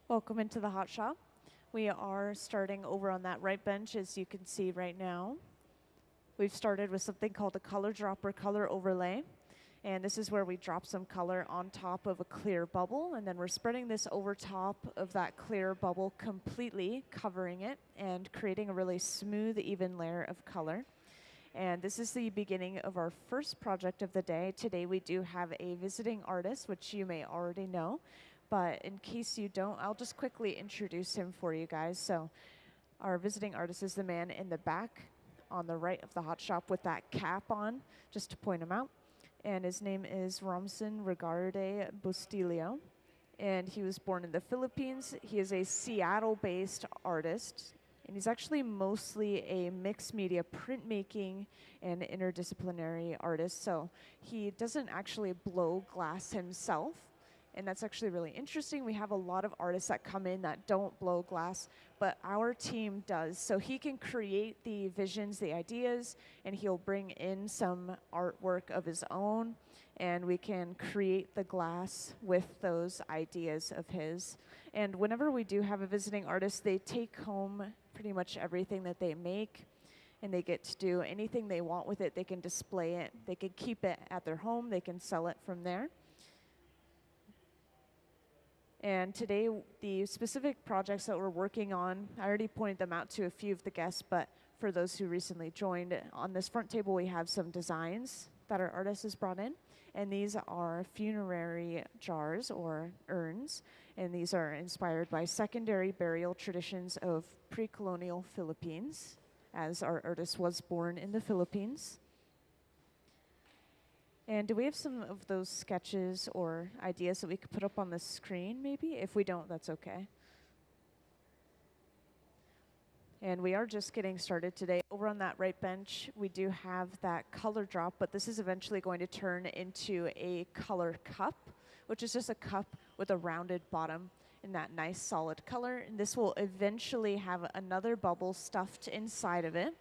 Welcome into the hot shop. We are starting over on that right bench, as you can see right now. We've started with something called a color drop or color overlay. And this is where we drop some color on top of a clear bubble, and then we're spreading this over top of that clear bubble completely, covering it, and creating a really smooth, even layer of color. And this is the beginning of our first project of the day. Today we do have a visiting artist, which you may already know. But in case you don't, I'll just quickly introduce him for you guys. So our visiting artist is the man in the back on the right of the hot shop with that cap on, just to point him out. And his name is Romson Bustillo. And he was born in the Philippines. He is a Seattle-based artist. And he's actually mostly a mixed media printmaking and interdisciplinary artist. So he doesn't actually blow glass himself. And that's actually really interesting. We have a lot of artists that come in that don't blow glass, but our team does. So he can create the visions, the ideas, and he'll bring in some artwork of his own, and we can create the glass with those ideas of his. And whenever we do have a visiting artist, they take home pretty much everything that they make, and they get to do anything they want with it. They can display it. They can keep it at their home. They can sell it from there. And today, the specific projects that we're working on, I already pointed them out to a few of the guests, but for those who recently joined, on this front table we have some designs that our artist has brought in. And these are funerary jars or urns, and these are inspired by secondary burial traditions of pre-colonial Philippines, as our artist was born in the Philippines. And do we have some of those sketches or ideas that we could put up on the screen, maybe? If we don't, that's okay. And we are just getting started today. Over on that right bench, we do have that color drop, but this is eventually going to turn into a color cup, which is just a cup with a rounded bottom in that nice solid color. And this will eventually have another bubble stuffed inside of it.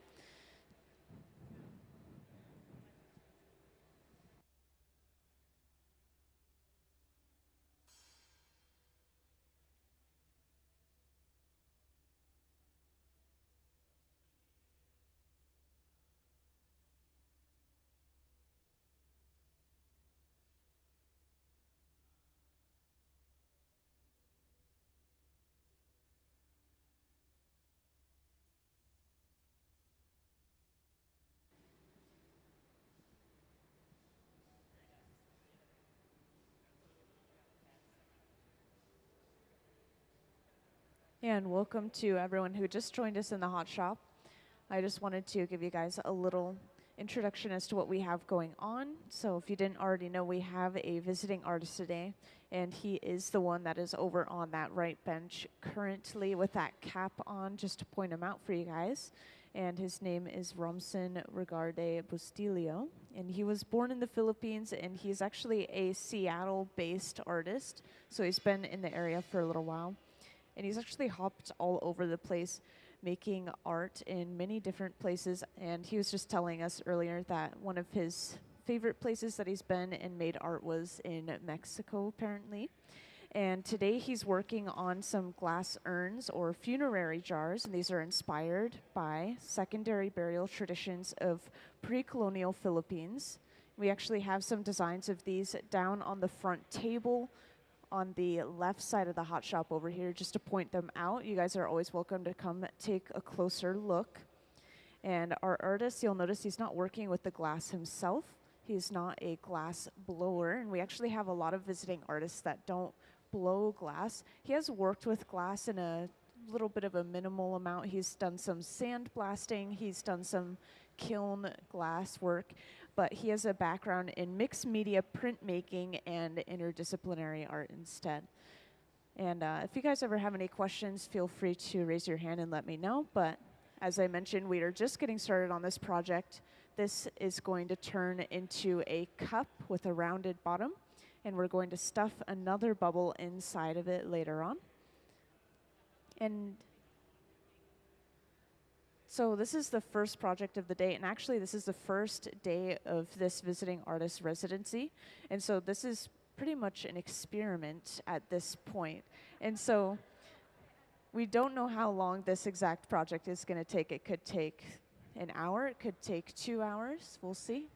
And welcome to everyone who just joined us in the hot shop. I just wanted to give you guys a little introduction as to what we have going on. So if you didn't already know, we have a visiting artist today, and he is the one that is over on that right bench currently with that cap on, just to point him out for you guys. And his name is Romson Bustillo, and he was born in the Philippines, and he's actually a Seattle-based artist, so he's been in the area for a little while. And he's actually hopped all over the place making art in many different places. And he was just telling us earlier that one of his favorite places that he's been and made art was in Mexico, apparently. And today he's working on some glass urns or funerary jars, and these are inspired by secondary burial traditions of pre-colonial Philippines. We actually have some designs of these down on the front table on the left side of the hot shop over here, just to point them out. You guys are always welcome to come take a closer look. And our artist, you'll notice he's not working with the glass himself. He's not a glass blower, and we actually have a lot of visiting artists that don't blow glass. He has worked with glass in a little bit of a minimal amount. He's done some sandblasting, he's done some kiln glass work, but he has a background in mixed media printmaking and interdisciplinary art instead. And if you guys ever have any questions, feel free to raise your hand and let me know. But as I mentioned, we are just getting started on this project. This is going to turn into a cup with a rounded bottom, and we're going to stuff another bubble inside of it later on. And so this is the first project of the day, and actually this is the first day of this visiting artist residency. And so this is pretty much an experiment at this point. And so We don't know how long this exact project is going to take. It could take an hour, it could take 2 hours. We'll see.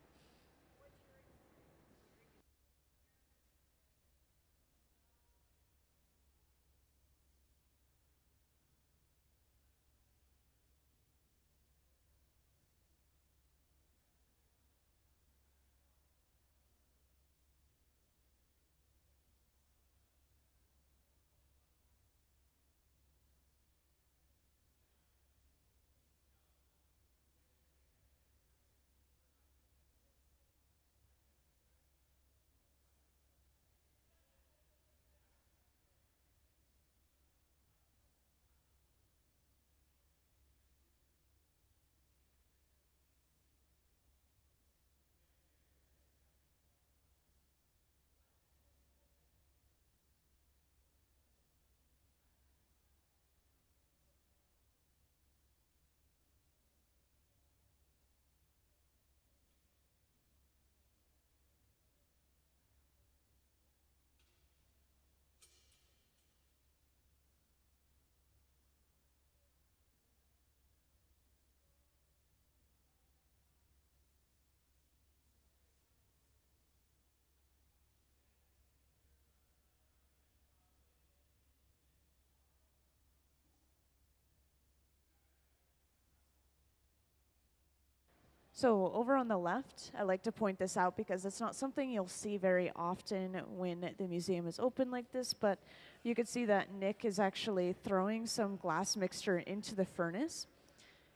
So over on the left, I like to point this out because it's not something you'll see very often when the museum is open like this, but you can see that Nick is actually throwing some glass mixture into the furnace.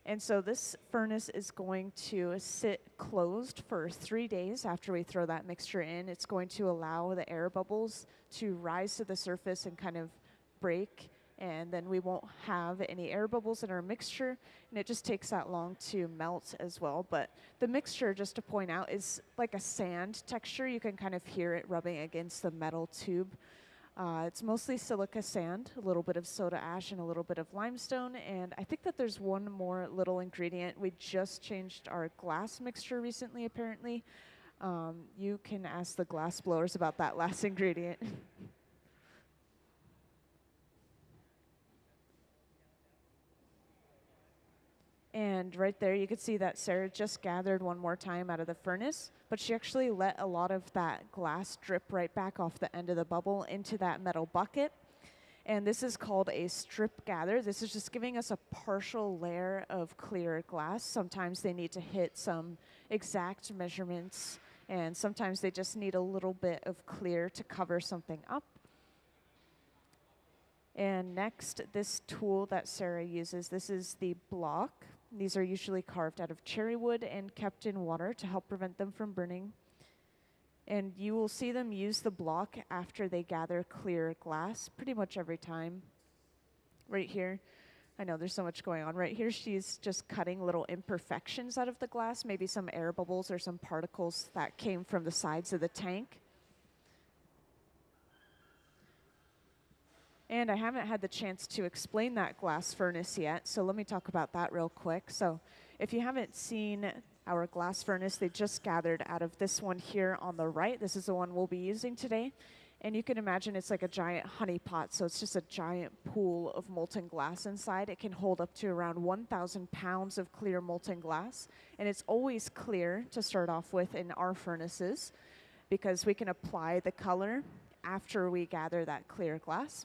And so this furnace is going to sit closed for 3 days after we throw that mixture in. It's going to allow the air bubbles to rise to the surface and kind of break, and then we won't have any air bubbles in our mixture, and it just takes that long to melt as well. But the mixture, just to point out, is like a sand texture. You can kind of hear it rubbing against the metal tube. It's mostly silica sand, a little bit of soda ash, and a little bit of limestone. And I think that there's one more little ingredient. We just changed our glass mixture recently, apparently. You can ask the glass blowers about that last ingredient. And right there, you could see that Sarah just gathered one more time out of the furnace, but she actually let a lot of that glass drip right back off the end of the bubble into that metal bucket. And this is called a strip gather. This is just giving us a partial layer of clear glass. Sometimes they need to hit some exact measurements, and sometimes they just need a little bit of clear to cover something up. And next, this tool that Sarah uses, this is the block. These are usually carved out of cherry wood and kept in water to help prevent them from burning. And you will see them use the block after they gather clear glass pretty much every time. Right here, I know there's so much going on. Right here, she's just cutting little imperfections out of the glass, maybe some air bubbles or some particles that came from the sides of the tank. And I haven't had the chance to explain that glass furnace yet, so let me talk about that real quick. So if you haven't seen our glass furnace, they just gathered out of this one here on the right. This is the one we'll be using today. And you can imagine it's like a giant honey pot, so it's just a giant pool of molten glass inside. It can hold up to around 1,000 pounds of clear molten glass. And it's always clear to start off with in our furnaces because we can apply the color after we gather that clear glass.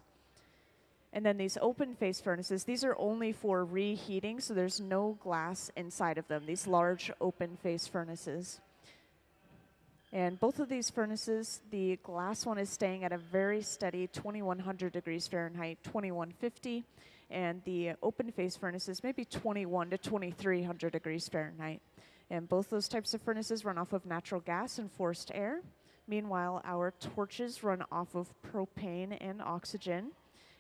And then these open face furnaces, these are only for reheating, so there's no glass inside of them, these large open face furnaces. And both of these furnaces, the glass one is staying at a very steady 2100 degrees Fahrenheit, 2150, and the open face furnaces maybe 21 to 2300 degrees Fahrenheit. And both those types of furnaces run off of natural gas and forced air. Meanwhile, our torches run off of propane and oxygen.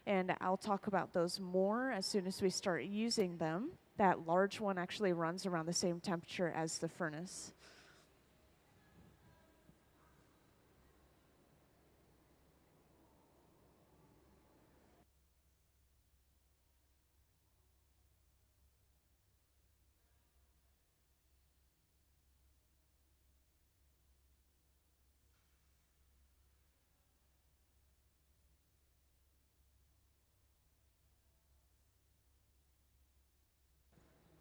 And I'll talk about those more as soon as we start using them. That large one actually runs around the same temperature as the furnace.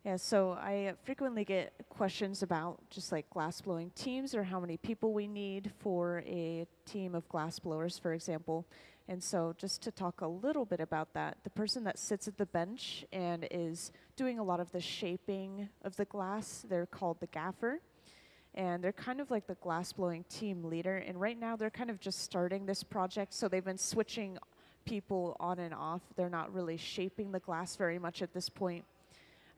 Yeah, so I frequently get questions about just like glass blowing teams or how many people we need for a team of glass blowers, for example. And so just to talk a little bit about that, the person that sits at the bench and is doing a lot of the shaping of the glass, they're called the gaffer. And they're kind of like the glass blowing team leader. And right now they're kind of just starting this project, so they've been switching people on and off. They're not really shaping the glass very much at this point.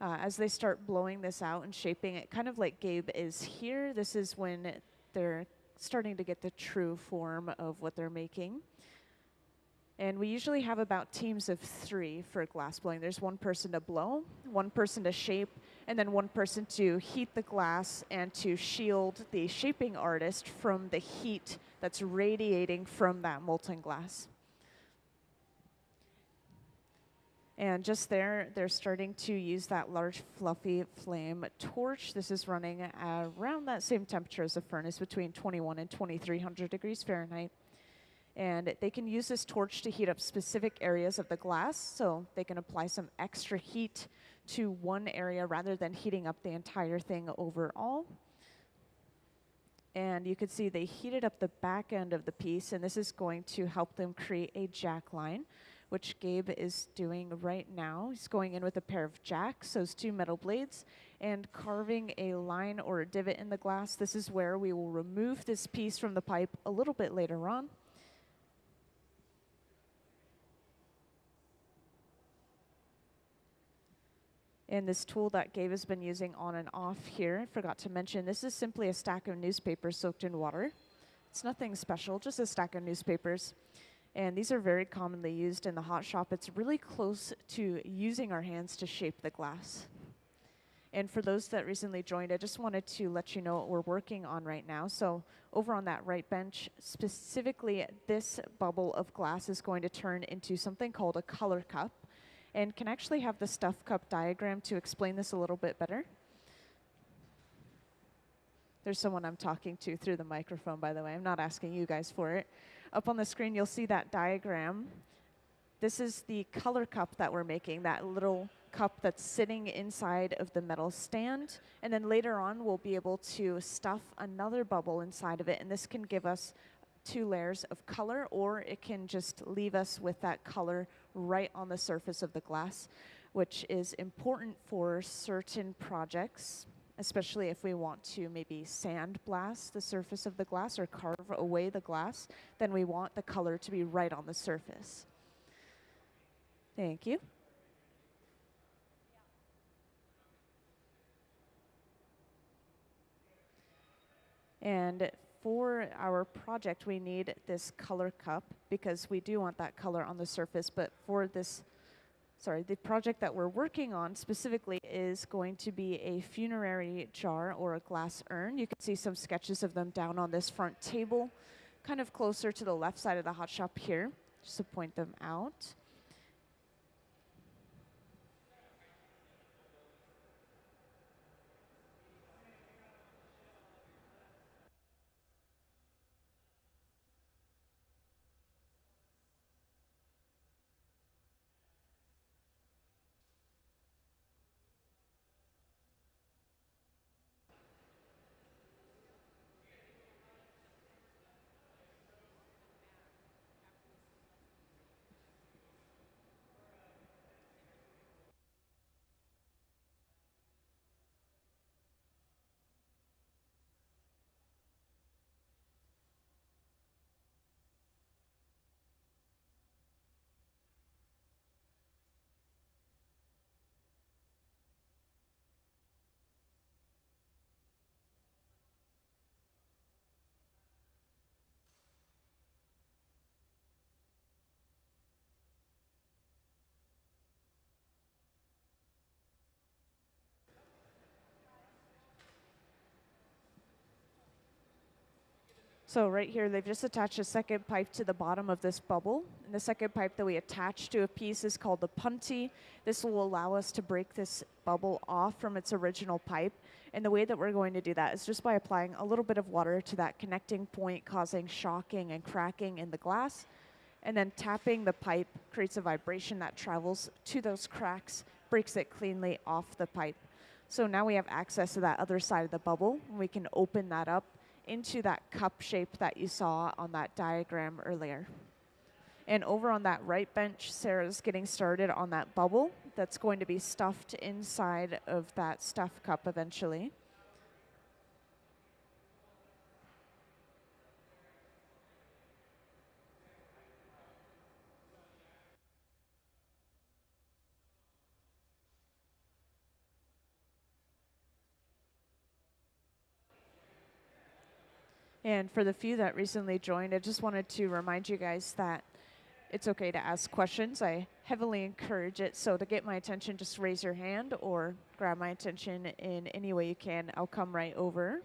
As they start blowing this out and shaping it, kind of like Gabe is here, this is when they're starting to get the true form of what they're making. And we usually have about teams of 3 for glass blowing. There's one person to blow, one person to shape, and then one person to heat the glass and to shield the shaping artist from the heat that's radiating from that molten glass. And just there, they're starting to use that large fluffy flame torch. This is running around that same temperature as a furnace, between 21 and 2300 degrees Fahrenheit. And they can use this torch to heat up specific areas of the glass, so they can apply some extra heat to one area rather than heating up the entire thing overall. And you can see they heated up the back end of the piece, and this is going to help them create a jack line, which Gabe is doing right now. He's going in with a pair of jacks, those 2 metal blades, and carving a line or a divot in the glass. This is where we will remove this piece from the pipe a little bit later on. And this tool that Gabe has been using on and off here, I forgot to mention, this is simply a stack of newspapers soaked in water. It's nothing special, just a stack of newspapers. And these are very commonly used in the hot shop. It's really close to using our hands to shape the glass. And for those that recently joined, I just wanted to let you know what we're working on right now. So over on that right bench, specifically this bubble of glass is going to turn into something called a color cup, and can actually have the stuff cup diagram to explain this a little bit better. There's someone I'm talking to through the microphone, by the way. I'm not asking you guys for it. Up on the screen, you'll see that diagram. This is the color cup that we're making, that little cup that's sitting inside of the metal stand. And then later on, we'll be able to stuff another bubble inside of it, and this can give us 2 layers of color, or it can just leave us with that color right on the surface of the glass, which is important for certain projects, especially if we want to maybe sandblast the surface of the glass or carve away the glass, then we want the color to be right on the surface. Thank you. And for our project, we need this color cup because we do want that color on the surface. But for this, the project that we're working on specifically is going to be a funerary jar or a glass urn. You can see some sketches of them down on this front table, kind of closer to the left side of the hot shop here, just to point them out. So right here, they've just attached a second pipe to the bottom of this bubble. And the second pipe that we attach to a piece is called the punty. This will allow us to break this bubble off from its original pipe. And the way that we're going to do that is just by applying a little bit of water to that connecting point, causing shocking and cracking in the glass. And then tapping the pipe creates a vibration that travels to those cracks, breaks it cleanly off the pipe. So now we have access to that other side of the bubble. We can open that up into that cup shape that you saw on that diagram earlier. And over on that right bench, Sarah's getting started on that bubble that's going to be stuffed inside of that stuff cup eventually. And for the few that recently joined, I just wanted to remind you guys that it's okay to ask questions. I heavily encourage it. So to get my attention, just raise your hand or grab my attention in any way you can. I'll come right over.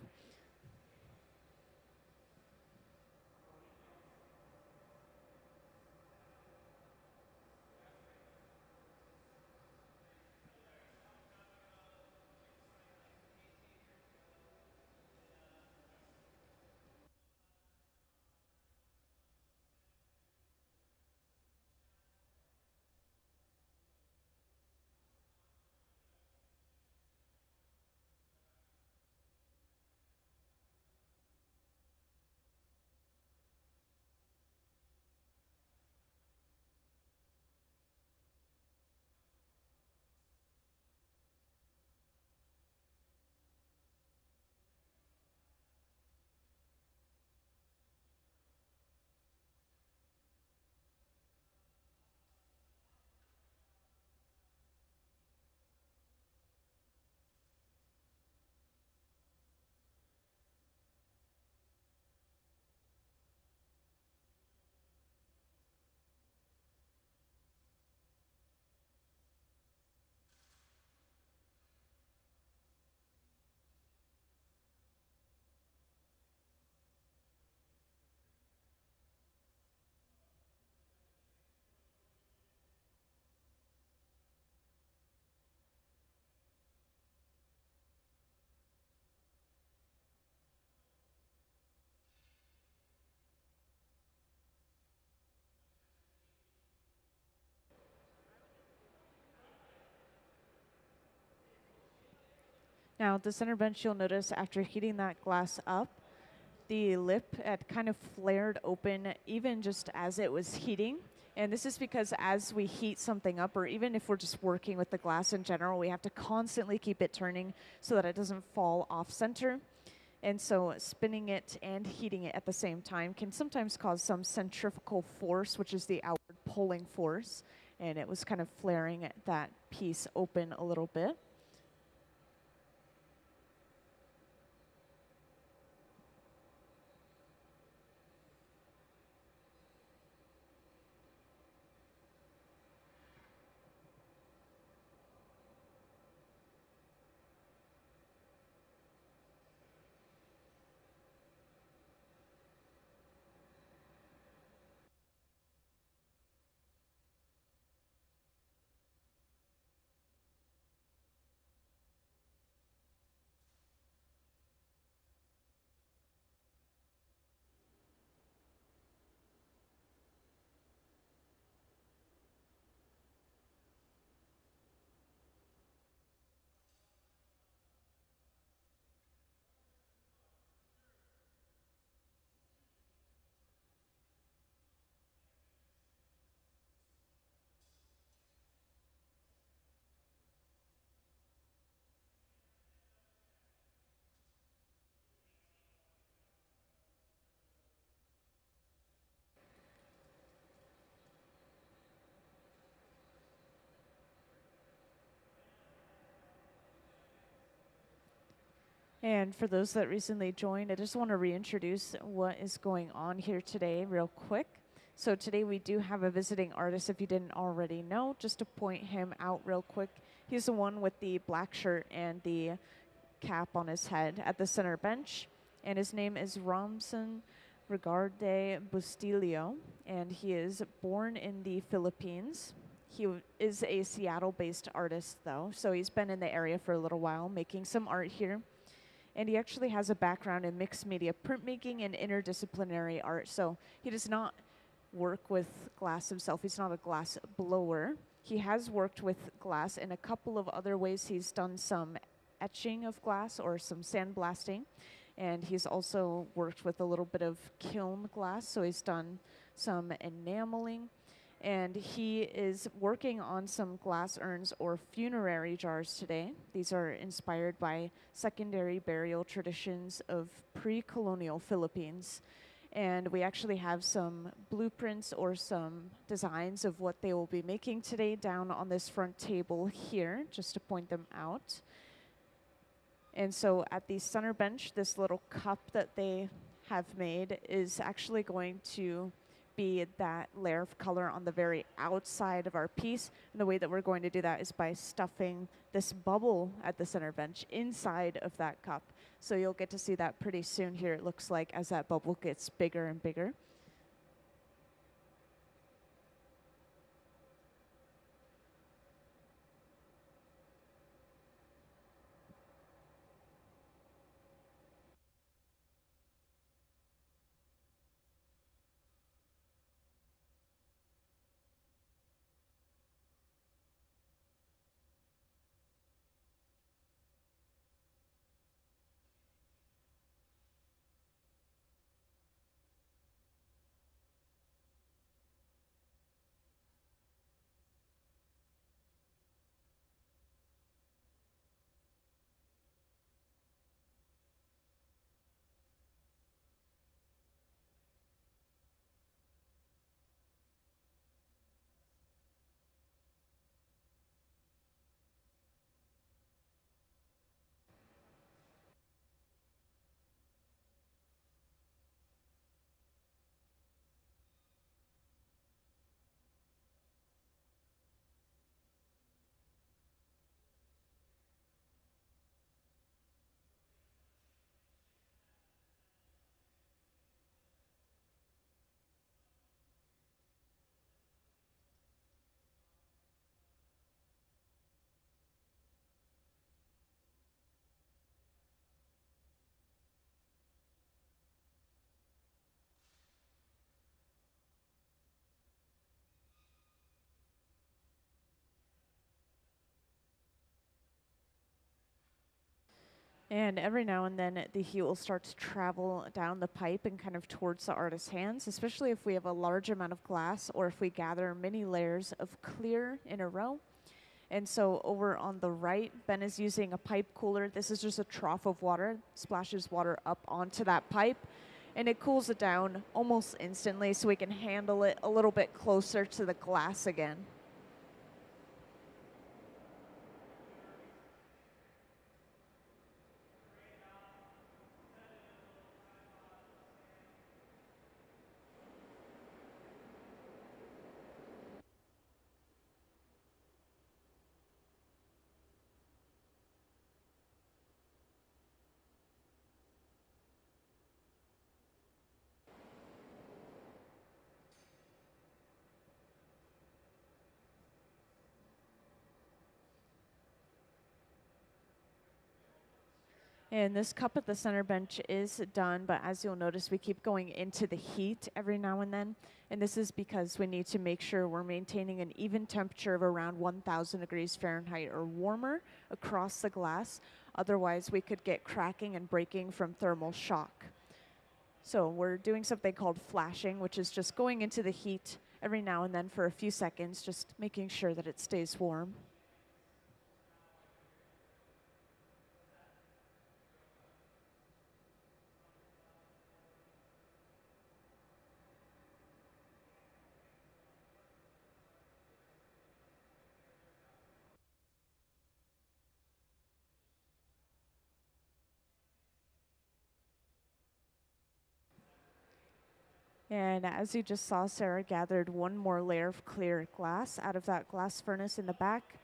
Now, at the center bench, you'll notice after heating that glass up, the lip had kind of flared open even just as it was heating. And this is because as we heat something up, or even if we're just working with the glass in general, we have to constantly keep it turning so that it doesn't fall off center. And so spinning it and heating it at the same time can sometimes cause some centrifugal force, which is the outward pulling force. And it was kind of flaring that piece open a little bit. And for those that recently joined, I just want to reintroduce what is going on here today real quick. So today we do have a visiting artist, if you didn't already know, just to point him out real quick. He's the one with the black shirt and the cap on his head at the center bench. And his name is Romson Bustillo, and he is born in the Philippines. He is a Seattle-based artist, though, so he's been in the area for a little while, making some art here. And he actually has a background in mixed media printmaking and interdisciplinary art. So he does not work with glass himself. He's not a glass blower. He has worked with glass in a couple of other ways. He's done some etching of glass or some sandblasting. And he's also worked with a little bit of kiln glass, so he's done some enameling. And he is working on some glass urns or funerary jars today. These are inspired by secondary burial traditions of pre-colonial Philippines. And we actually have some blueprints or some designs of what they will be making today down on this front table here, just to point them out. And so at the center bench, this little cup that they have made is actually going to be that layer of color on the very outside of our piece. And the way that we're going to do that is by stuffing this bubble at the center bench inside of that cup. So you'll get to see that pretty soon here, it looks like, as that bubble gets bigger and bigger. And every now and then the heat will start to travel down the pipe and kind of towards the artist's hands, especially if we have a large amount of glass or if we gather many layers of clear in a row. And so over on the right, Ben is using a pipe cooler. This is just a trough of water, splashes water up onto that pipe, and it cools it down almost instantly so we can handle it a little bit closer to the glass again. And this cup at the center bench is done, but as you'll notice, we keep going into the heat every now and then. And this is because we need to make sure we're maintaining an even temperature of around 1,000 degrees Fahrenheit or warmer across the glass. Otherwise, we could get cracking and breaking from thermal shock. So we're doing something called flashing, which is just going into the heat every now and then for a few seconds, just making sure that it stays warm. And as you just saw, Sarah gathered one more layer of clear glass out of that glass furnace in the back,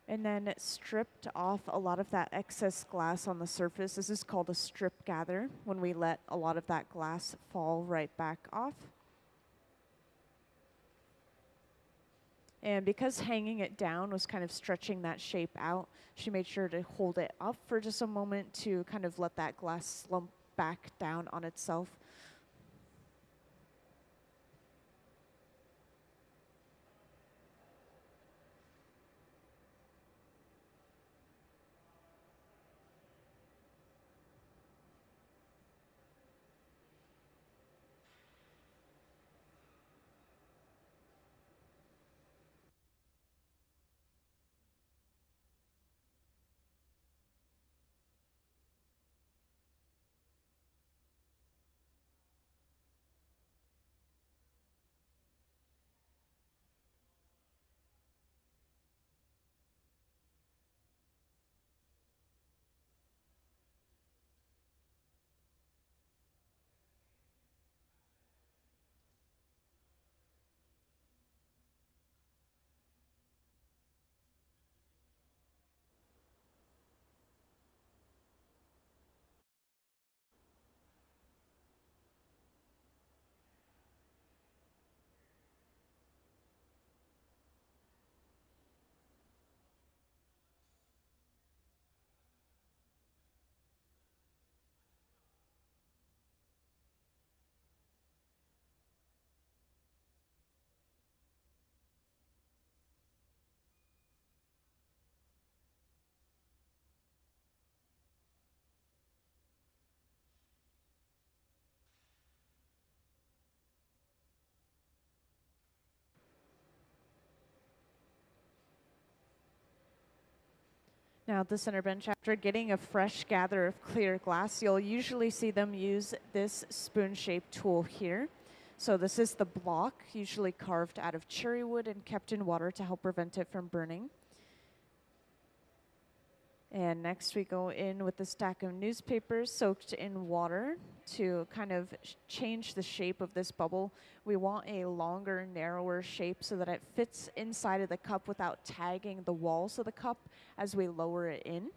and then stripped off a lot of that excess glass on the surface. This is called a strip gather, when we let a lot of that glass fall right back off. And because hanging it down was kind of stretching that shape out, she made sure to hold it up for just a moment to kind of let that glass slump back down on itself. Now at the center bench, after getting a fresh gather of clear glass, you'll usually see them use this spoon-shaped tool here. So this is the block, usually carved out of cherry wood and kept in water to help prevent it from burning. And next we go in with the stack of newspapers soaked in water to kind of change the shape of this bubble. We want a longer, narrower shape so that it fits inside of the cup without tagging the walls of the cup as we lower it in.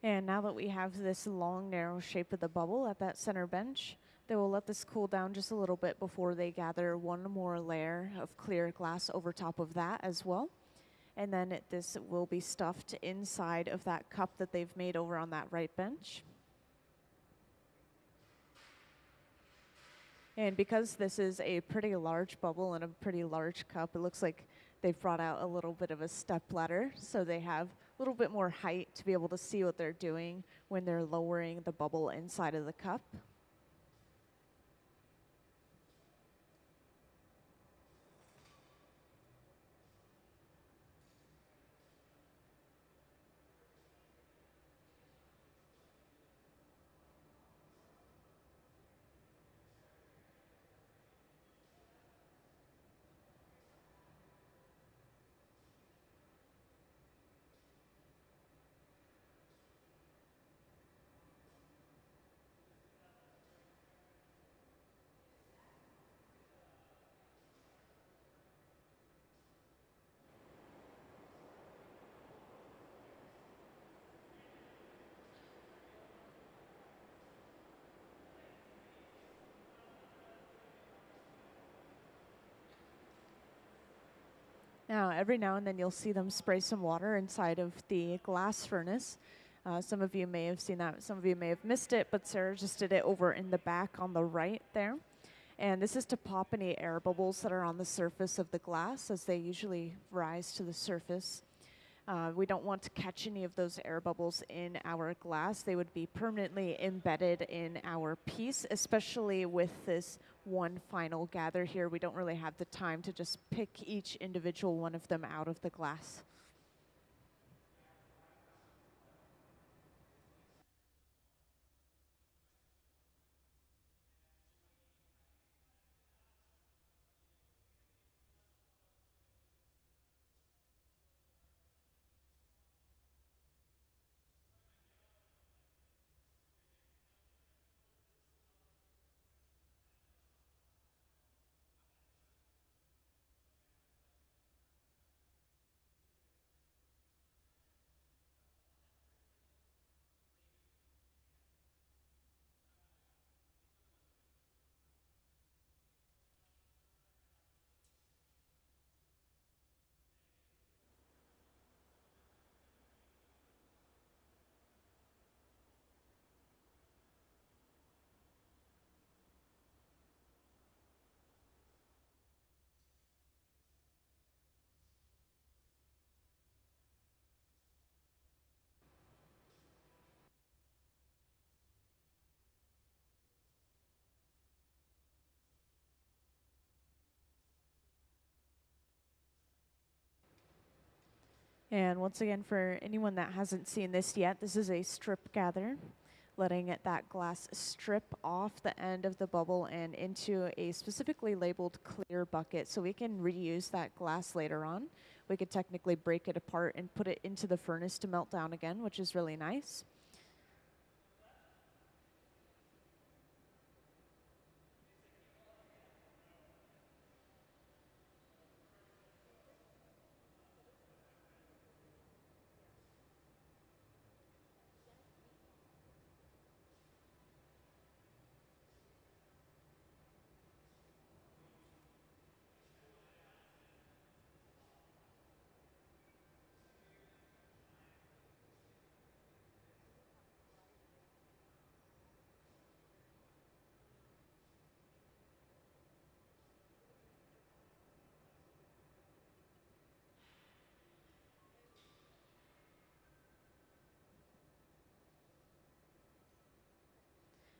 And now that we have this long, narrow shape of the bubble at that center bench, they will let this cool down just a little bit before they gather one more layer of clear glass over top of that as well. And then this will be stuffed inside of that cup that they've made over on that right bench. And because this is a pretty large bubble and a pretty large cup, it looks like they've brought out a little bit of a step ladder, so they have a little bit more height to be able to see what they're doing when they're lowering the bubble inside of the cup. Now, every now and then you'll see them spray some water inside of the glass furnace. Some of you may have seen that, some of you may have missed it, but Sarah just did it over in the back on the right there. And this is to pop any air bubbles that are on the surface of the glass as they usually rise to the surface. We don't want to catch any of those air bubbles in our glass. They would be permanently embedded in our piece, especially with this one final gather here. We don't really have the time to just pick each individual one of them out of the glass. And once again, for anyone that hasn't seen this yet, this is a strip gather, letting that glass strip off the end of the bubble and into a specifically labeled clear bucket so we can reuse that glass later on. We could technically break it apart and put it into the furnace to melt down again, which is really nice.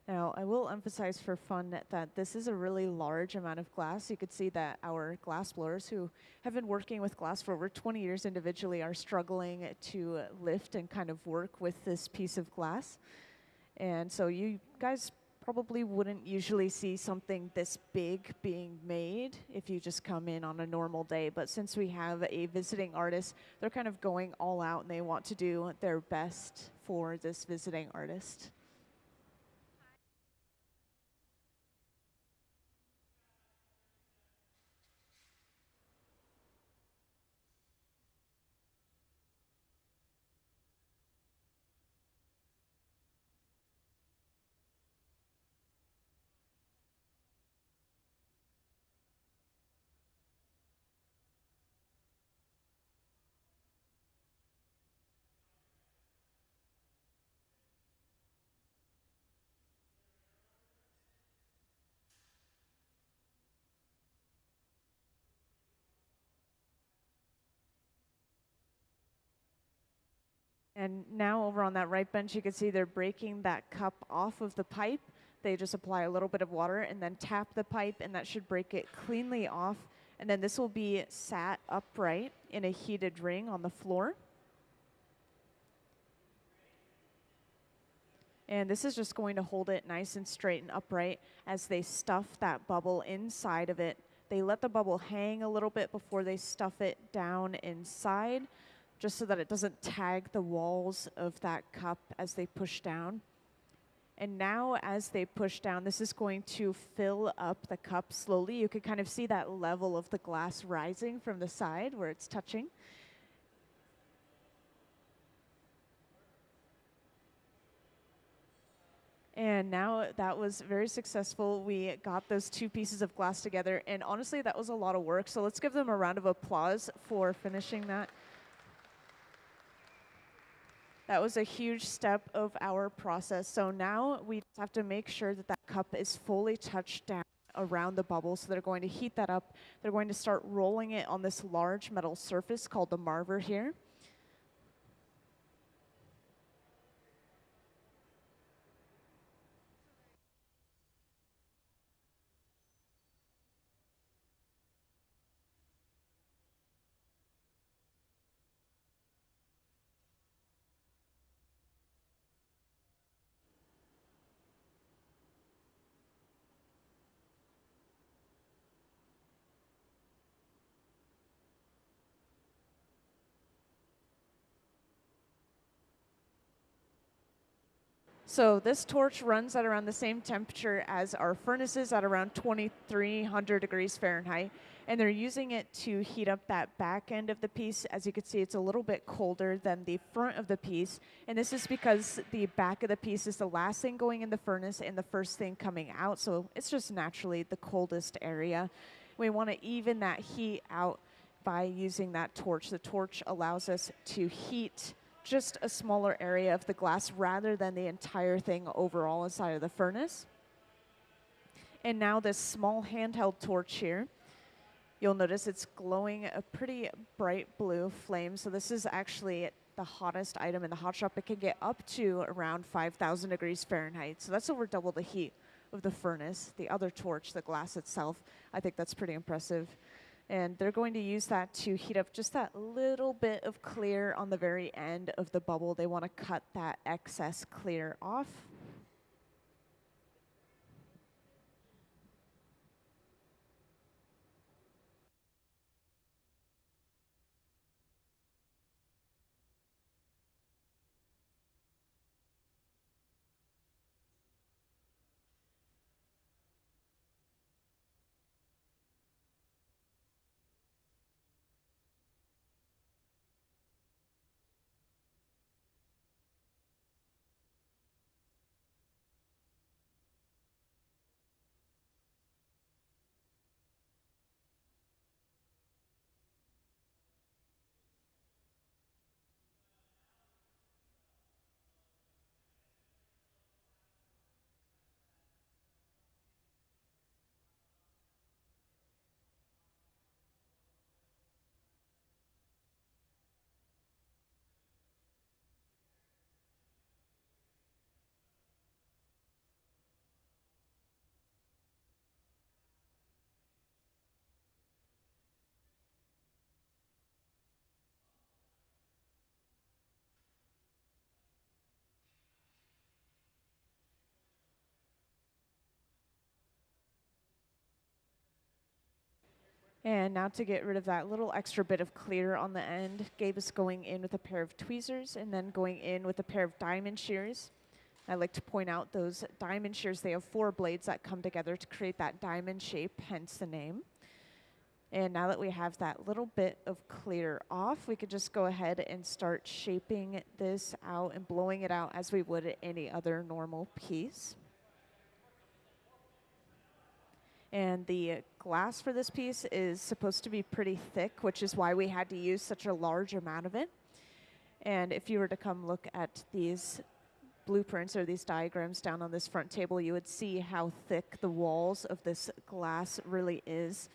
Now, I will emphasize for fun that this is a really large amount of glass. You could see that our glass blowers, who have been working with glass for over 20 years individually, are struggling to lift and kind of work with this piece of glass. And so you guys probably wouldn't usually see something this big being made if you just come in on a normal day. But since we have a visiting artist, they're kind of going all out and they want to do their best for this visiting artist. And now over on that right bench, you can see they're breaking that cup off of the pipe. They just apply a little bit of water and then tap the pipe, and that should break it cleanly off. And then this will be sat upright in a heated ring on the floor. And this is just going to hold it nice and straight and upright as they stuff that bubble inside of it. They let the bubble hang a little bit before they stuff it down inside, just so that it doesn't tag the walls of that cup as they push down. And now as they push down, this is going to fill up the cup slowly. You can kind of see that level of the glass rising from the side where it's touching. And now that was very successful. We got those two pieces of glass together, and honestly, that was a lot of work. So let's give them a round of applause for finishing that. That was a huge step of our process. So now we just have to make sure that that cup is fully touched down around the bubble. So they're going to heat that up. They're going to start rolling it on this large metal surface called the marver here. So this torch runs at around the same temperature as our furnaces at around 2300 degrees Fahrenheit. And they're using it to heat up that back end of the piece. As you can see, it's a little bit colder than the front of the piece. And this is because the back of the piece is the last thing going in the furnace and the first thing coming out. So it's just naturally the coldest area. We want to even that heat out by using that torch. The torch allows us to heat just a smaller area of the glass rather than the entire thing overall inside of the furnace. And now this small handheld torch here, you'll notice it's glowing a pretty bright blue flame. So this is actually the hottest item in the hot shop. It can get up to around 5,000 degrees Fahrenheit. So that's over double the heat of the furnace. The other torch, the glass itself, I think that's pretty impressive. And they're going to use that to heat up just that little bit of clear on the very end of the bubble. They want to cut that excess clear off. And now to get rid of that little extra bit of clear on the end, Gabe is going in with a pair of tweezers and then going in with a pair of diamond shears. I like to point out those diamond shears, they have 4 blades that come together to create that diamond shape, hence the name. And now that we have that little bit of clear off, we could just go ahead and start shaping this out and blowing it out as we would any other normal piece. And the glass for this piece is supposed to be pretty thick, which is why we had to use such a large amount of it. And if you were to come look at these blueprints or these diagrams down on this front table, you would see how thick the walls of this glass really is.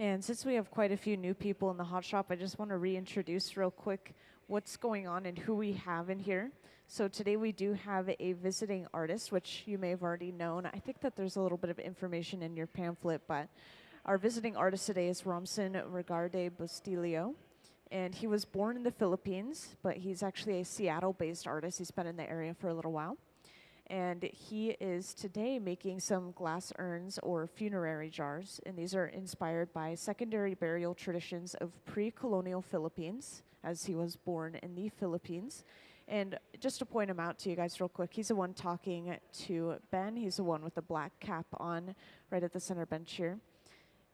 And since we have quite a few new people in the hot shop, I just want to reintroduce real quick what's going on and who we have in here. So today we do have a visiting artist, which you may have already known. I think that there's a little bit of information in your pamphlet, but our visiting artist today is Romson Bustillo. And he was born in the Philippines, but he's actually a Seattle-based artist. He's been in the area for a little while. And he is today making some glass urns or funerary jars, and these are inspired by secondary burial traditions of pre-colonial Philippines, as he was born in the Philippines. And just to point him out to you guys real quick, he's the one talking to Ben. He's the one with the black cap on right at the center bench here.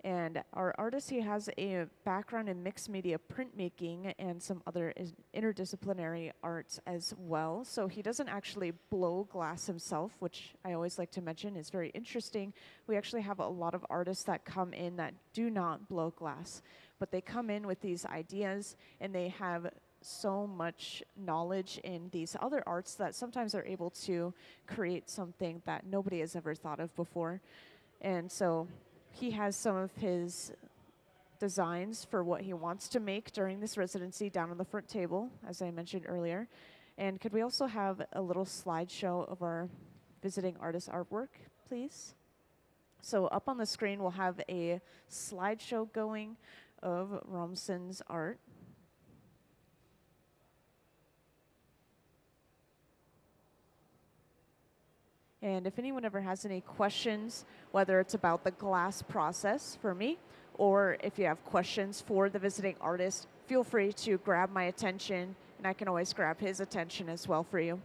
And our artist, he has a background in mixed media printmaking and some other interdisciplinary arts as well. So he doesn't actually blow glass himself, which I always like to mention is very interesting. We actually have a lot of artists that come in that do not blow glass, but they come in with these ideas and they have so much knowledge in these other arts that sometimes they're able to create something that nobody has ever thought of before. And so he has some of his designs for what he wants to make during this residency down on the front table, as I mentioned earlier. And could we also have a little slideshow of our visiting artist artwork, please? So up on the screen, we'll have a slideshow going of Romson's art. And if anyone ever has any questions, whether it's about the glass process for me, or if you have questions for the visiting artist, feel free to grab my attention, and I can always grab his attention as well for you.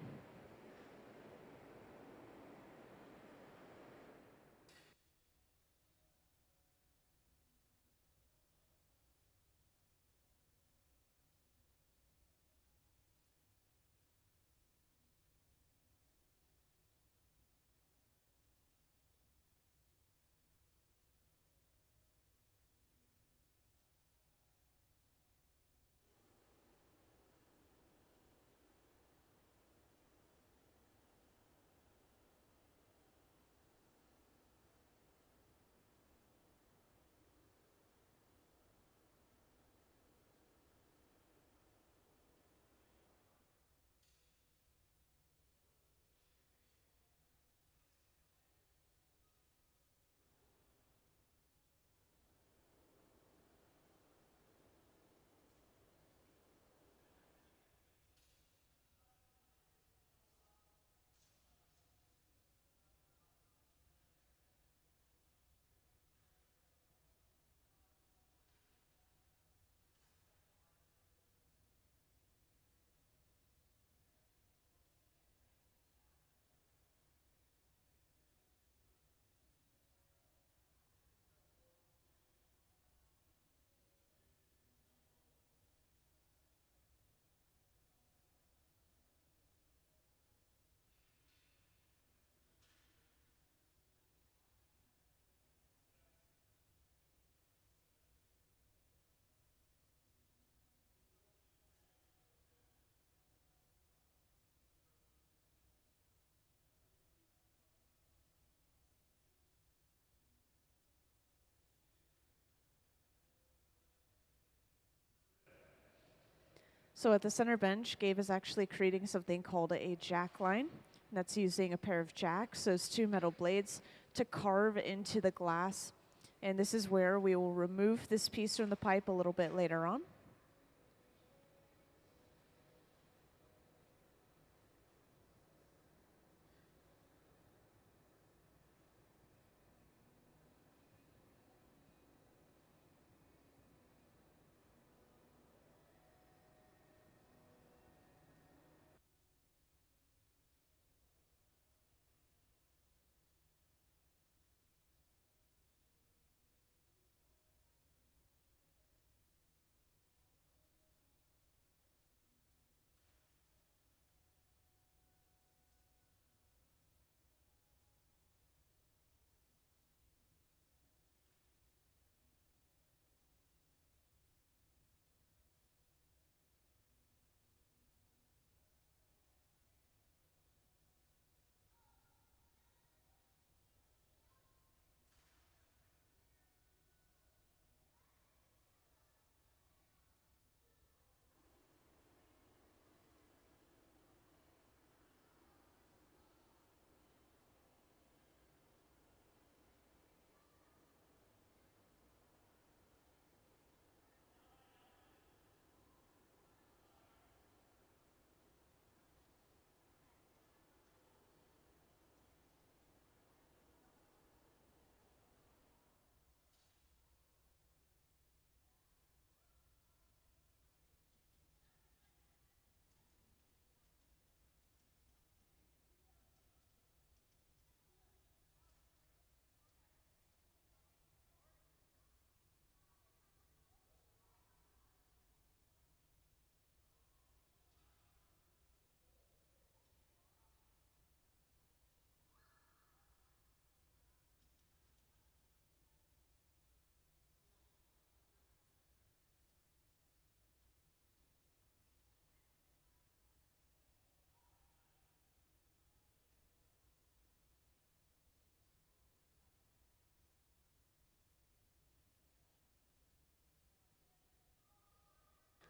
So at the center bench, Gabe is actually creating something called a jack line. That's using a pair of jacks, those two metal blades, to carve into the glass. And this is where we will remove this piece from the pipe a little bit later on.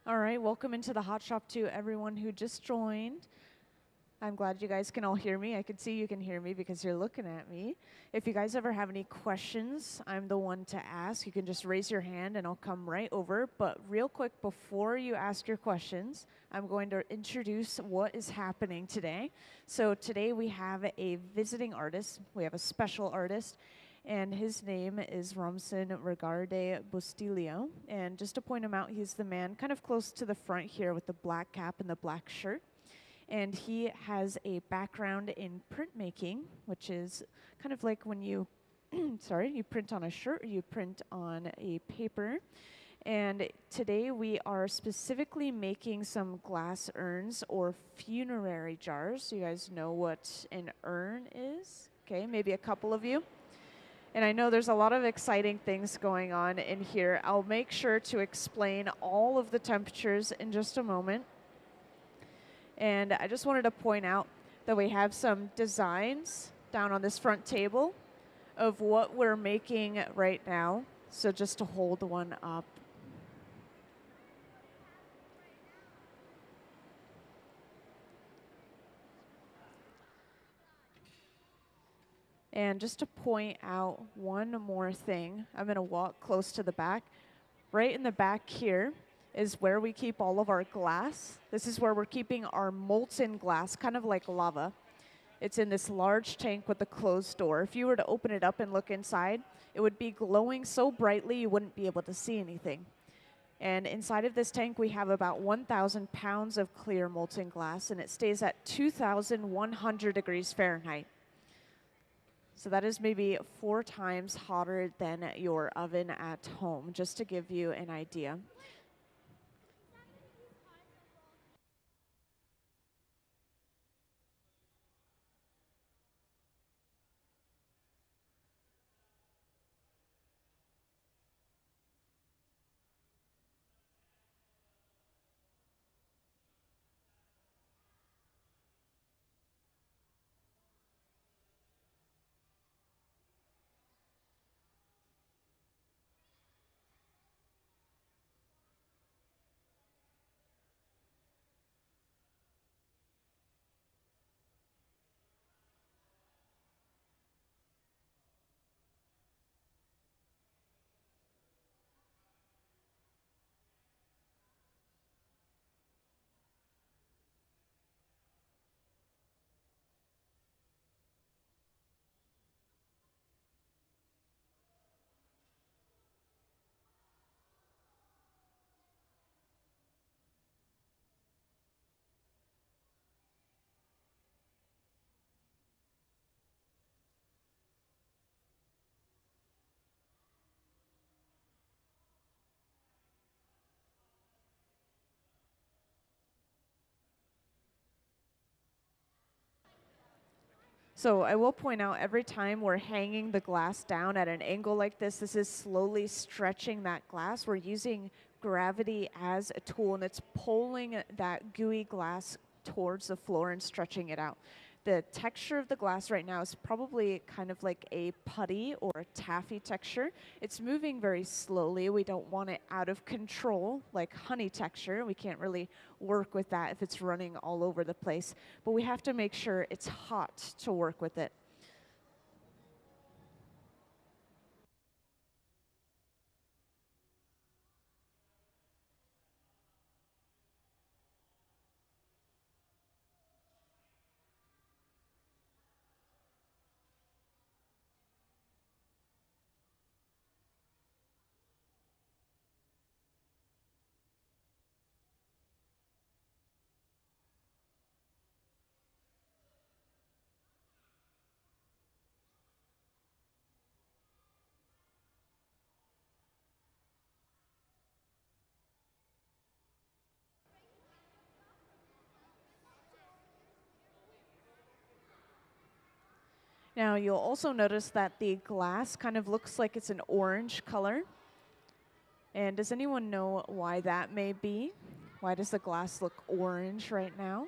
All right, welcome into the hot shop to everyone who just joined. I'm glad you guys can all hear me. I can see you can hear me because you're looking at me. If you guys ever have any questions, I'm the one to ask. You can just raise your hand and I'll come right over. But real quick, before you ask your questions, I'm going to introduce what is happening today. So today we have a visiting artist. We have a special artist. and his name is Romson Bustillo. And just to point him out, he's the man kind of close to the front here with the black cap and the black shirt. And he has a background in printmaking, which is kind of like when you, you print on a shirt or you print on a paper. And today we are specifically making some glass urns or funerary jars. You guys know what an urn is? Okay, maybe a couple of you. And I know there's a lot of exciting things going on in here. I'll make sure to explain all of the temperatures in just a moment. And I just wanted to point out that we have some designs down on this front table of what we're making right now. So just to hold one up. And just to point out one more thing, I'm going to walk close to the back. Right in the back here is where we keep all of our glass. This is where we're keeping our molten glass, kind of like lava. It's in this large tank with a closed door. If you were to open it up and look inside, it would be glowing so brightly you wouldn't be able to see anything. And inside of this tank, we have about 1,000 pounds of clear molten glass, and it stays at 2,100 degrees Fahrenheit. So that is maybe 4 times hotter than your oven at home, just to give you an idea. So I will point out every time we're hanging the glass down at an angle like this is slowly stretching that glass. We're using gravity as a tool, and it's pulling that gooey glass towards the floor and stretching it out. The texture of the glass right now is probably kind of like a putty or a taffy texture. It's moving very slowly. We don't want it out of control, like honey texture. We can't really work with that if it's running all over the place. But we have to make sure it's hot to work with it. Now you'll also notice that the glass kind of looks like it's an orange color. And does anyone know why that may be? Why does the glass look orange right now?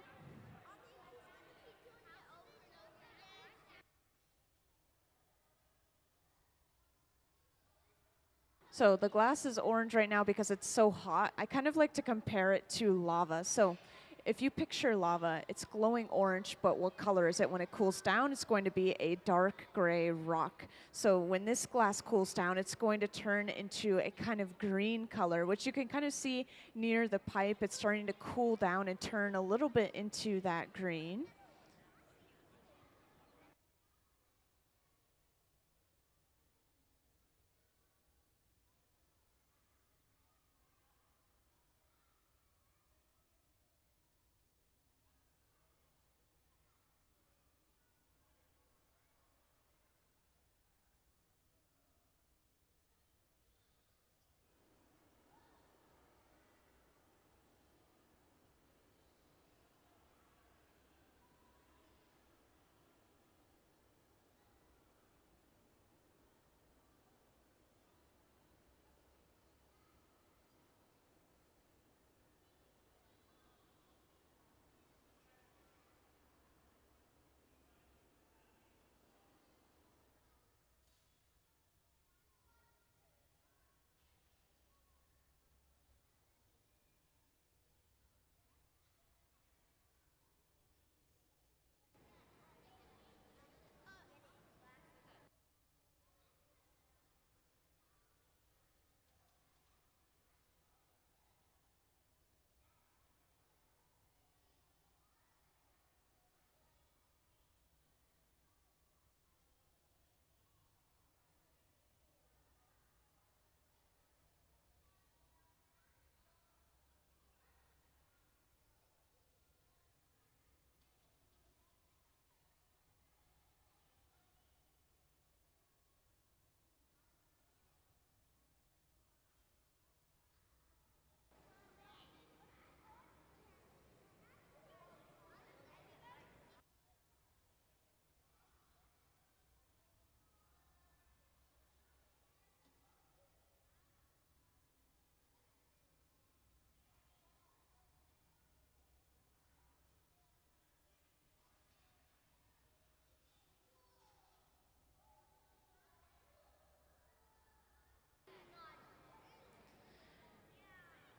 So the glass is orange right now because it's so hot. I kind of like to compare it to lava. So if you picture lava, it's glowing orange, but what color is it? When it cools down, it's going to be a dark gray rock. So when this glass cools down, it's going to turn into a kind of green color, which you can kind of see near the pipe. It's starting to cool down and turn a little bit into that green.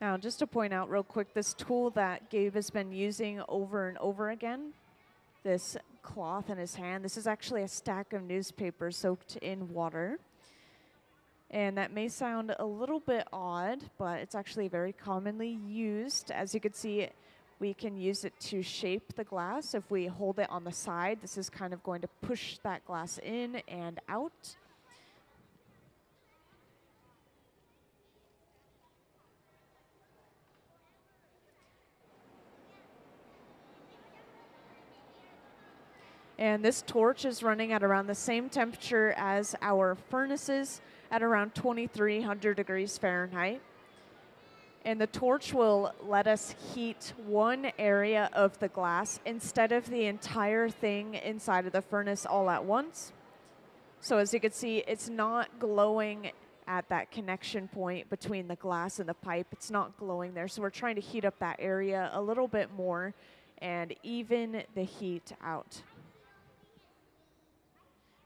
Now, just to point out real quick, this tool that Gabe has been using over and over again, this cloth in his hand, this is actually a stack of newspaper soaked in water. And that may sound a little bit odd, but it's actually very commonly used. As you can see, we can use it to shape the glass. If we hold it on the side, this is kind of going to push that glass in and out. And this torch is running at around the same temperature as our furnaces at around 2300 degrees Fahrenheit. And the torch will let us heat one area of the glass instead of the entire thing inside of the furnace all at once. So as you can see, it's not glowing at that connection point between the glass and the pipe. It's not glowing there. So we're trying to heat up that area a little bit more and even the heat out.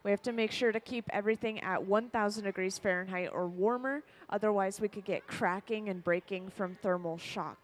We have to make sure to keep everything at 1000 degrees Fahrenheit or warmer, otherwise we could get cracking and breaking from thermal shock.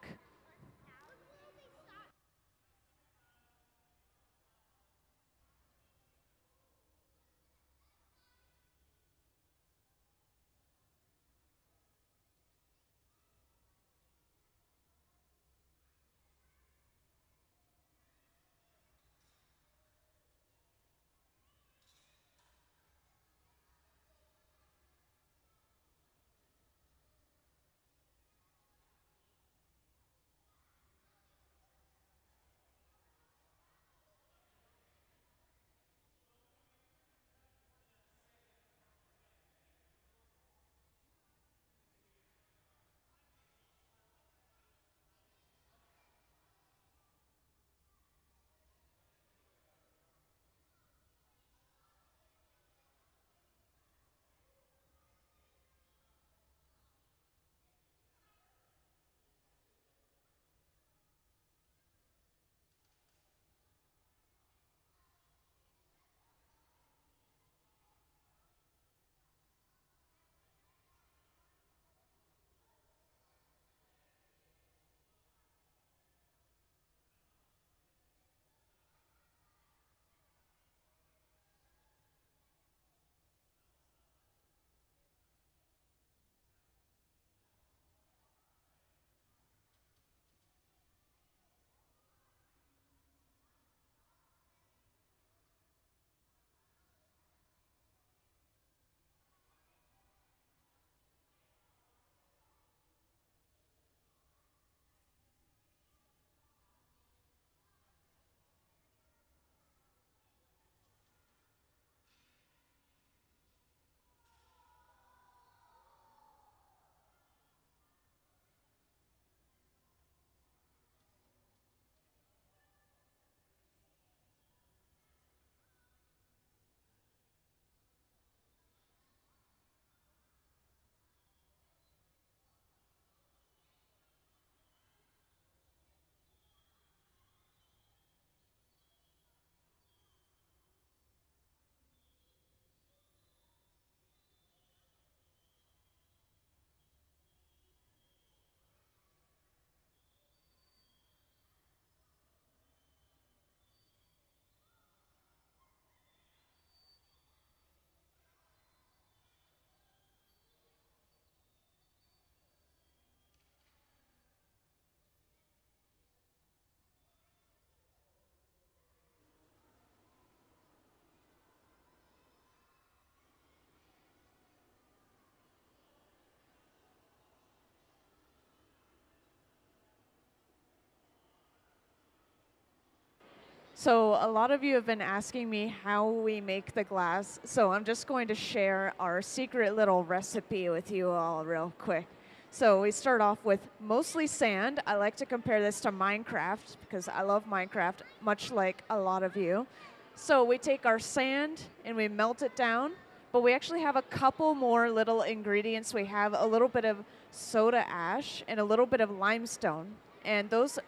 So a lot of you have been asking me how we make the glass, so I'm just going to share our secret little recipe with you all real quick. So we start off with mostly sand. I like to compare this to Minecraft because I love Minecraft, much like a lot of you. So we take our sand and we melt it down, but we actually have a couple more little ingredients. We have a little bit of soda ash and a little bit of limestone. And those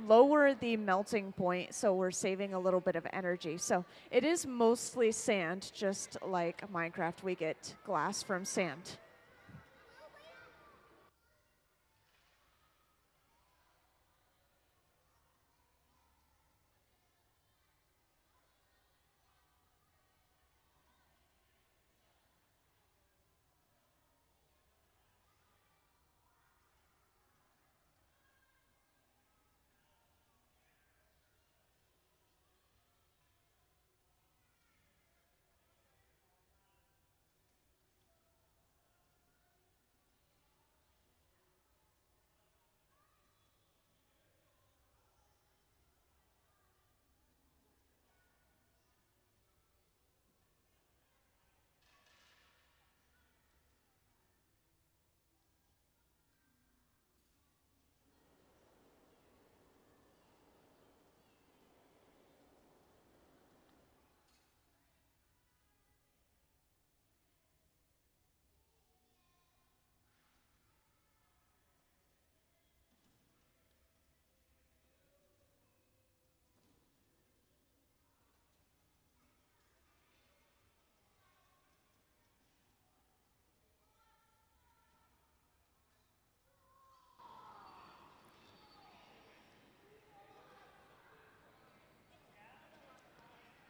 lower the melting point, so we're saving a little bit of energy. So it is mostly sand, just like Minecraft, we get glass from sand.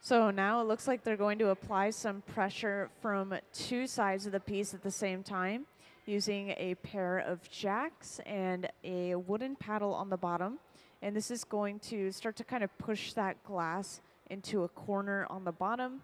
So now it looks like they're going to apply some pressure from two sides of the piece at the same time using a pair of jacks and a wooden paddle on the bottom. And this is going to start to kind of push that glass into a corner on the bottom.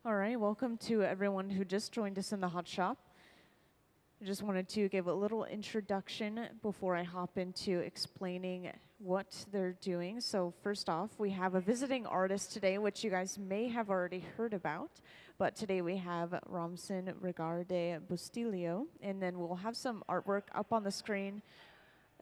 All right, welcome to everyone who just joined us in the hot shop. I just wanted to give a little introduction before I hop into explaining what they're doing. So first off, we have a visiting artist today, which you guys may have already heard about. But today we have Romson Bustillo, and then we'll have some artwork up on the screen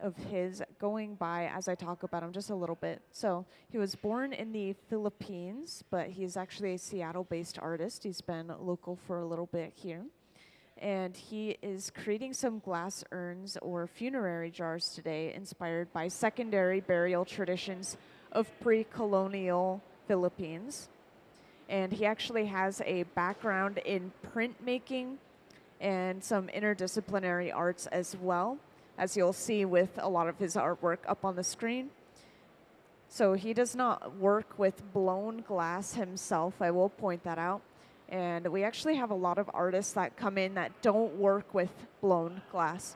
of his going by as I talk about him just a little bit. So he was born in the Philippines, but he's actually a Seattle-based artist. He's been local for a little bit here. And he is creating some glass urns or funerary jars today inspired by secondary burial traditions of pre-colonial Philippines. And he actually has a background in printmaking and some interdisciplinary arts as well, as you'll see with a lot of his artwork up on the screen. So he does not work with blown glass himself, I will point that out. And we actually have a lot of artists that come in that don't work with blown glass.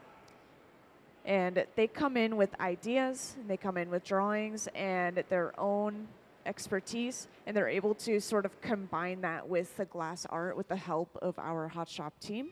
And they come in with ideas, and they come in with drawings and their own expertise, and they're able to sort of combine that with the glass art with the help of our hot shop team.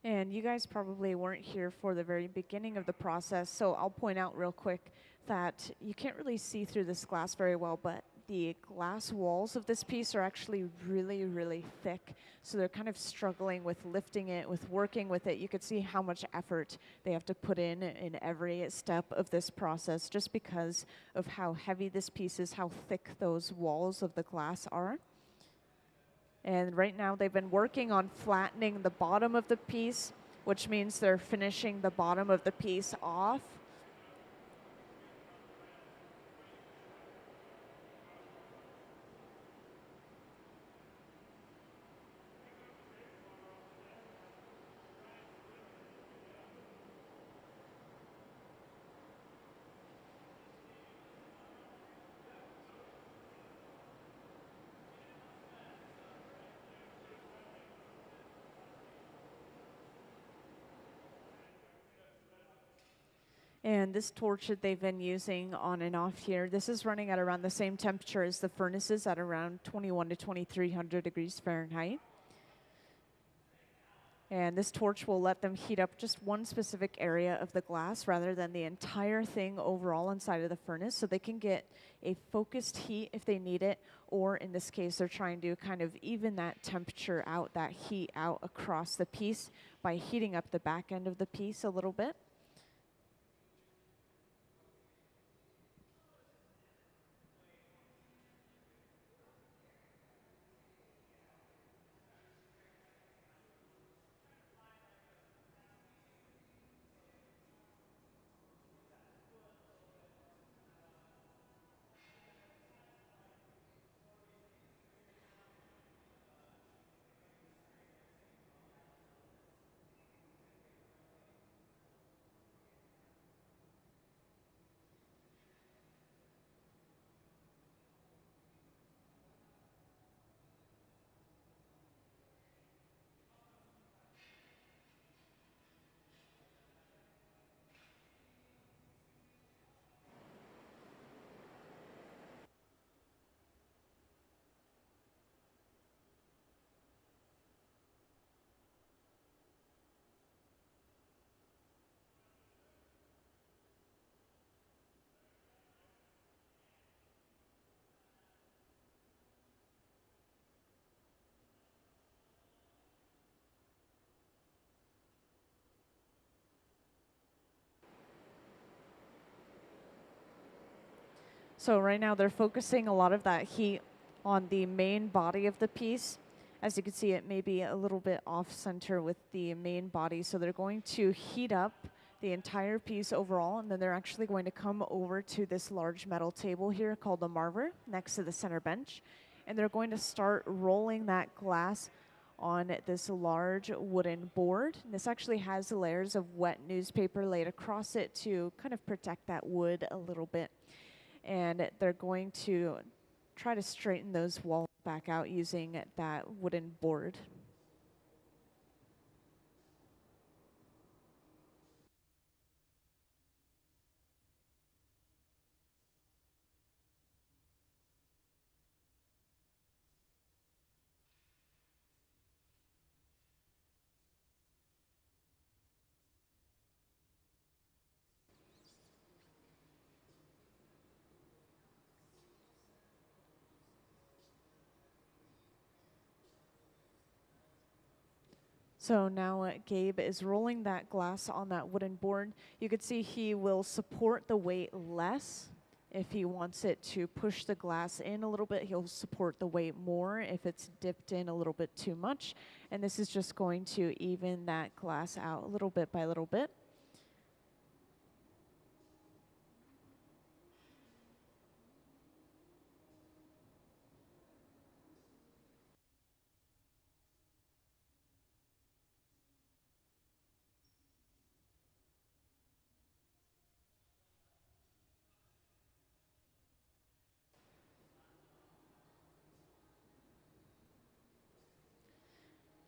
And you guys probably weren't here for the very beginning of the process, so I'll point out real quick that you can't really see through this glass very well, but the glass walls of this piece are actually really, really thick. So they're kind of struggling with lifting it, with working with it. You could see how much effort they have to put in every step of this process just because of how heavy this piece is, how thick those walls of the glass are. And right now they've been working on flattening the bottom of the piece, which means they're finishing the bottom of the piece off. And this torch that they've been using on and off here, this is running at around the same temperature as the furnaces at around 21 to 2300 degrees Fahrenheit. And this torch will let them heat up just one specific area of the glass rather than the entire thing overall inside of the furnace. So they can get a focused heat if they need it, or in this case, they're trying to kind of even that temperature out, that heat out across the piece by heating up the back end of the piece a little bit. So right now they're focusing a lot of that heat on the main body of the piece. As you can see, it may be a little bit off center with the main body. So they're going to heat up the entire piece overall, and then they're actually going to come over to this large metal table here called the marver next to the center bench. And they're going to start rolling that glass on this large wooden board. And this actually has layers of wet newspaper laid across it to kind of protect that wood a little bit. And they're going to try to straighten those walls back out using that wooden board. So now Gabe is rolling that glass on that wooden board. You could see he will support the weight less. If he wants it to push the glass in a little bit, he'll support the weight more if it's dipped in a little bit too much. And this is just going to even that glass out a little bit by little bit.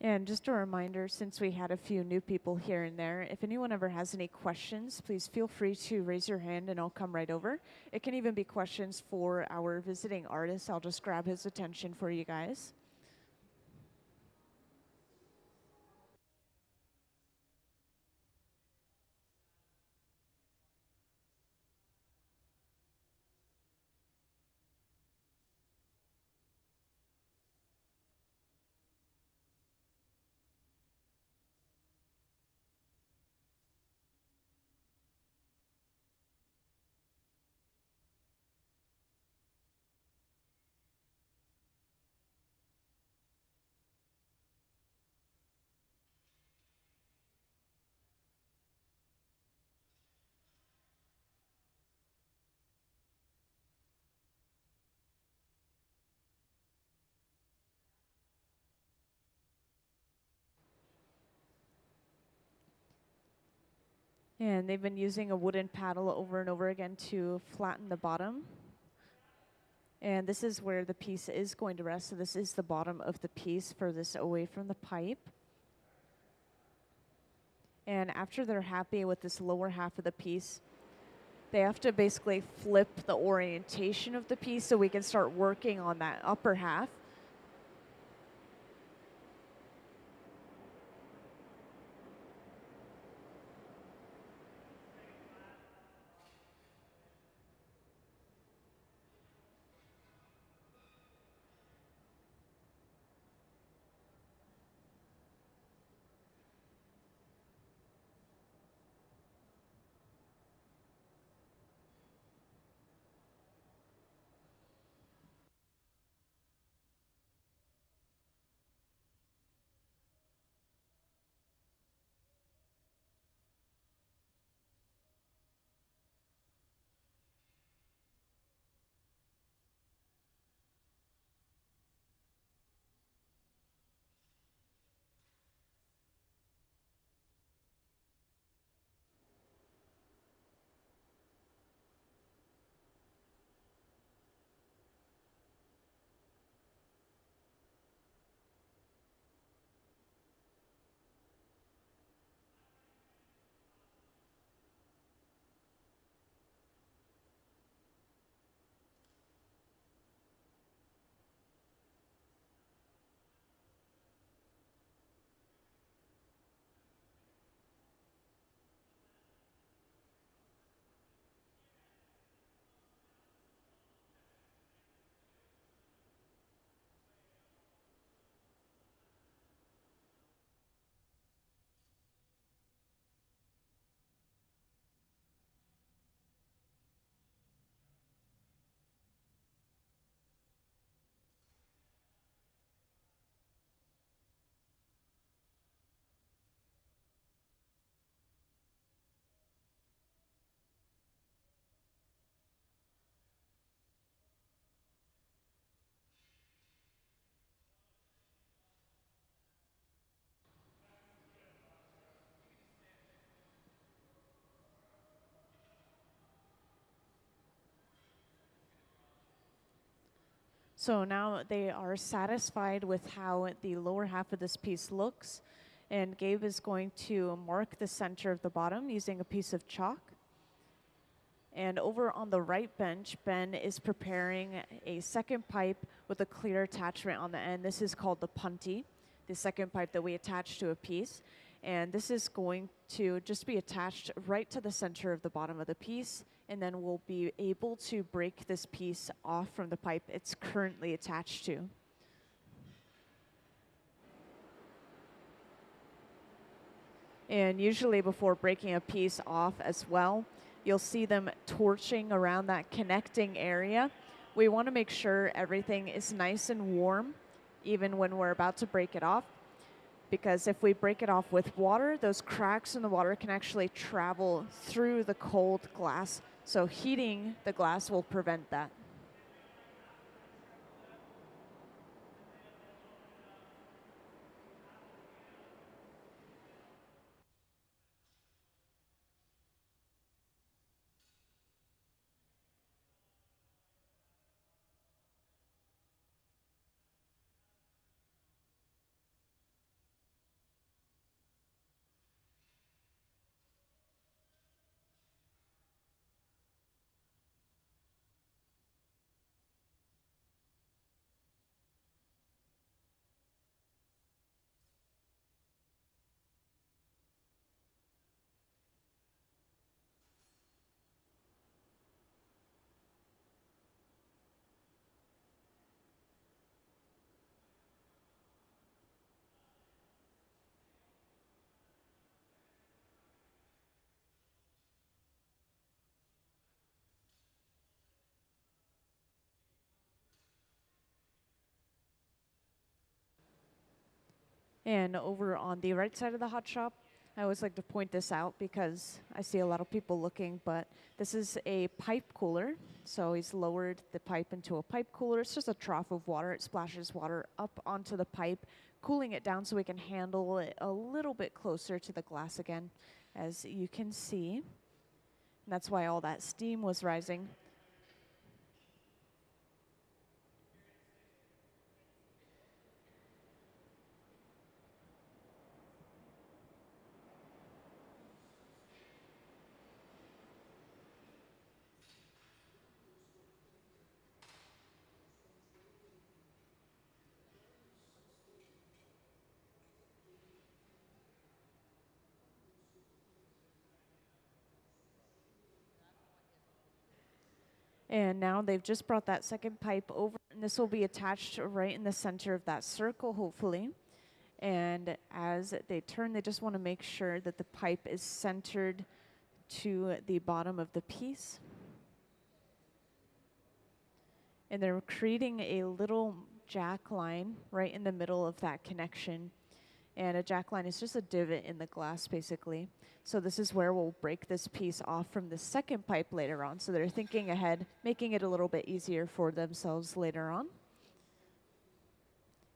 And just a reminder, since we had a few new people here and there, if anyone ever has any questions, please feel free to raise your hand and I'll come right over. It can even be questions for our visiting artist. I'll just grab his attention for you guys. And they've been using a wooden paddle over and over again to flatten the bottom. And this is where the piece is going to rest. So this is the bottom of the piece furthest away from the pipe. And after they're happy with this lower half of the piece, they have to basically flip the orientation of the piece so we can start working on that upper half. So now they are satisfied with how the lower half of this piece looks. And Gabe is going to mark the center of the bottom using a piece of chalk. And over on the right bench, Ben is preparing a second pipe with a clear attachment on the end. This is called the punty, the second pipe that we attach to a piece. And this is going to just be attached right to the center of the bottom of the piece. And then we'll be able to break this piece off from the pipe it's currently attached to. And usually before breaking a piece off as well, you'll see them torching around that connecting area. We want to make sure everything is nice and warm, even when we're about to break it off. Because if we break it off with water, those cracks in the water can actually travel through the cold glass. So heating the glass will prevent that. And over on the right side of the hot shop, I always like to point this out because I see a lot of people looking, but this is a pipe cooler. So he's lowered the pipe into a pipe cooler. It's just a trough of water. It splashes water up onto the pipe, cooling it down so we can handle it a little bit closer to the glass again. as you can see. And that's why all that steam was rising. And now they've just brought that second pipe over, and this will be attached right in the center of that circle, hopefully. And as they turn, they just want to make sure that the pipe is centered to the bottom of the piece. And they're creating a little jack line right in the middle of that connection. And a jack line is just a divot in the glass, basically. So this is where we'll break this piece off from the second pipe later on. So they're thinking ahead, making it a little bit easier for themselves later on.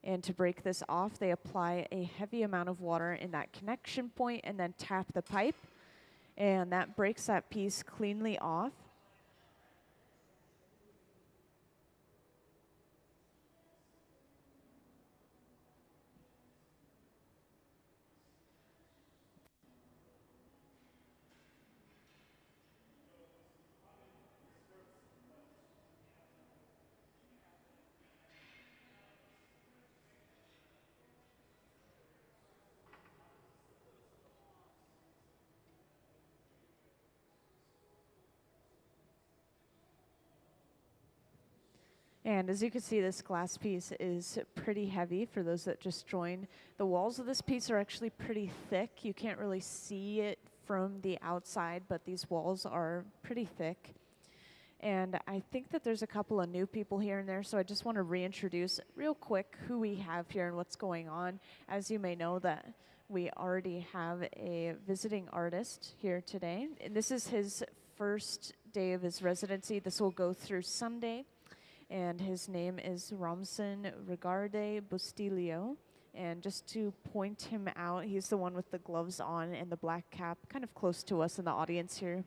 And to break this off, they apply a heavy amount of water in that connection point and then tap the pipe. And that breaks that piece cleanly off. And as you can see, this glass piece is pretty heavy for those that just joined. The walls of this piece are actually pretty thick. You can't really see it from the outside, but these walls are pretty thick. And I think that there's a couple of new people here and there, so I just want to reintroduce real quick who we have here and what's going on. As you may know, that we already have a visiting artist here today. And this is his first day of his residency. This will go through Sunday. And his name is Romson Bustillo. And just to point him out, he's the one with the gloves on and the black cap, kind of close to us in the audience here.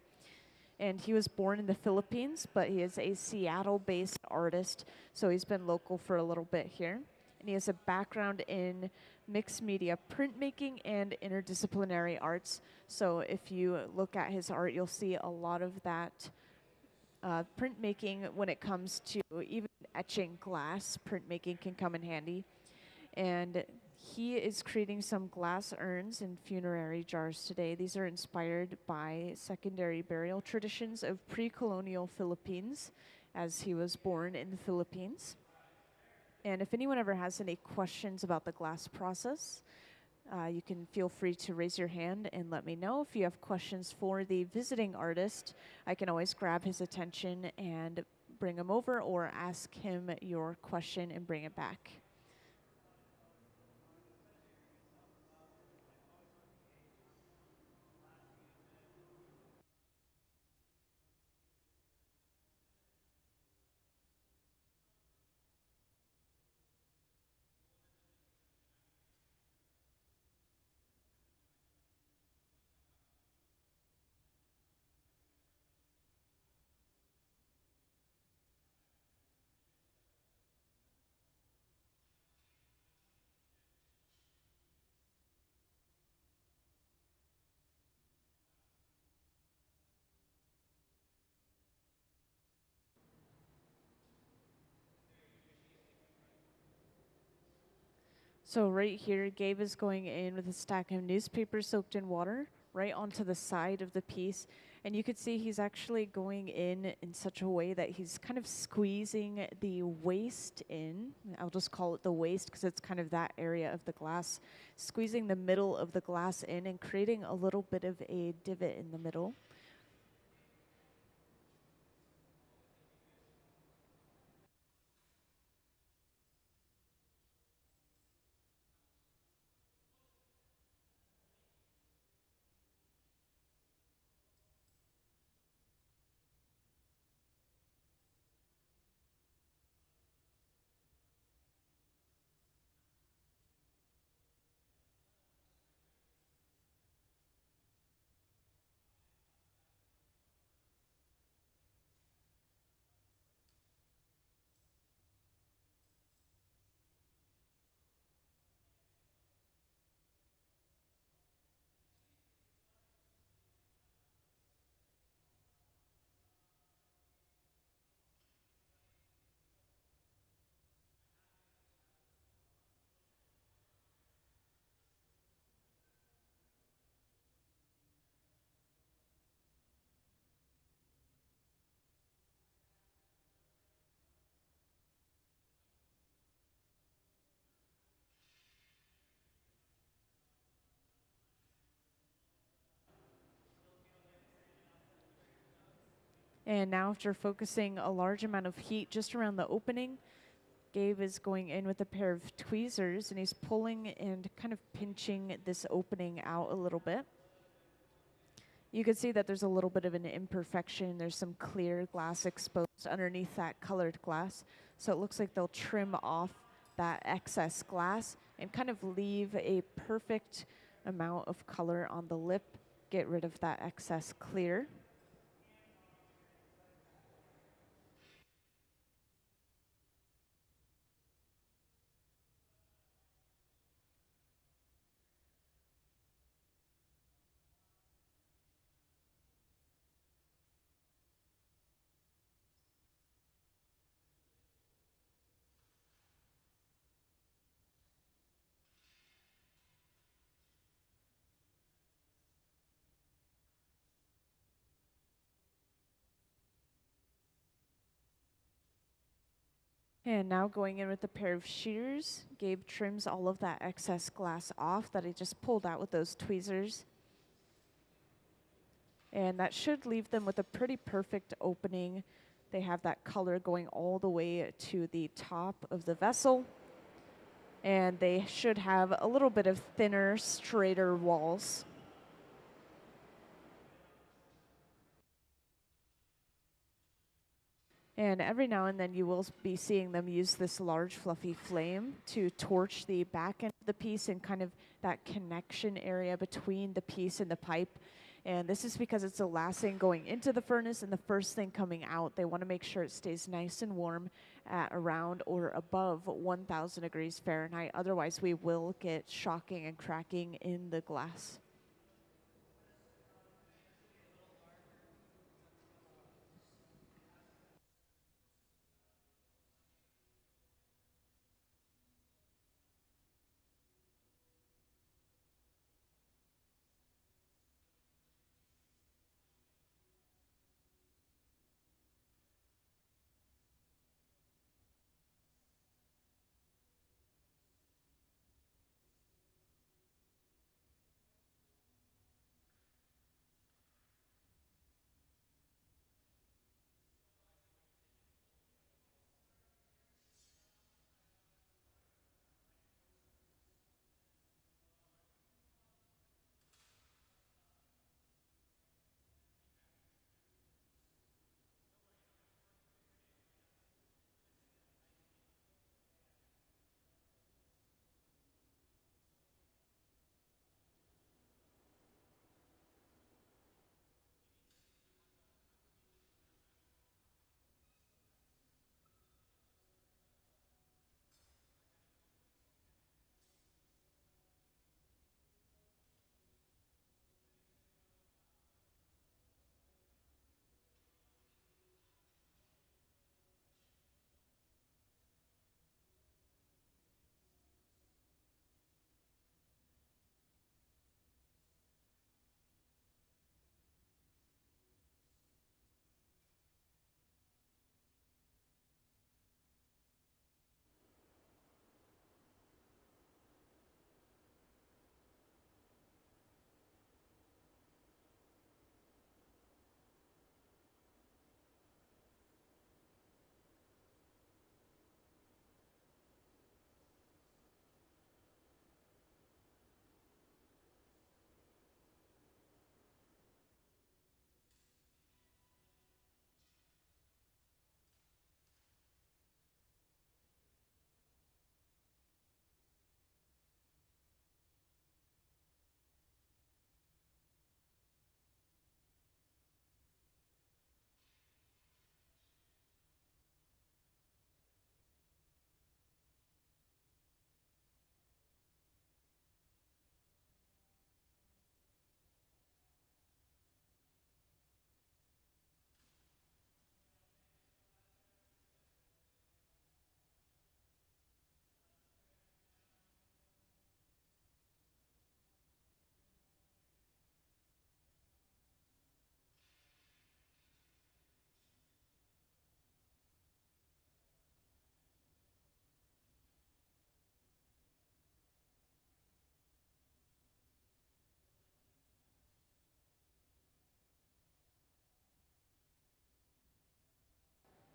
And he was born in the Philippines, but he is a Seattle-based artist, so he's been local for a little bit here. And he has a background in mixed media printmaking and interdisciplinary arts. So if you look at his art, you'll see a lot of that printmaking when it comes to even etching glass. Printmaking can come in handy. And he is creating some glass urns and funerary jars today. These are inspired by secondary burial traditions of pre-colonial Philippines, as he was born in the Philippines. And if anyone ever has any questions about the glass process, you can feel free to raise your hand and let me know. If you have questions for the visiting artist, I can always grab his attention and bring him over, or ask him your question and bring it back. So right here, Gabe is going in with a stack of newspapers soaked in water right onto the side of the piece. And you could see he's actually going in such a way that he's kind of squeezing the waste in. I'll just call it the waste because it's kind of that area of the glass. Squeezing the middle of the glass in and creating a little bit of a divot in the middle. And now after focusing a large amount of heat just around the opening, Gabe is going in with a pair of tweezers and he's pulling and kind of pinching this opening out a little bit. You can see that there's a little bit of an imperfection. There's some clear glass exposed underneath that colored glass. So it looks like they'll trim off that excess glass and kind of leave a perfect amount of color on the lip, get rid of that excess clear. And now going in with a pair of shears, Gabe trims all of that excess glass off that he just pulled out with those tweezers. And that should leave them with a pretty perfect opening. They have that color going all the way to the top of the vessel. And they should have a little bit of thinner, straighter walls. And every now and then you will be seeing them use this large fluffy flame to torch the back end of the piece and kind of that connection area between the piece and the pipe. And this is because it's the last thing going into the furnace and the first thing coming out. They want to make sure it stays nice and warm at around or above 1,000 degrees Fahrenheit. Otherwise, we will get shocking and cracking in the glass.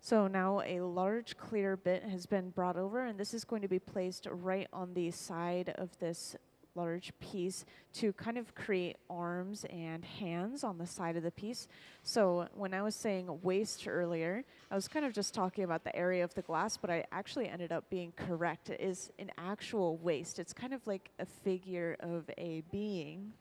So now a large clear bit has been brought over, and this is going to be placed right on the side of this large piece to kind of create arms and hands on the side of the piece. So when I was saying waist earlier, I was kind of just talking about the area of the glass, but I actually ended up being correct. It is an actual waist. It's kind of like a figure of a being.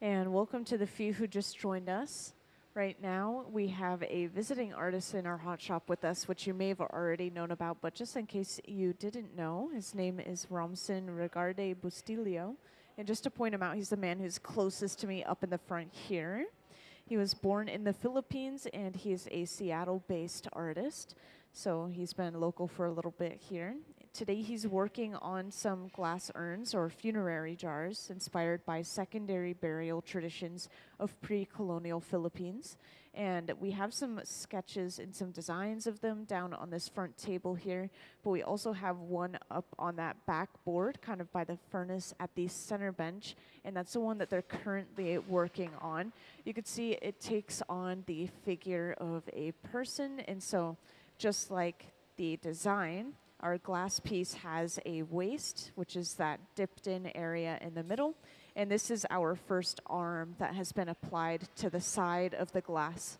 And welcome to the few who just joined us. Right now, we have a visiting artist in our hot shop with us, which you may have already known about, but just in case you didn't know, his name is Romson Bustillo. And just to point him out, he's the man who's closest to me up in the front here. He was born in the Philippines, and he is a Seattle-based artist. So he's been local for a little bit here. Today he's working on some glass urns or funerary jars inspired by secondary burial traditions of pre-colonial Philippines. And we have some sketches and some designs of them down on this front table here, but we also have one up on that back board, kind of by the furnace at the center bench, and that's the one that they're currently working on. You can see it takes on the figure of a person, and so just like the design, our glass piece has a waist, which is that dipped in area in the middle. And this is our first arm that has been applied to the side of the glass.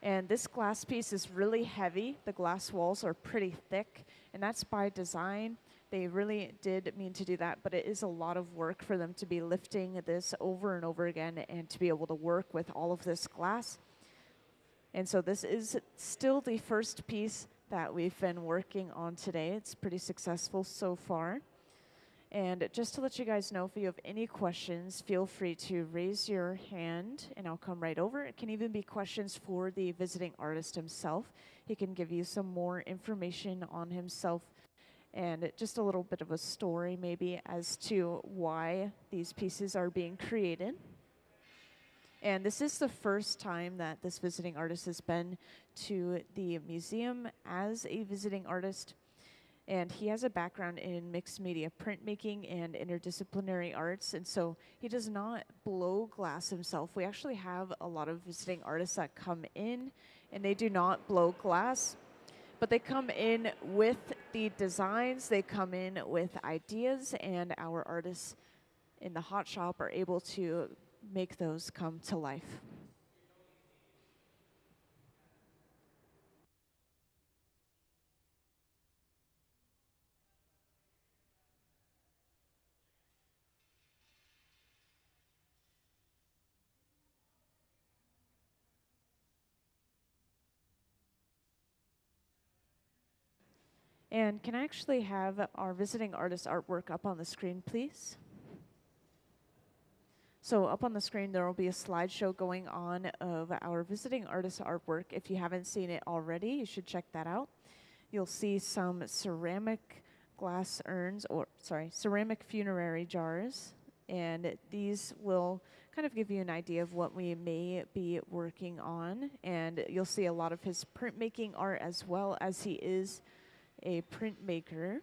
And this glass piece is really heavy. The glass walls are pretty thick, and that's by design. They really did mean to do that, but it is a lot of work for them to be lifting this over and over again and to be able to work with all of this glass. And so this is still the first piece that we've been working on today. It's pretty successful so far. And just to let you guys know, if you have any questions, feel free to raise your hand and I'll come right over. It can even be questions for the visiting artist himself. He can give you some more information on himself and just a little bit of a story maybe as to why these pieces are being created. And this is the first time that this visiting artist has been to the museum as a visiting artist. And he has a background in mixed media printmaking and interdisciplinary arts. And so he does not blow glass himself. We actually have a lot of visiting artists that come in and they do not blow glass, but they come in with the designs, they come in with ideas, and our artists in the hot shop are able to make those come to life. And can I actually have our visiting artist artwork up on the screen, please? So up on the screen, there will be a slideshow going on of our visiting artist artwork. If you haven't seen it already, you should check that out. You'll see some ceramic glass urns, or sorry, ceramic funerary jars. And these will kind of give you an idea of what we may be working on. And you'll see a lot of his printmaking art as well, as he is a printmaker.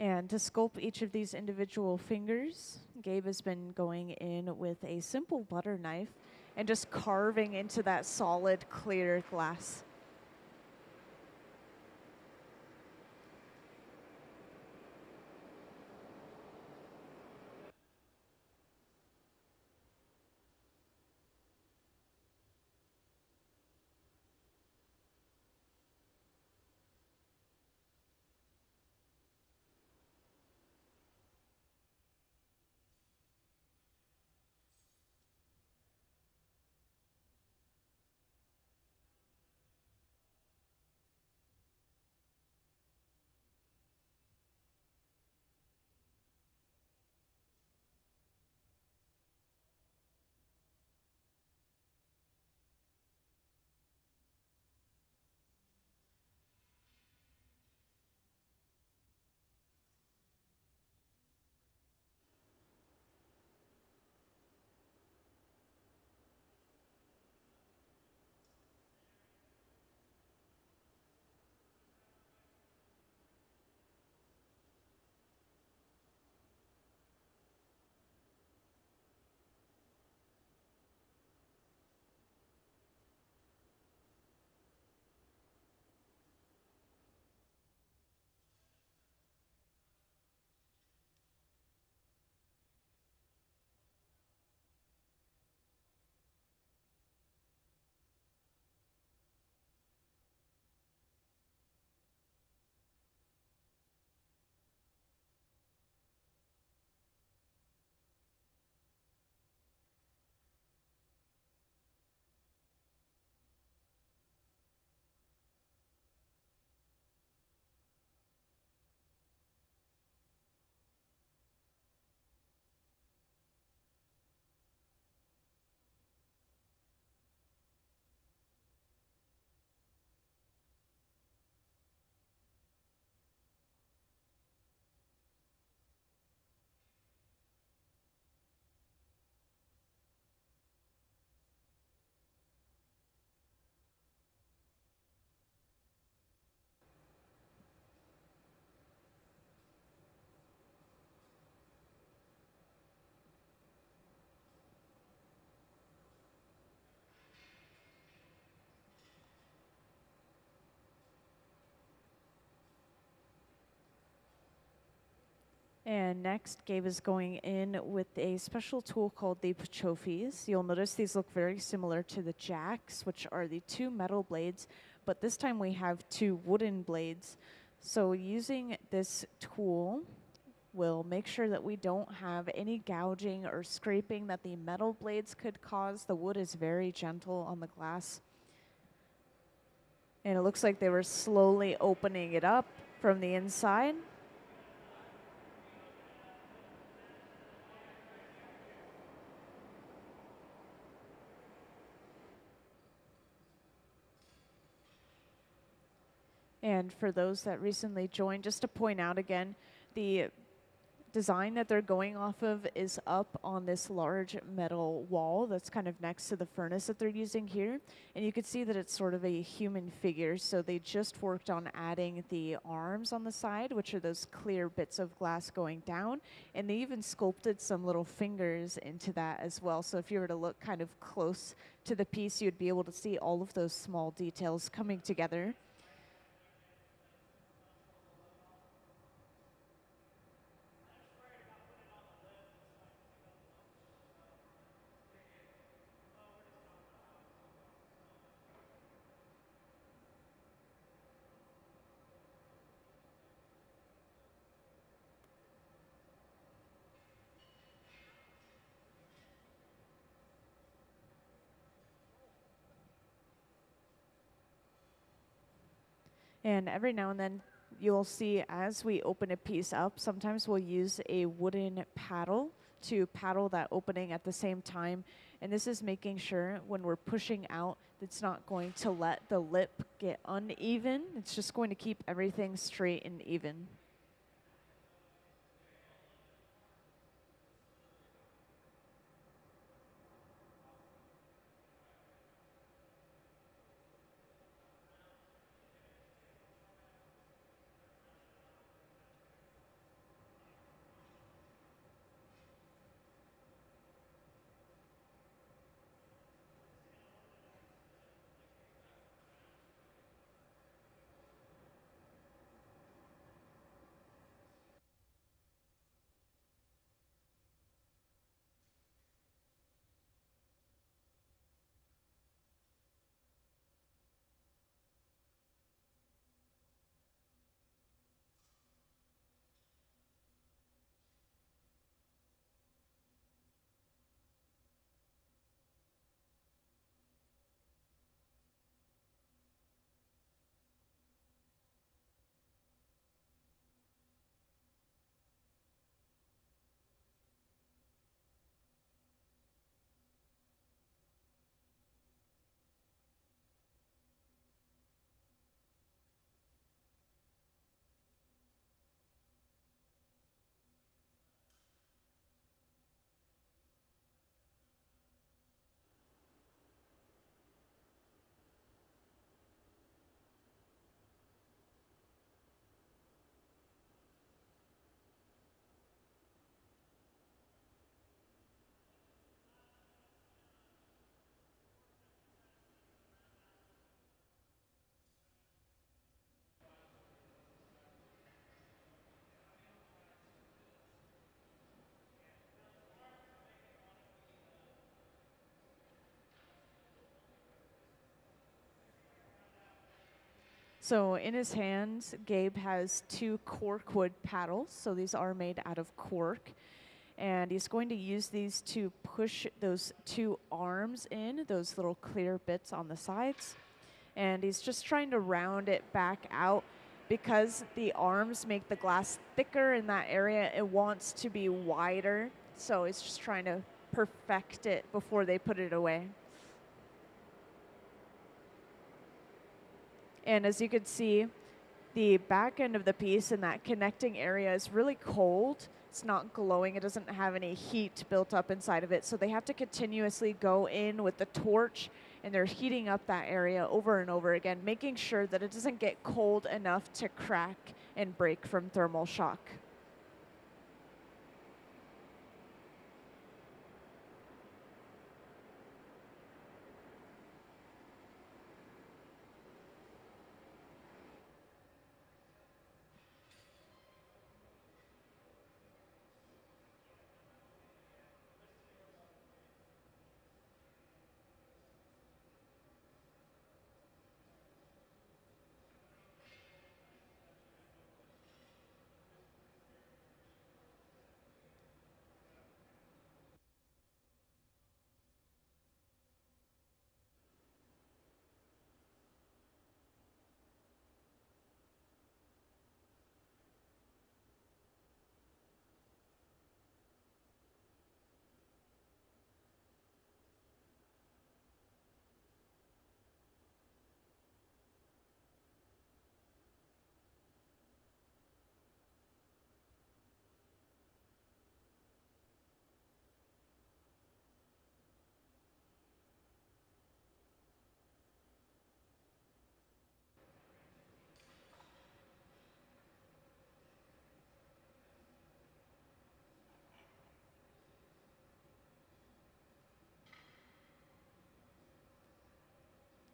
And to sculpt each of these individual fingers, Gabe has been going in with a simple butter knife and just carving into that solid, clear glass. And next, Gabe is going in with a special tool called the Pachofis. You'll notice these look very similar to the jacks, which are the two metal blades, but this time we have two wooden blades. So using this tool will make sure that we don't have any gouging or scraping that the metal blades could cause. The wood is very gentle on the glass. And it looks like they were slowly opening it up from the inside. And for those that recently joined, just to point out again, the design that they're going off of is up on this large metal wall that's kind of next to the furnace that they're using here. And you can see that it's sort of a human figure. So they just worked on adding the arms on the side, which are those clear bits of glass going down. And they even sculpted some little fingers into that as well. So if you were to look kind of close to the piece, you'd be able to see all of those small details coming together. And every now and then you'll see as we open a piece up, sometimes we'll use a wooden paddle to paddle that opening at the same time. And this is making sure when we're pushing out, it's not going to let the lip get uneven. It's just going to keep everything straight and even. So in his hands, Gabe has 2 cork wood paddles. So these are made out of cork. And he's going to use these to push those 2 arms in, those little clear bits on the sides. And he's just trying to round it back out. Because the arms make the glass thicker in that area, it wants to be wider. So he's just trying to perfect it before they put it away. And as you can see, the back end of the piece in that connecting area is really cold. It's not glowing. It doesn't have any heat built up inside of it. So they have to continuously go in with the torch, and they're heating up that area over and over again, making sure that it doesn't get cold enough to crack and break from thermal shock.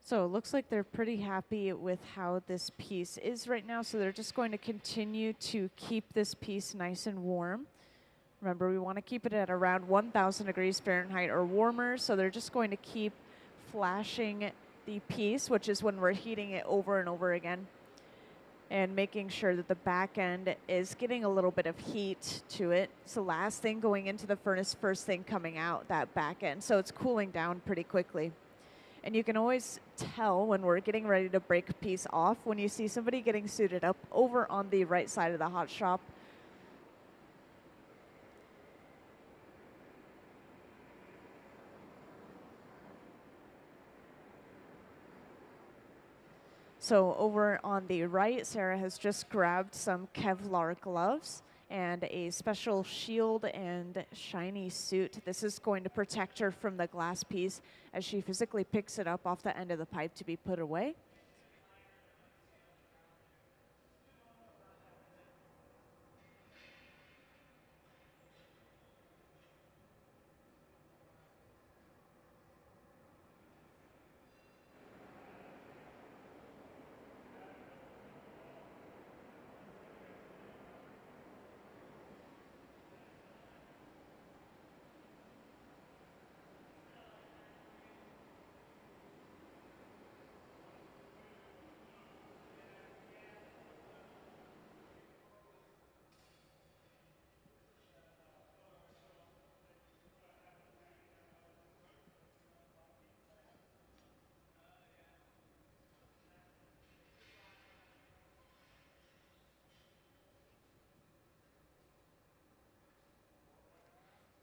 So it looks like they're pretty happy with how this piece is right now. So they're just going to continue to keep this piece nice and warm. Remember, we want to keep it at around 1,000 degrees Fahrenheit or warmer. So they're just going to keep flashing the piece, which is when we're heating it over and over again, and making sure that the back end is getting a little bit of heat to it. It's the last thing going into the furnace, first thing coming out, that back end. So it's cooling down pretty quickly. And you can always tell when we're getting ready to break a piece off when you see somebody getting suited up over on the right side of the hot shop. So over on the right, Sarah has just grabbed some Kevlar gloves and a special shield and shiny suit. This is going to protect her from the glass piece as she physically picks it up off the end of the pipe to be put away.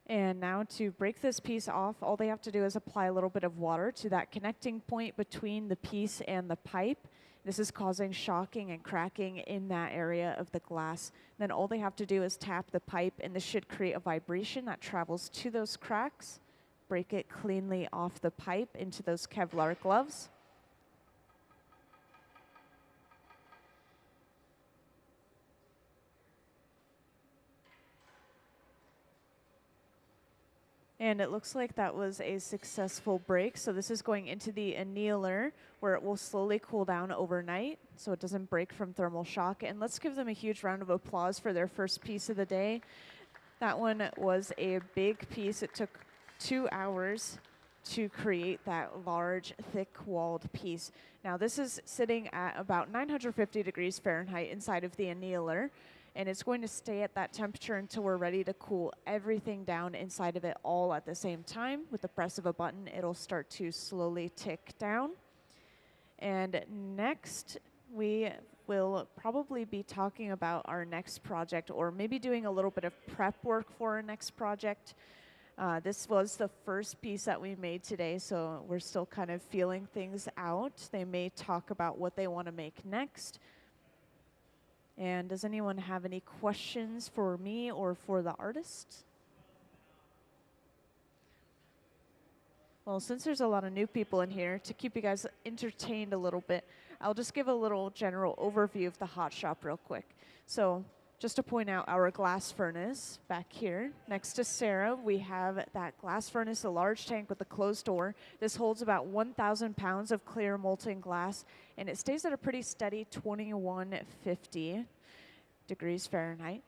And now to break this piece off, all they have to do is apply a little bit of water to that connecting point between the piece and the pipe. This is causing shocking and cracking in that area of the glass. Then all they have to do is tap the pipe, and this should create a vibration that travels to those cracks, break it cleanly off the pipe into those Kevlar gloves. And it looks like that was a successful break. So this is going into the annealer where it will slowly cool down overnight so it doesn't break from thermal shock. And let's give them a huge round of applause for their first piece of the day. That one was a big piece. It took 2 hours to create that large, thick-walled piece. Now this is sitting at about 950 degrees Fahrenheit inside of the annealer, and it's going to stay at that temperature until we're ready to cool everything down inside of it all at the same time. With the press of a button, it'll start to slowly tick down. And next, we will probably be talking about our next project, or maybe doing a little bit of prep work for our next project. This was the first piece that we made today, so we're still kind of feeling things out. They may talk about what they want to make next. And does anyone have any questions for me or for the artist? Well, since there's a lot of new people in here, to keep you guys entertained a little bit, I'll just give a little general overview of the hot shop real quick. So just to point out our glass furnace back here. Next to Sarah, we have that glass furnace, a large tank with a closed door. This holds about 1,000 pounds of clear molten glass, and it stays at a pretty steady 2150 degrees Fahrenheit.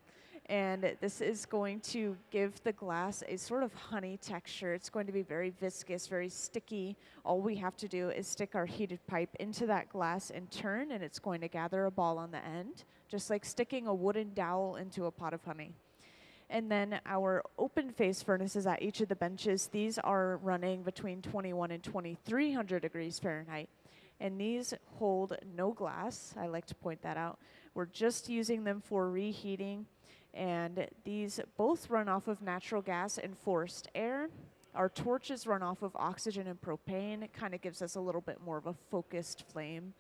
And this is going to give the glass a sort of honey texture. It's going to be very viscous, very sticky. All we have to do is stick our heated pipe into that glass and turn, and it's going to gather a ball on the end, just like sticking a wooden dowel into a pot of honey. And then our open face furnaces at each of the benches, these are running between 21 and 2300 degrees Fahrenheit. And these hold no glass. I like to point that out. We're just using them for reheating. And these both run off of natural gas and forced air. Our torches run off of oxygen and propane. It kind of gives us a little bit more of a focused flame.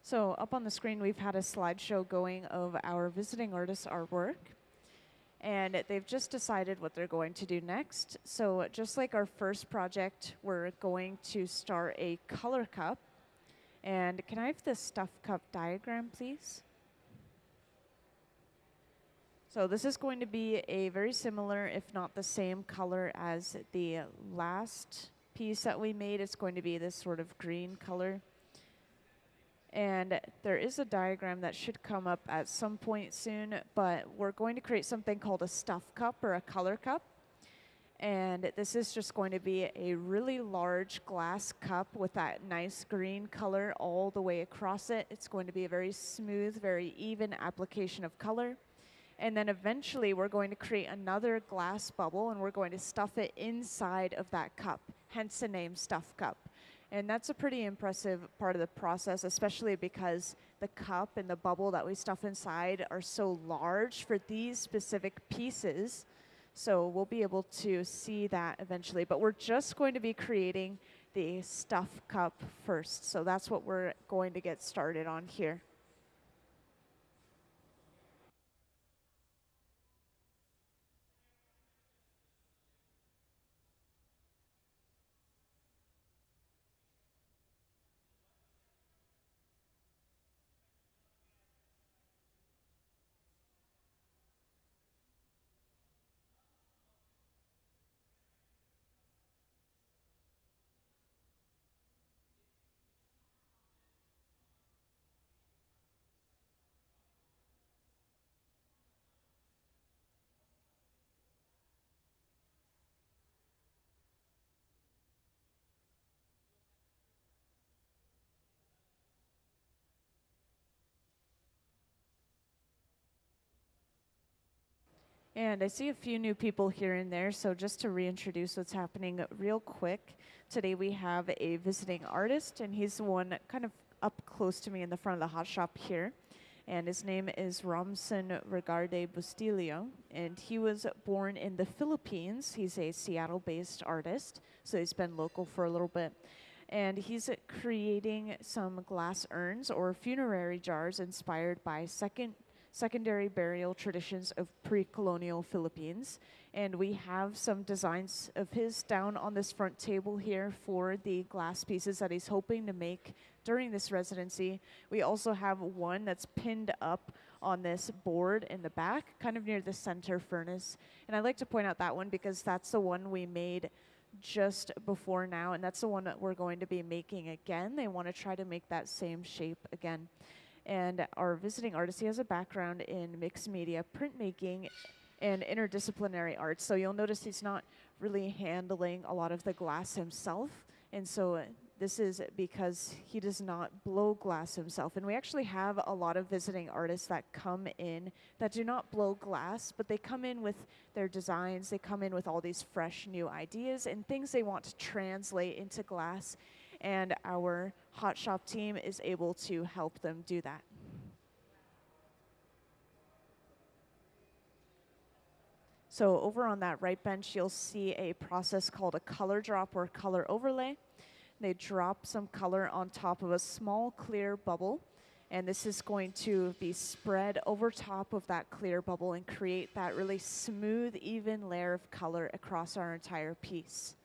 So up on the screen, we've had a slideshow going of our visiting artist's artwork. And they've just decided what they're going to do next. So just like our first project, we're going to start a color cup. And can I have the stuff cup diagram, please? So this is going to be a very similar, if not the same color as the last piece that we made. It's going to be this sort of green color. And there is a diagram that should come up at some point soon, but we're going to create something called a stuff cup or a color cup. And this is just going to be a really large glass cup with that nice green color all the way across it. It's going to be a very smooth, very even application of color. And then eventually we're going to create another glass bubble and we're going to stuff it inside of that cup, hence the name Stuff Cup. And that's a pretty impressive part of the process, especially because the cup and the bubble that we stuff inside are so large for these specific pieces. So we'll be able to see that eventually. But we're just going to be creating the Stuff Cup first. So that's what we're going to get started on here. And I see a few new people here and there, so just to reintroduce what's happening real quick, today we have a visiting artist, and he's the one kind of up close to me in the front of the hot shop here. And his name is Romson Bustillo, and he was born in the Philippines. He's a Seattle-based artist, so he's been local for a little bit. And he's creating some glass urns or funerary jars inspired by secondary burial traditions of pre-colonial Philippines. And we have some designs of his down on this front table here for the glass pieces that he's hoping to make during this residency. We also have one that's pinned up on this board in the back, kind of near the center furnace. And I like to point out that one because that's the one we made just before now, and that's the one that we're going to be making again. They want to try to make that same shape again. And our visiting artist, he has a background in mixed media, printmaking, and interdisciplinary arts. So you'll notice he's not really handling a lot of the glass himself. And so this is because he does not blow glass himself. And we actually have a lot of visiting artists that come in that do not blow glass, but they come in with their designs. They come in with all these fresh new ideas and things they want to translate into glass. And our hot shop team is able to help them do that. So over on that right bench, you'll see a process called a color drop or color overlay. They drop some color on top of a small clear bubble, and this is going to be spread over top of that clear bubble and create that really smooth, even layer of color across our entire piece.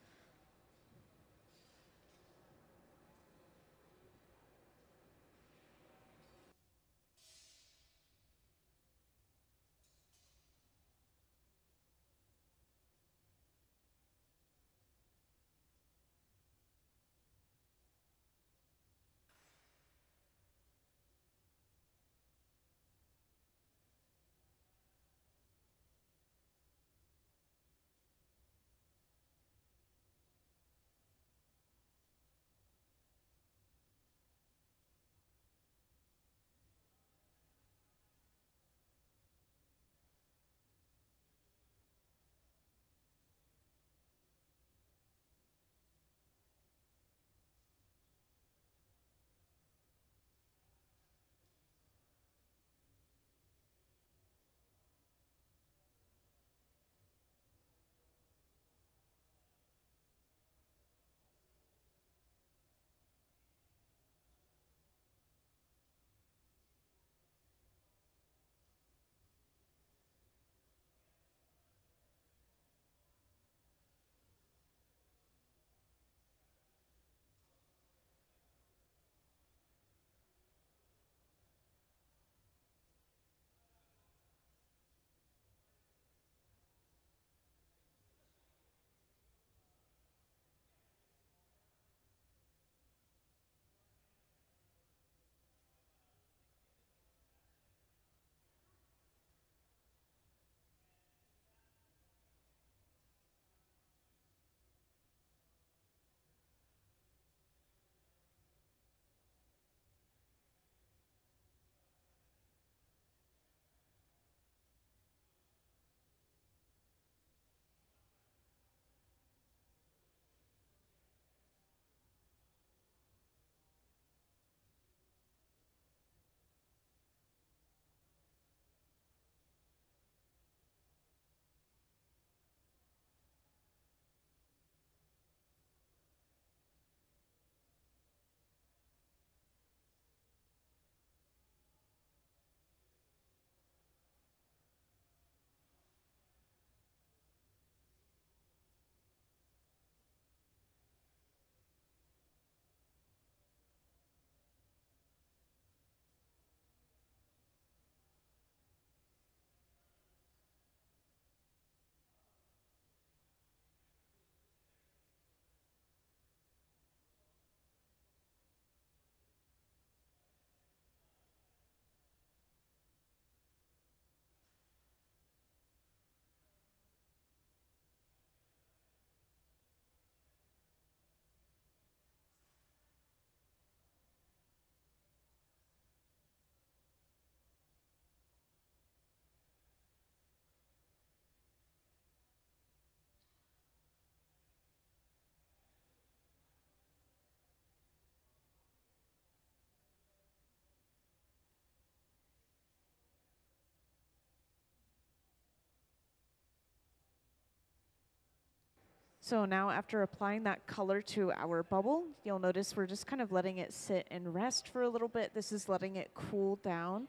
So now after applying that color to our bubble, you'll notice we're just kind of letting it sit and rest for a little bit. This is letting it cool down.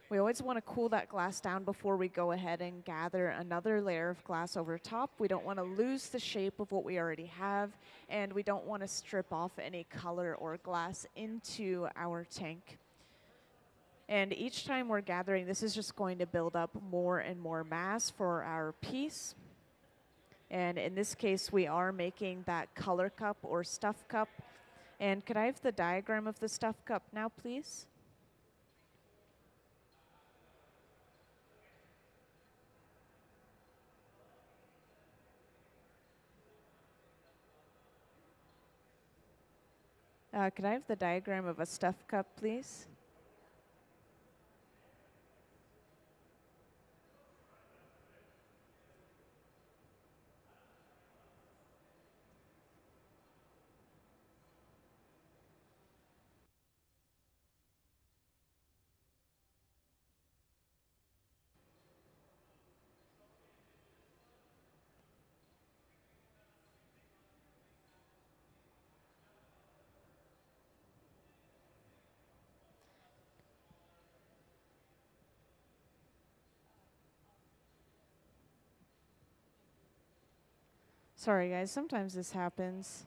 We always want to cool that glass down before we go ahead and gather another layer of glass over top. We don't want to lose the shape of what we already have, and we don't want to strip off any color or glass into our tank. And each time we're gathering, this is just going to build up more and more mass for our piece. And in this case, we are making that color cup or stuff cup. And could I have the diagram of the stuff cup now, please? Could I have the diagram of a stuff cup, please? Sorry, guys, sometimes this happens.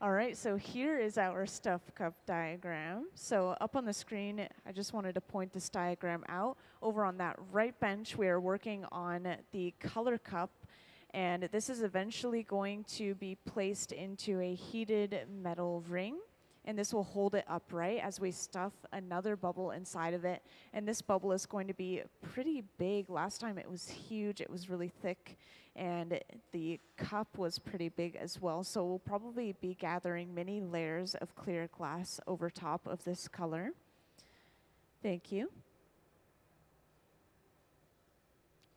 All right, so here is our stuff cup diagram. So up on the screen, I just wanted to point this diagram out. Over on that right bench, we are working on the color cup, and this is eventually going to be placed into a heated metal ring, and this will hold it upright as we stuff another bubble inside of it. And this bubble is going to be pretty big. Last time it was huge, it was really thick, and the cup was pretty big as well. So we'll probably be gathering many layers of clear glass over top of this color. Thank you.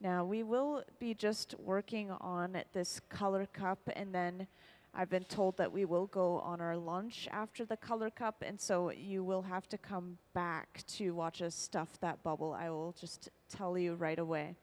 Now we will be just working on this color cup, and then I've been told that we will go on our lunch after the color cup, and so you will have to come back to watch us stuff that bubble. I will just tell you right away.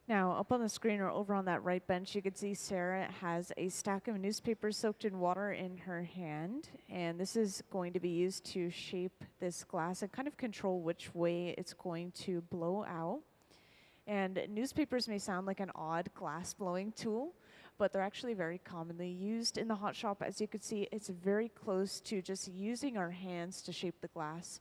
Now, up on the screen or over on that right bench, you can see Sarah has a stack of newspapers soaked in water in her hand. And this is going to be used to shape this glass and kind of control which way it's going to blow out. And newspapers may sound like an odd glass blowing tool, but they're actually very commonly used in the hot shop. As you can see, it's very close to just using our hands to shape the glass.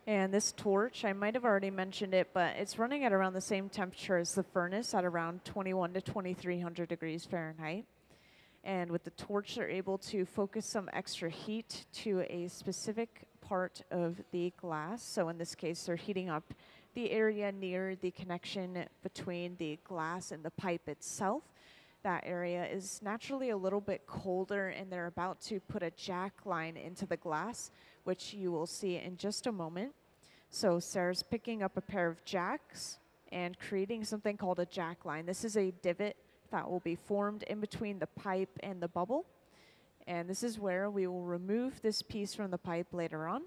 And this torch, I might have already mentioned it, but it's running at around the same temperature as the furnace at around 21 to 2300 degrees Fahrenheit. And with the torch, they're able to focus some extra heat to a specific part of the glass. So in this case, they're heating up the area near the connection between the glass and the pipe itself. That area is naturally a little bit colder, and they're about to put a jack line into the glass, which you will see in just a moment. So Sarah's picking up a pair of jacks and creating something called a jack line. This is a divot that will be formed in between the pipe and the bubble. And this is where we will remove this piece from the pipe later on.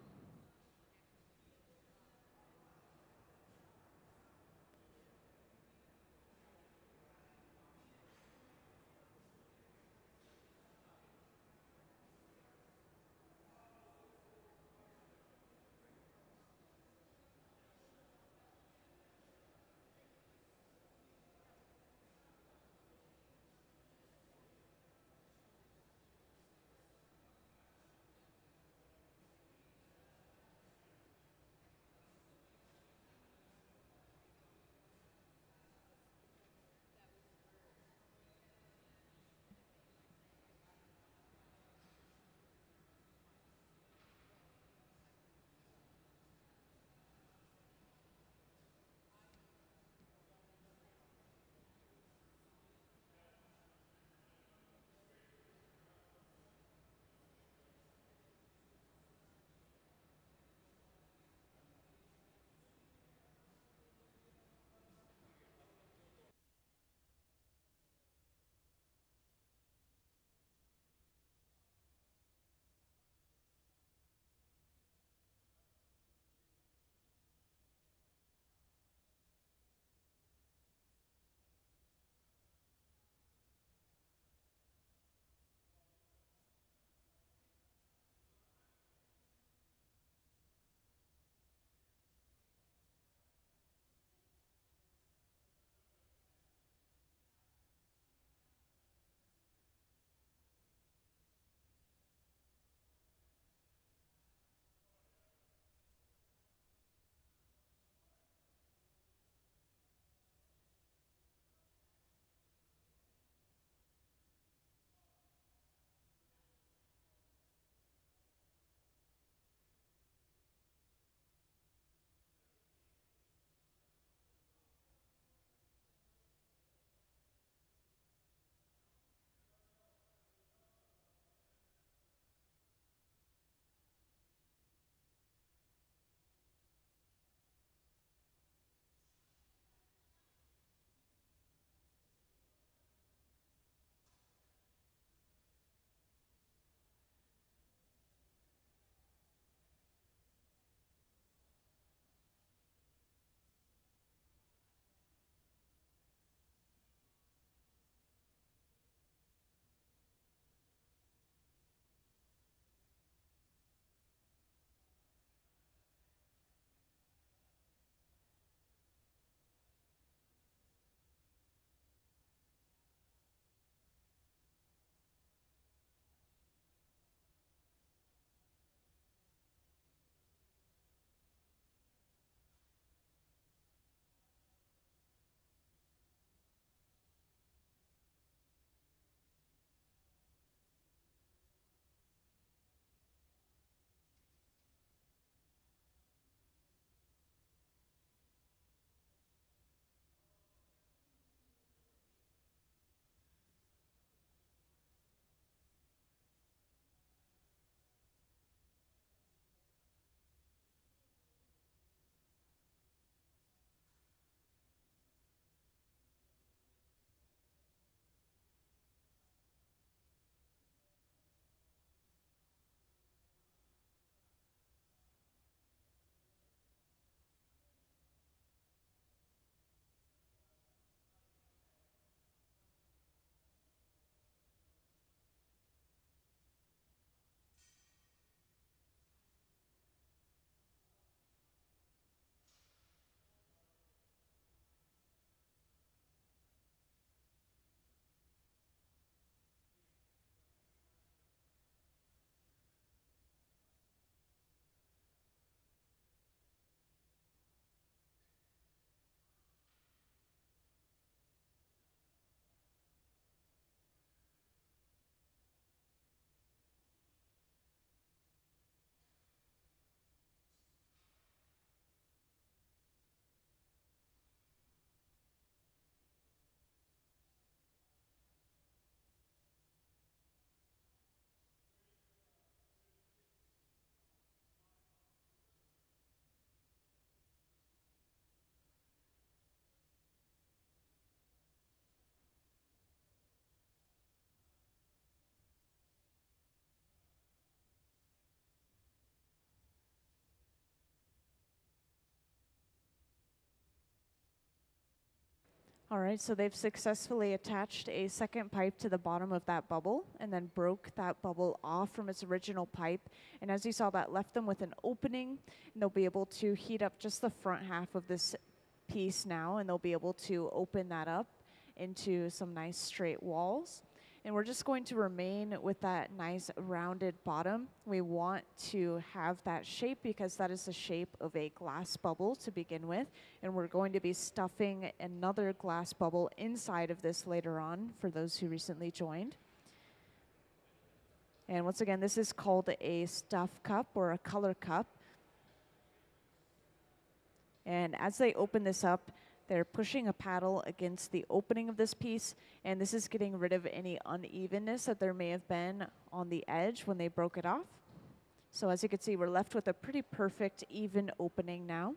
All right, so they've successfully attached a second pipe to the bottom of that bubble and then broke that bubble off from its original pipe. And as you saw, that left them with an opening, and they'll be able to heat up just the front half of this piece now, and they'll be able to open that up into some nice straight walls. And we're just going to remain with that nice rounded bottom. We want to have that shape because that is the shape of a glass bubble to begin with. And we're going to be stuffing another glass bubble inside of this later on for those who recently joined. And once again, this is called a stuff cup or a color cup. And as they open this up, they're pushing a paddle against the opening of this piece, and this is getting rid of any unevenness that there may have been on the edge when they broke it off. So as you can see, we're left with a pretty perfect, even opening now.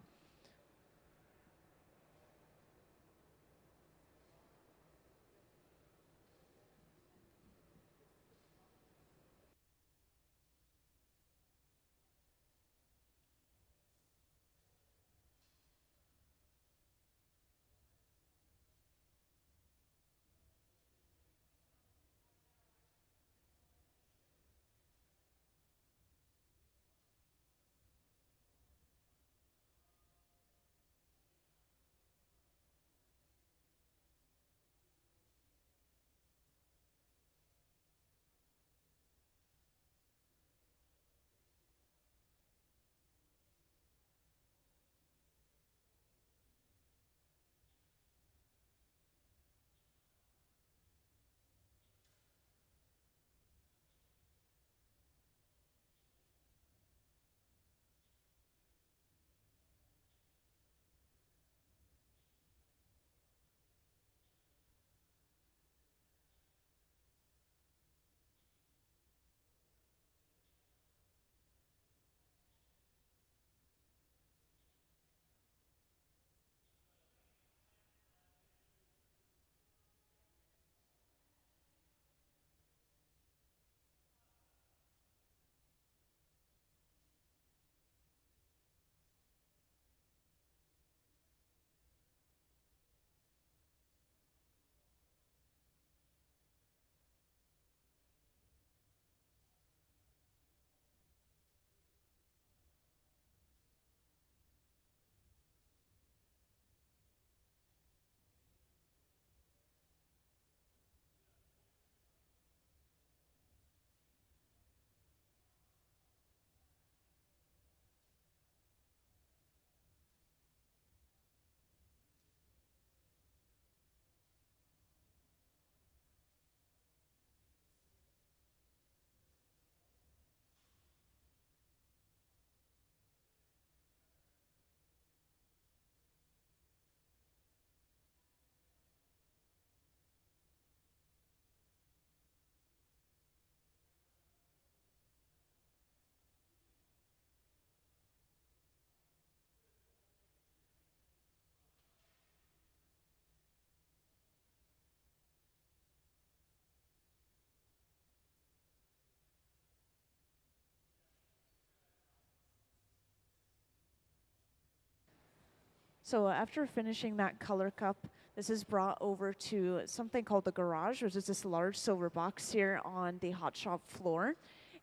So after finishing that color cup, this is brought over to something called the garage, which is this large silver box here on the hot shop floor.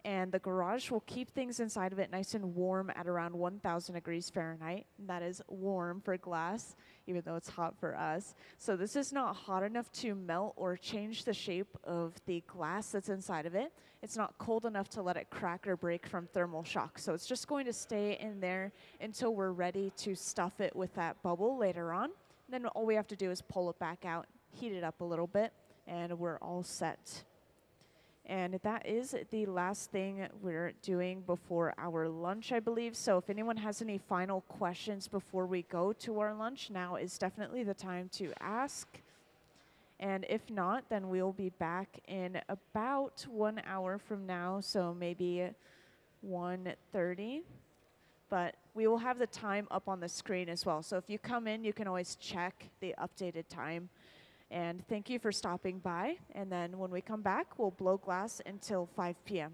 And the garage will keep things inside of it nice and warm at around 1,000 degrees Fahrenheit. That is warm for glass, even though it's hot for us. So this is not hot enough to melt or change the shape of the glass that's inside of it. It's not cold enough to let it crack or break from thermal shock. So it's just going to stay in there until we're ready to stuff it with that bubble later on. Then all we have to do is pull it back out, heat it up a little bit, and we're all set. And that is the last thing we're doing before our lunch, I believe. So if anyone has any final questions before we go to our lunch, now is definitely the time to ask. And if not, then we'll be back in about 1 hour from now, so maybe 1:30. But we will have the time up on the screen as well. So if you come in, you can always check the updated time. And thank you for stopping by. And then when we come back, we'll blow glass until 5 p.m.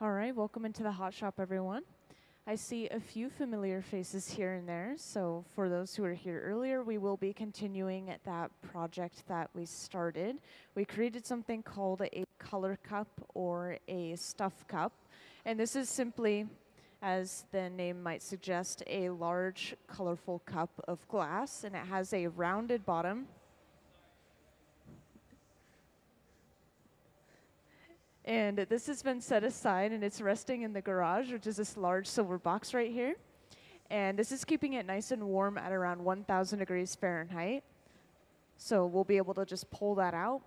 All right, welcome into the hot shop, everyone. I see a few familiar faces here and there, so for those who were here earlier, we will be continuing that project that we started. We created something called a color cup or a stuff cup, and this is simply, as the name might suggest, a large, colorful cup of glass, and it has a rounded bottom. And this has been set aside, and it's resting in the garage, which is this large silver box right here. And this is keeping it nice and warm at around 1,000 degrees Fahrenheit. So we'll be able to just pull that out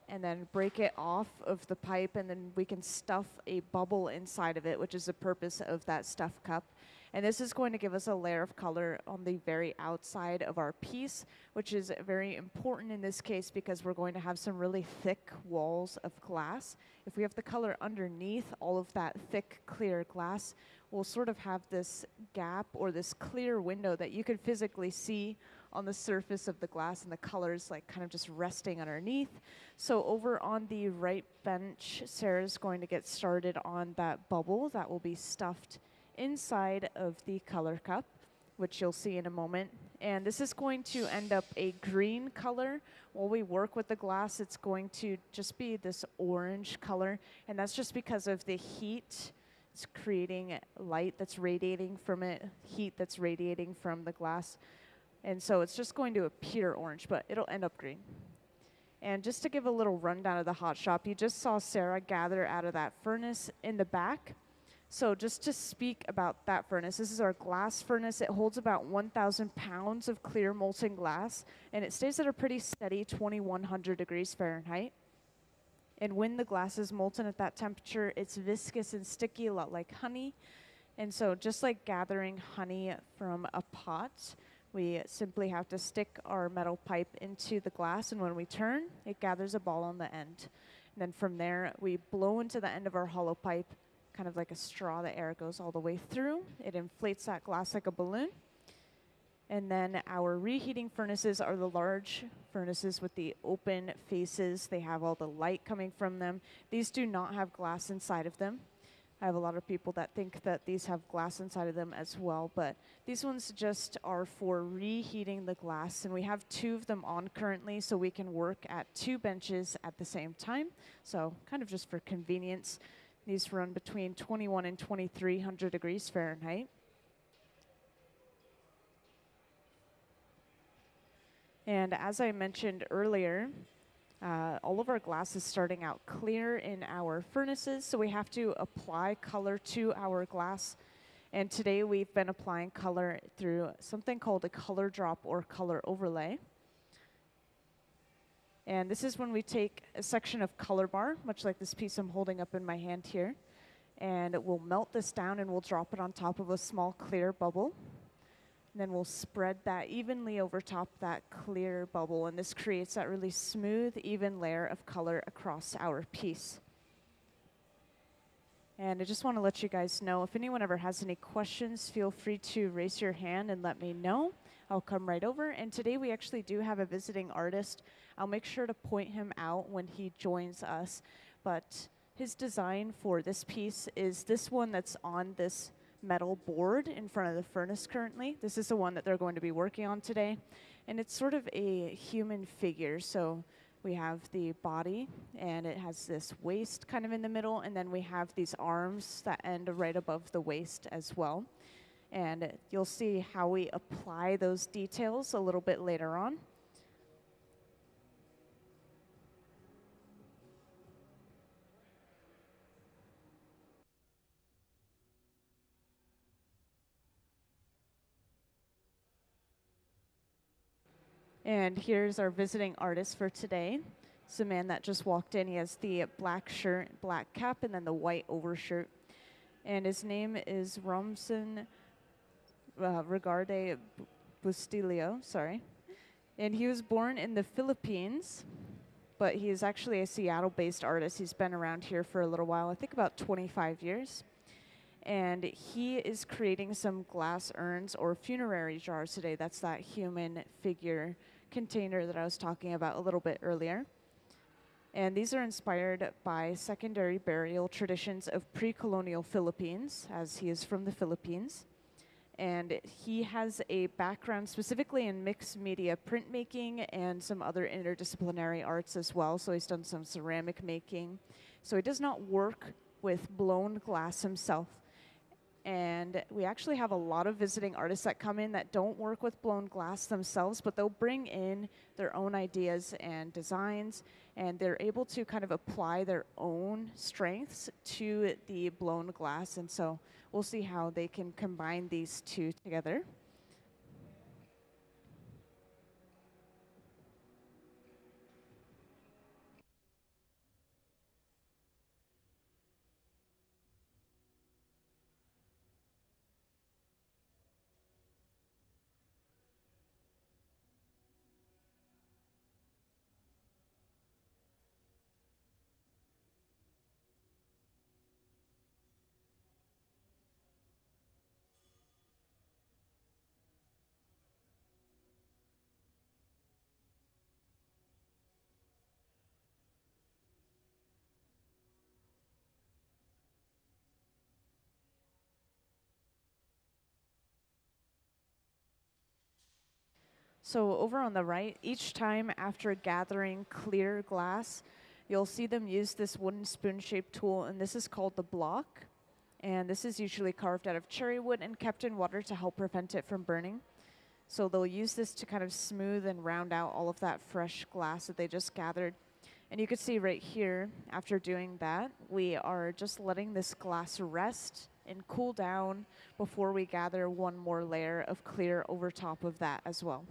and then break it off of the pipe, and then we can stuff a bubble inside of it, which is the purpose of that stuff cup. And this is going to give us a layer of color on the very outside of our piece, which is very important in this case because we're going to have some really thick walls of glass. If we have the color underneath all of that thick, clear glass, we'll sort of have this gap or this clear window that you can physically see on the surface of the glass, and the colors like kind of just resting underneath. So over on the right bench, Sarah's going to get started on that bubble that will be stuffed inside of the color cup, which you'll see in a moment. And this is going to end up a green color. While we work with the glass, it's going to just be this orange color, and that's just because of the heat. It's creating light that's radiating from it, heat that's radiating from the glass. And so it's just going to appear orange, but it'll end up green. And just to give a little rundown of the hot shop, you just saw Sarah gather out of that furnace in the back. So just to speak about that furnace, this is our glass furnace. It holds about 1,000 pounds of clear molten glass, and it stays at a pretty steady 2,100 degrees Fahrenheit. And when the glass is molten at that temperature, it's viscous and sticky, a lot like honey. And so just like gathering honey from a pot, we simply have to stick our metal pipe into the glass, and when we turn, it gathers a ball on the end. And then from there, we blow into the end of our hollow pipe, kind of like a straw. The air goes all the way through. It inflates that glass like a balloon. And then our reheating furnaces are the large furnaces with the open faces. They have all the light coming from them. These do not have glass inside of them. I have a lot of people that think that these have glass inside of them as well, but these ones just are for reheating the glass, and we have 2 of them on currently, so we can work at 2 benches at the same time. So kind of just for convenience. These run between 2,100 and 2,300 degrees Fahrenheit. And as I mentioned earlier, all of our glass is starting out clear in our furnaces, so we have to apply color to our glass. And today we've been applying color through something called a color drop or color overlay. And this is when we take a section of color bar, much like this piece I'm holding up in my hand here, and we'll melt this down and we'll drop it on top of a small clear bubble. And then we'll spread that evenly over top that clear bubble, and this creates that really smooth, even layer of color across our piece. And I just want to let you guys know, if anyone ever has any questions, feel free to raise your hand and let me know. I'll come right over. And today we actually do have a visiting artist. I'll make sure to point him out when he joins us. But his design for this piece is this one that's on this metal board in front of the furnace currently. This is the one that they're going to be working on today. And it's sort of a human figure. So we have the body, and it has this waist kind of in the middle, and then we have these arms that end right above the waist as well. And you'll see how we apply those details a little bit later on. And here's our visiting artist for today. It's a man that just walked in. He has the black shirt, black cap, and then the white overshirt. And his name is Romson Bustillo, sorry. And he was born in the Philippines, but he is actually a Seattle-based artist. He's been around here for a little while, I think about 25 years. And he is creating some glass urns or funerary jars today. That's that human figure container that I was talking about a little bit earlier. And these are inspired by secondary burial traditions of pre-colonial Philippines, as he is from the Philippines. And he has a background specifically in mixed media printmaking and some other interdisciplinary arts as well. So he's done some ceramic making. So he does not work with blown glass himself. And we actually have a lot of visiting artists that come in that don't work with blown glass themselves, but they'll bring in their own ideas and designs, and they're able to kind of apply their own strengths to the blown glass. And so we'll see how they can combine these two together. So over on the right, each time after gathering clear glass, you'll see them use this wooden spoon-shaped tool, and this is called the block. And this is usually carved out of cherry wood and kept in water to help prevent it from burning. So they'll use this to kind of smooth and round out all of that fresh glass that they just gathered. And you can see right here, after doing that, we are just letting this glass rest and cool down before we gather one more layer of clear over top of that as well.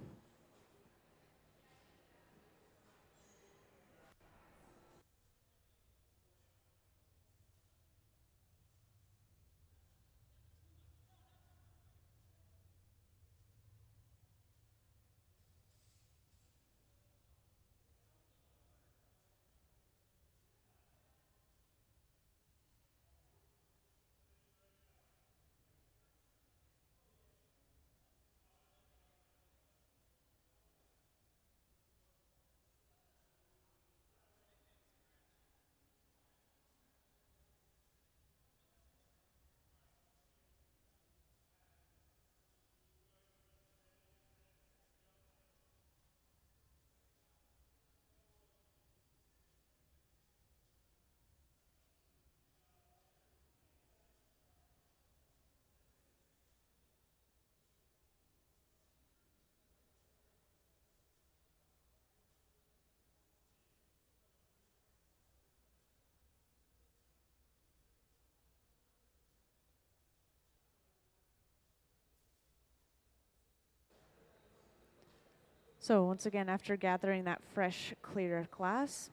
So once again, after gathering that fresh, clear glass,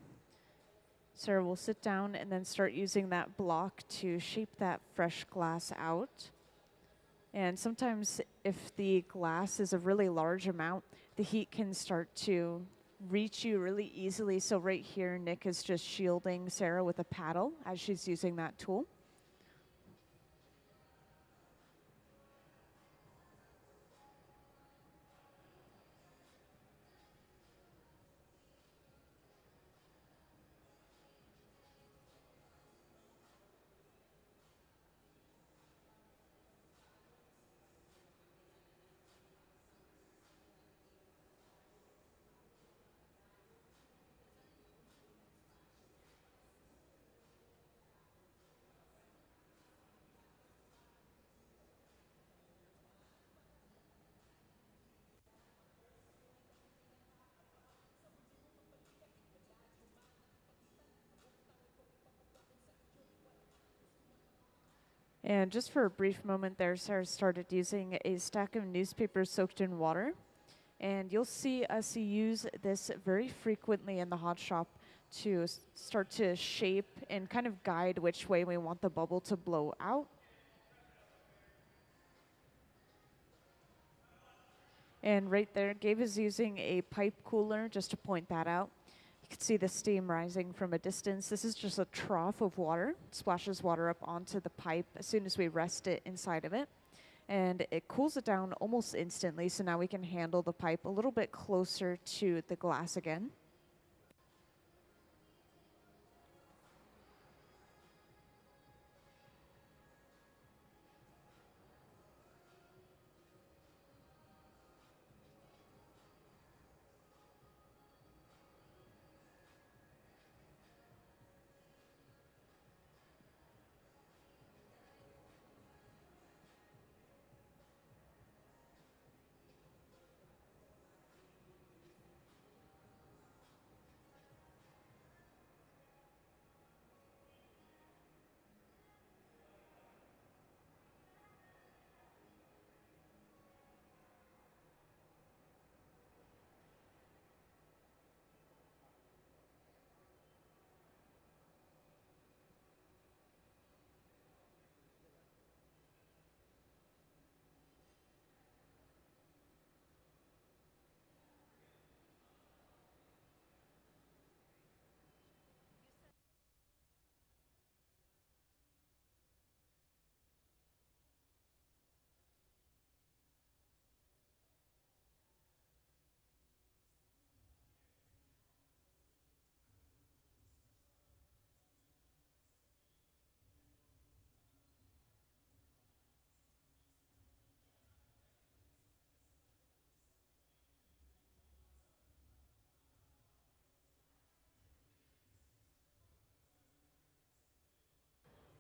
Sarah will sit down and then start using that block to shape that fresh glass out. And sometimes if the glass is a really large amount, the heat can start to reach you really easily. So right here, Nick is just shielding Sarah with a paddle as she's using that tool. And just for a brief moment there, Sarah started using a stack of newspapers soaked in water. And you'll see us use this very frequently in the hot shop to start to shape and kind of guide which way we want the bubble to blow out. And right there, Gabe is using a pipe cooler just to point that out. You can see the steam rising from a distance. This is just a trough of water. It splashes water up onto the pipe as soon as we rest it inside of it. And it cools it down almost instantly, so now we can handle the pipe a little bit closer to the glass again.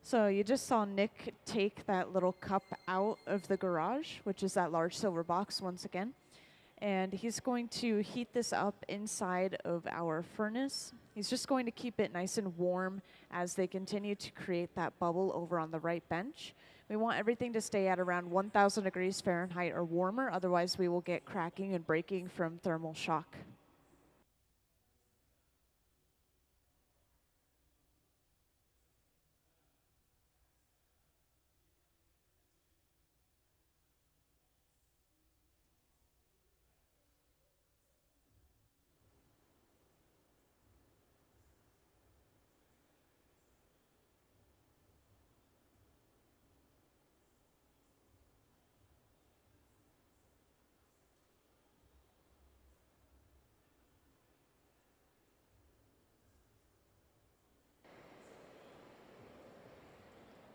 So you just saw Nick take that little cup out of the garage, which is that large silver box once again. And he's going to heat this up inside of our furnace. He's just going to keep it nice and warm as they continue to create that bubble over on the right bench. We want everything to stay at around 1,000 degrees Fahrenheit or warmer, otherwise we will get cracking and breaking from thermal shock.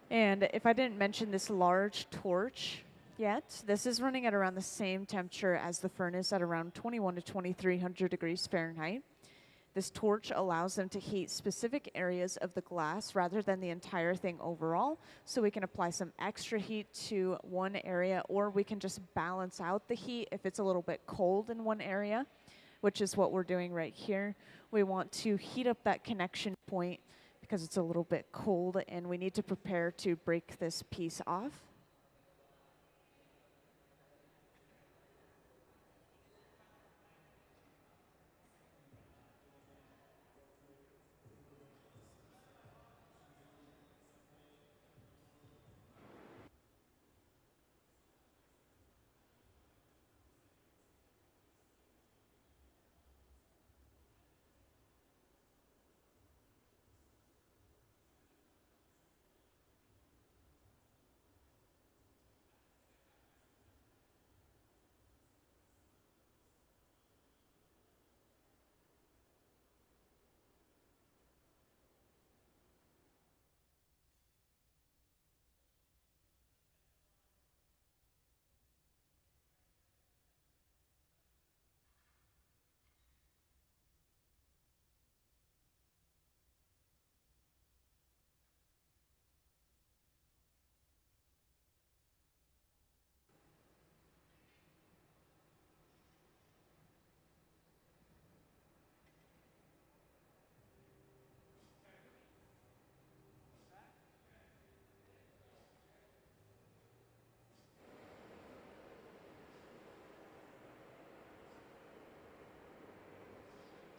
And if I didn't mention this large torch yet, this is running at around the same temperature as the furnace at around 21 to 2300 degrees Fahrenheit. This torch allows them to heat specific areas of the glass rather than the entire thing overall. So we can apply some extra heat to one area, or we can just balance out the heat if it's a little bit cold in one area, which is what we're doing right here. We want to heat up that connection point because it's a little bit cold, and we need to prepare to break this piece off.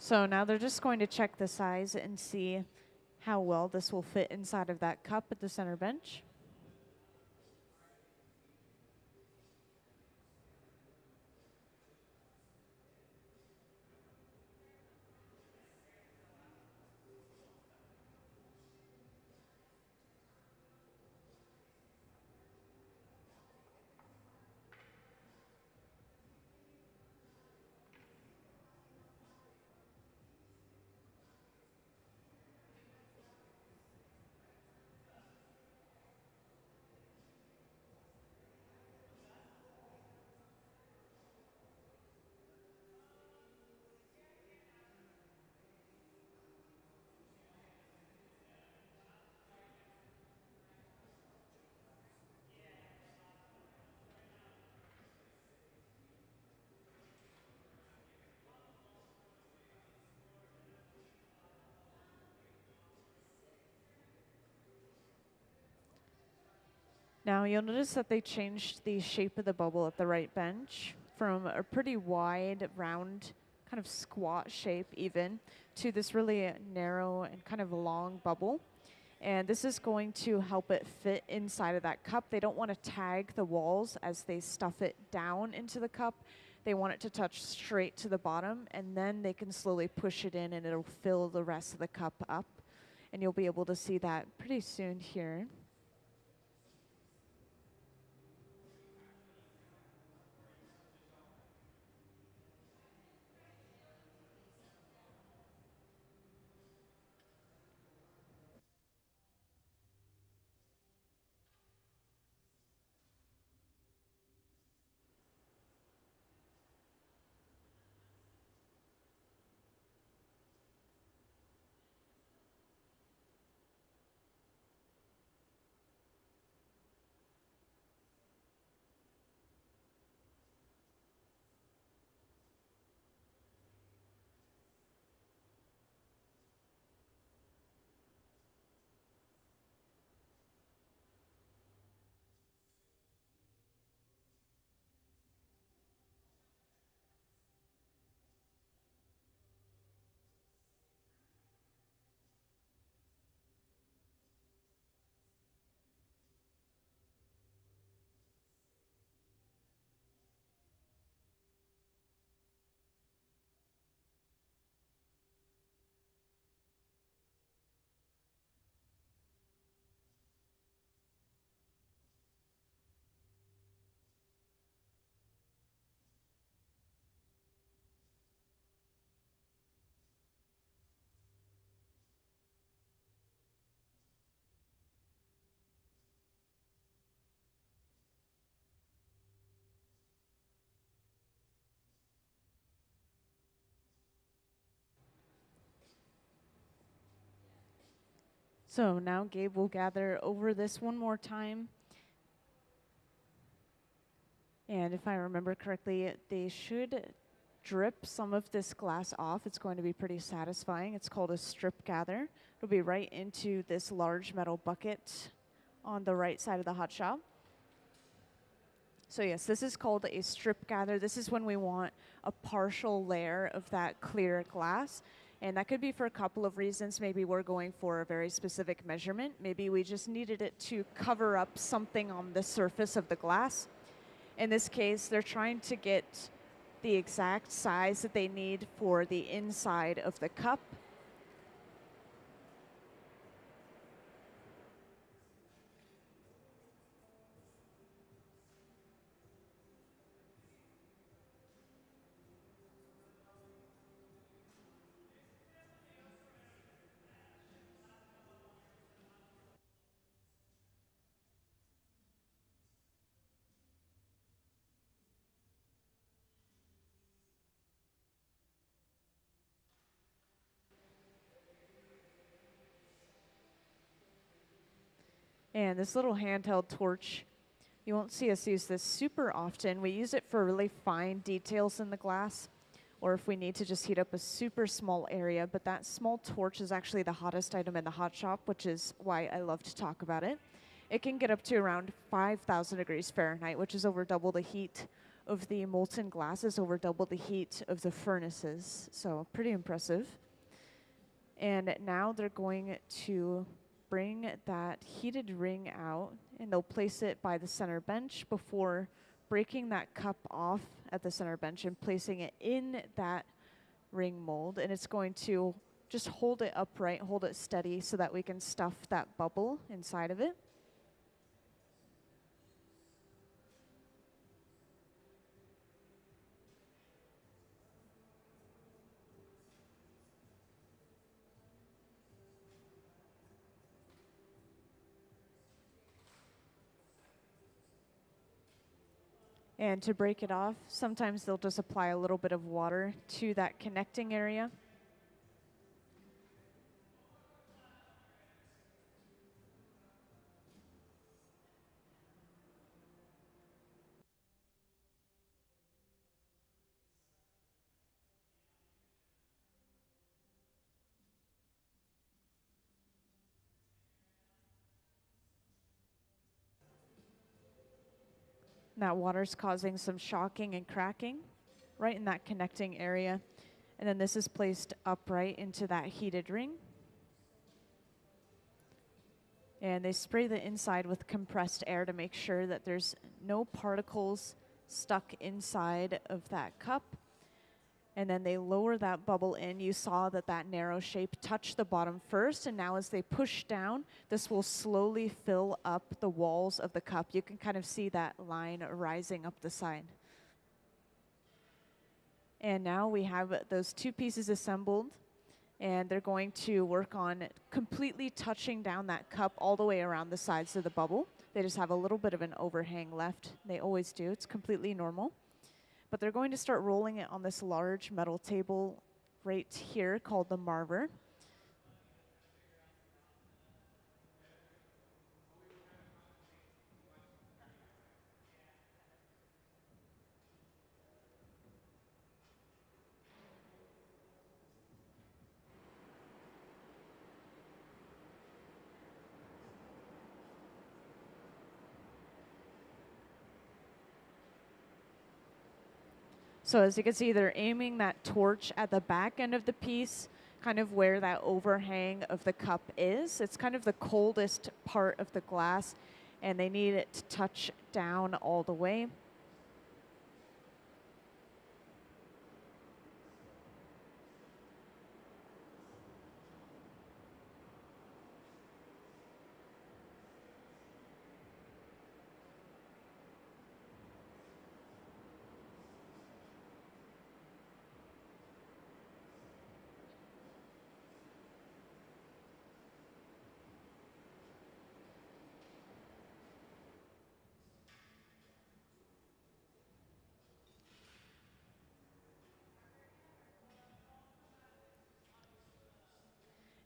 So now they're just going to check the size and see how well this will fit inside of that cup at the center bench. Now you'll notice that they changed the shape of the bubble at the right bench from a pretty wide, round, kind of squat shape even, to this really narrow and kind of long bubble. And this is going to help it fit inside of that cup. They don't want to tag the walls as they stuff it down into the cup. They want it to touch straight to the bottom, and then they can slowly push it in and it'll fill the rest of the cup up. And you'll be able to see that pretty soon here. So now Gabe will gather over this one more time. And if I remember correctly, they should drip some of this glass off. It's going to be pretty satisfying. It's called a strip gather. It'll be right into this large metal bucket on the right side of the hot shop. So yes, this is called a strip gather. This is when we want a partial layer of that clear glass. And that could be for a couple of reasons. Maybe we're going for a very specific measurement. Maybe we just needed it to cover up something on the surface of the glass. In this case, they're trying to get the exact size that they need for the inside of the cup. And this little handheld torch, you won't see us use this super often. We use it for really fine details in the glass, or if we need to just heat up a super small area. But that small torch is actually the hottest item in the hot shop, which is why I love to talk about it. It can get up to around 5,000 degrees Fahrenheit, which is over double the heat of the molten glasses, over double the heat of the furnaces. So pretty impressive. And now they're going to bring that heated ring out, and they'll place it by the center bench before breaking that cup off at the center bench and placing it in that ring mold. And it's going to just hold it upright, hold it steady so that we can stuff that bubble inside of it. And to break it off, sometimes they'll just apply a little bit of water to that connecting area. That water's causing some shocking and cracking right in that connecting area. And then this is placed upright into that heated ring. And they spray the inside with compressed air to make sure that there's no particles stuck inside of that cup. And then they lower that bubble in. You saw that that narrow shape touched the bottom first, and now as they push down, this will slowly fill up the walls of the cup. You can kind of see that line rising up the side. And now we have those two pieces assembled, and they're going to work on completely touching down that cup all the way around the sides of the bubble. They just have a little bit of an overhang left. They always do. It's completely normal. But they're going to start rolling it on this large metal table right here called the marver. So as you can see, they're aiming that torch at the back end of the piece, kind of where that overhang of the cup is. It's kind of the coldest part of the glass, and they need it to touch down all the way.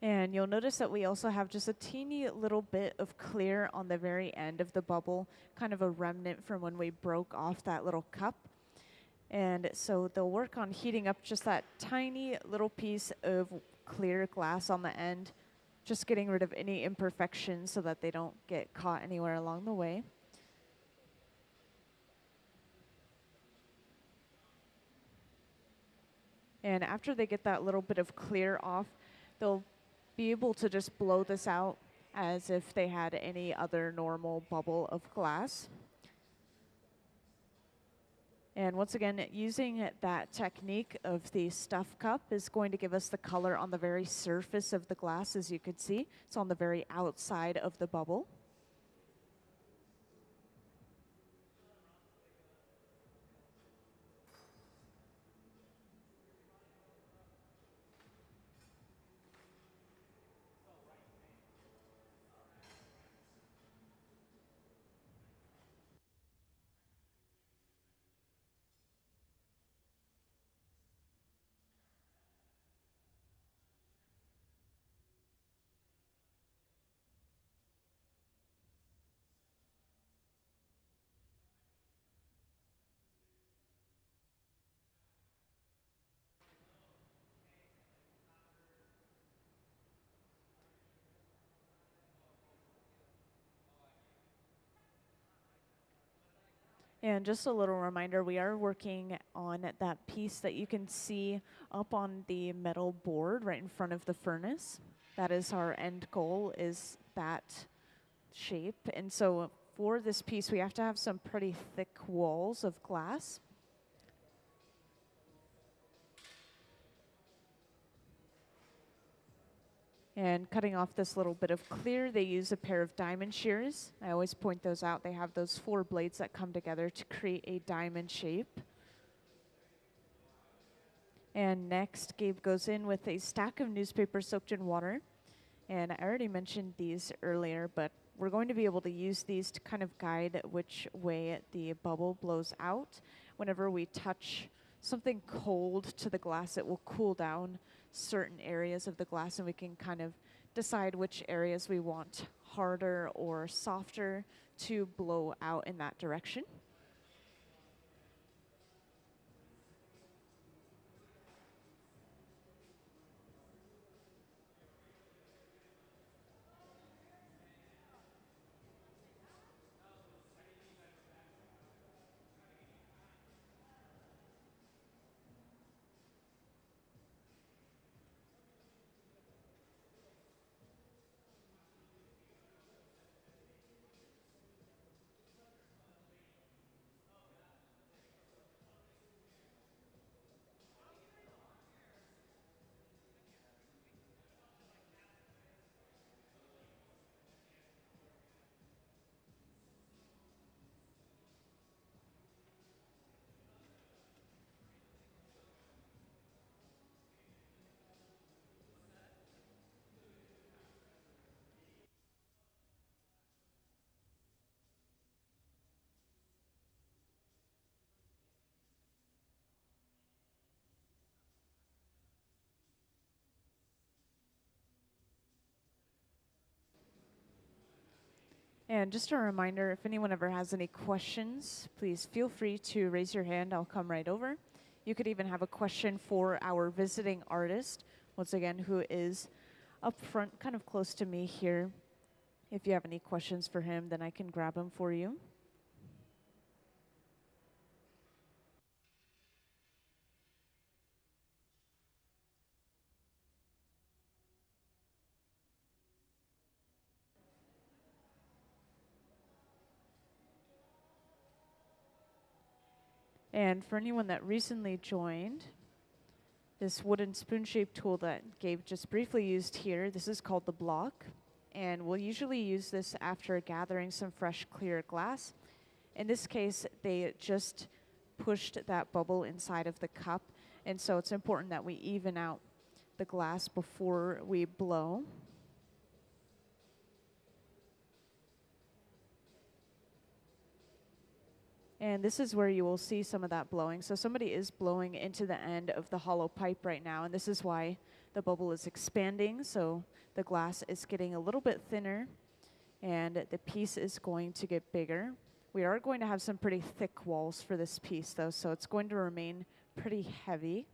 And you'll notice that we also have just a teeny little bit of clear on the very end of the bubble, kind of a remnant from when we broke off that little cup. And so they'll work on heating up just that tiny little piece of clear glass on the end, just getting rid of any imperfections so that they don't get caught anywhere along the way. And after they get that little bit of clear off, they'll be able to just blow this out as if they had any other normal bubble of glass. And once again, using that technique of the stuff cup is going to give us the color on the very surface of the glass, as you could see. It's on the very outside of the bubble. And just a little reminder, we are working on that piece that you can see up on the metal board right in front of the furnace. That is our end goal, is that shape. And so for this piece, we have to have some pretty thick walls of glass. And cutting off this little bit of clear, they use a pair of diamond shears. I always point those out. They have those 4 blades that come together to create a diamond shape. And next, Gabe goes in with a stack of newspaper soaked in water. And I already mentioned these earlier, but we're going to be able to use these to kind of guide which way the bubble blows out. Whenever we touch something cold to the glass, it will cool down certain areas of the glass, and we can kind of decide which areas we want harder or softer to blow out in that direction. And just a reminder, if anyone ever has any questions, please feel free to raise your hand. I'll come right over. You could even have a question for our visiting artist, once again, who is up front, kind of close to me here. If you have any questions for him, then I can grab him for you. And for anyone that recently joined, this wooden spoon-shaped tool that Gabe just briefly used here, this is called the block. And we'll usually use this after gathering some fresh clear glass. In this case, they just pushed that bubble inside of the cup. And so it's important that we even out the glass before we blow. And this is where you will see some of that blowing. So somebody is blowing into the end of the hollow pipe right now, and this is why the bubble is expanding, so the glass is getting a little bit thinner and the piece is going to get bigger. We are going to have some pretty thick walls for this piece though, so it's going to remain pretty heavy.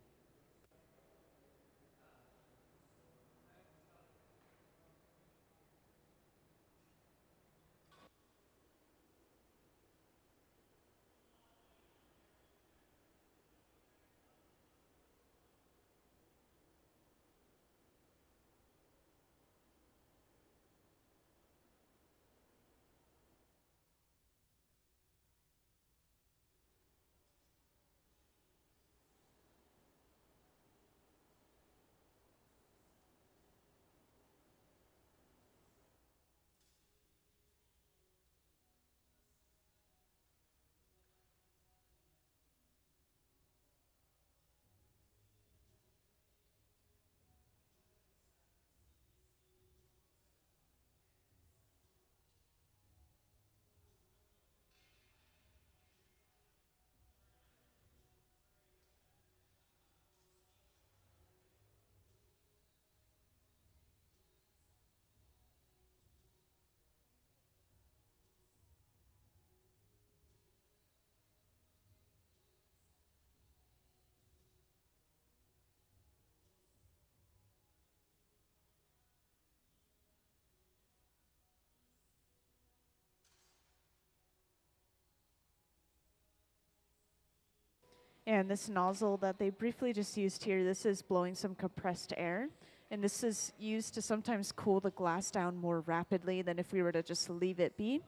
And this nozzle that they briefly just used here, this is blowing some compressed air. And this is used to sometimes cool the glass down more rapidly than if we were to just leave it be.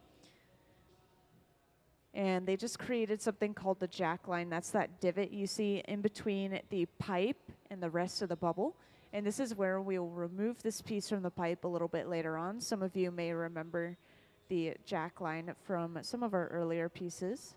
And they just created something called the jack line. That's that divot you see in between the pipe and the rest of the bubble. And this is where we will remove this piece from the pipe a little bit later on. Some of you may remember the jack line from some of our earlier pieces.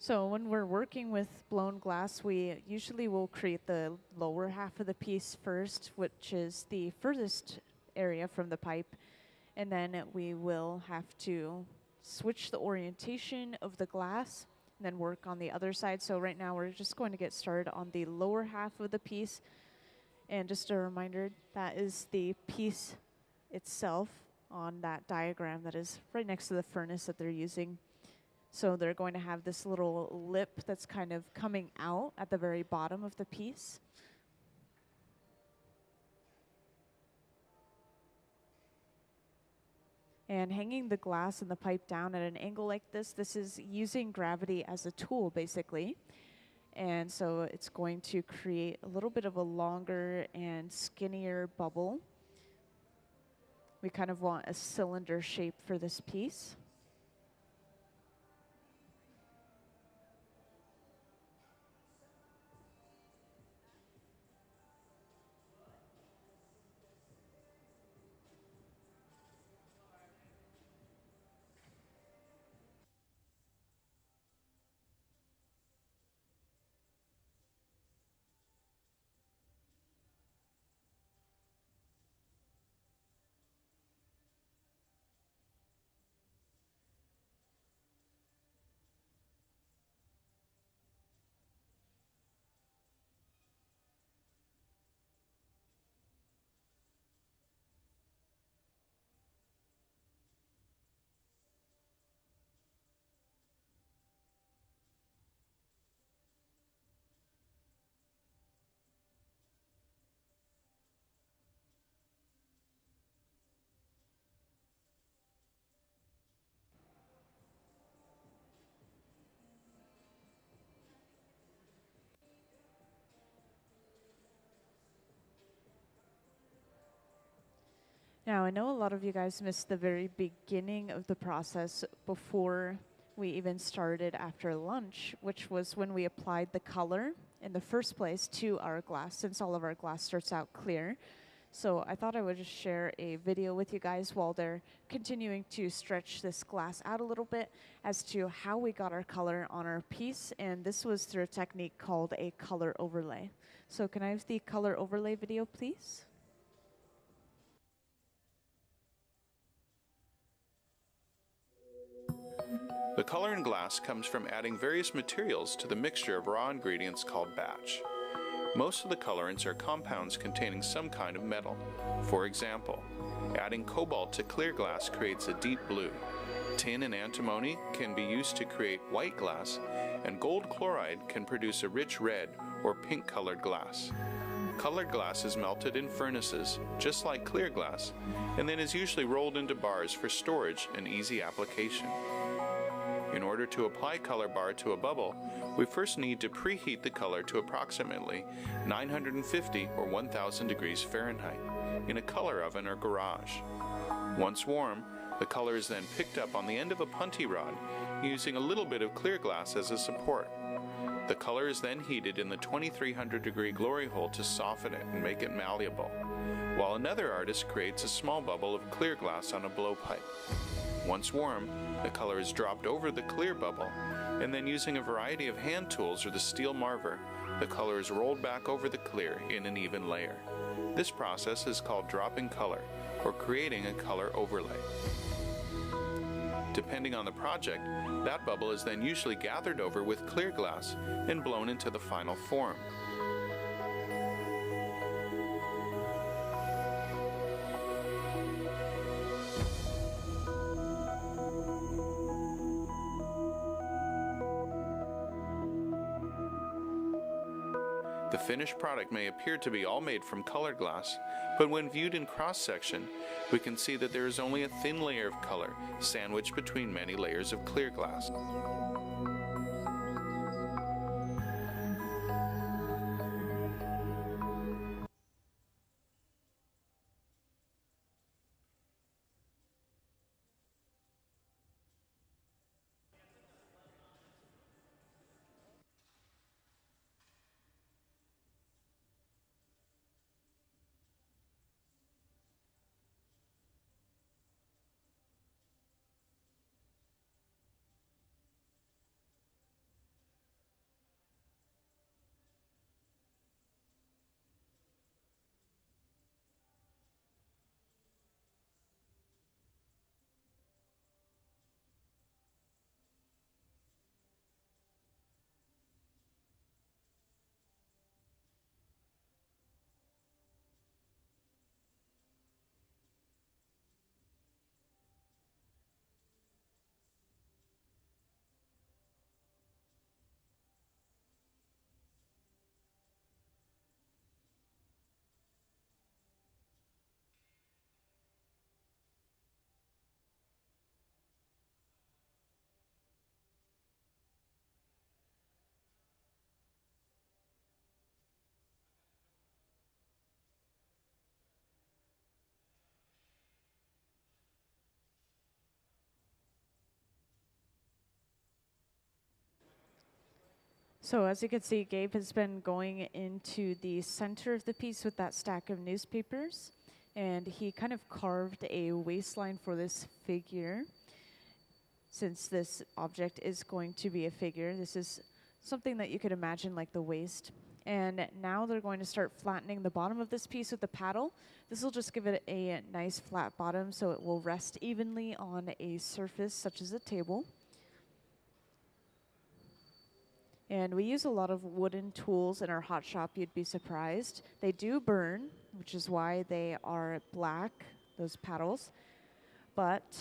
So when we're working with blown glass, we usually will create the lower half of the piece first, which is the furthest area from the pipe. And then we will have to switch the orientation of the glass and then work on the other side. So right now we're just going to get started on the lower half of the piece. And just a reminder, that is the piece itself on that diagram that is right next to the furnace that they're using. So they're going to have this little lip that's kind of coming out at the very bottom of the piece. And hanging the glass and the pipe down at an angle like this is using gravity as a tool, basically. And so it's going to create a little bit of a longer and skinnier bubble. We kind of want a cylinder shape for this piece. Now, I know a lot of you guys missed the very beginning of the process before we even started after lunch, which was when we applied the color in the first place to our glass, since all of our glass starts out clear. So I thought I would just share a video with you guys while they're continuing to stretch this glass out a little bit as to how we got our color on our piece. And this was through a technique called a color overlay. So can I have the color overlay video, please? The color in glass comes from adding various materials to the mixture of raw ingredients called batch. Most of the colorants are compounds containing some kind of metal. For example, adding cobalt to clear glass creates a deep blue. Tin and antimony can be used to create white glass, and gold chloride can produce a rich red or pink colored glass. Colored glass is melted in furnaces, just like clear glass, and then is usually rolled into bars for storage and easy application. In order to apply color bar to a bubble, we first need to preheat the color to approximately 950 or 1000 degrees Fahrenheit in a color oven or garage. Once warm, the color is then picked up on the end of a punty rod using a little bit of clear glass as a support. The color is then heated in the 2300 degree glory hole to soften it and make it malleable, while another artist creates a small bubble of clear glass on a blowpipe. Once warm, the color is dropped over the clear bubble, and then using a variety of hand tools or the steel marver, the color is rolled back over the clear in an even layer. This process is called dropping color, or creating a color overlay. Depending on the project, that bubble is then usually gathered over with clear glass and blown into the final form. The finished product may appear to be all made from colored glass, but when viewed in cross-section, we can see that there is only a thin layer of color sandwiched between many layers of clear glass. So as you can see, Gabe has been going into the center of the piece with that stack of newspapers, and he kind of carved a waistline for this figure. Since this object is going to be a figure, this is something that you could imagine like the waist. And now they're going to start flattening the bottom of this piece with the paddle. This will just give it a nice flat bottom so it will rest evenly on a surface such as a table. And we use a lot of wooden tools in our hot shop, you'd be surprised. They do burn, which is why they are black, those paddles. But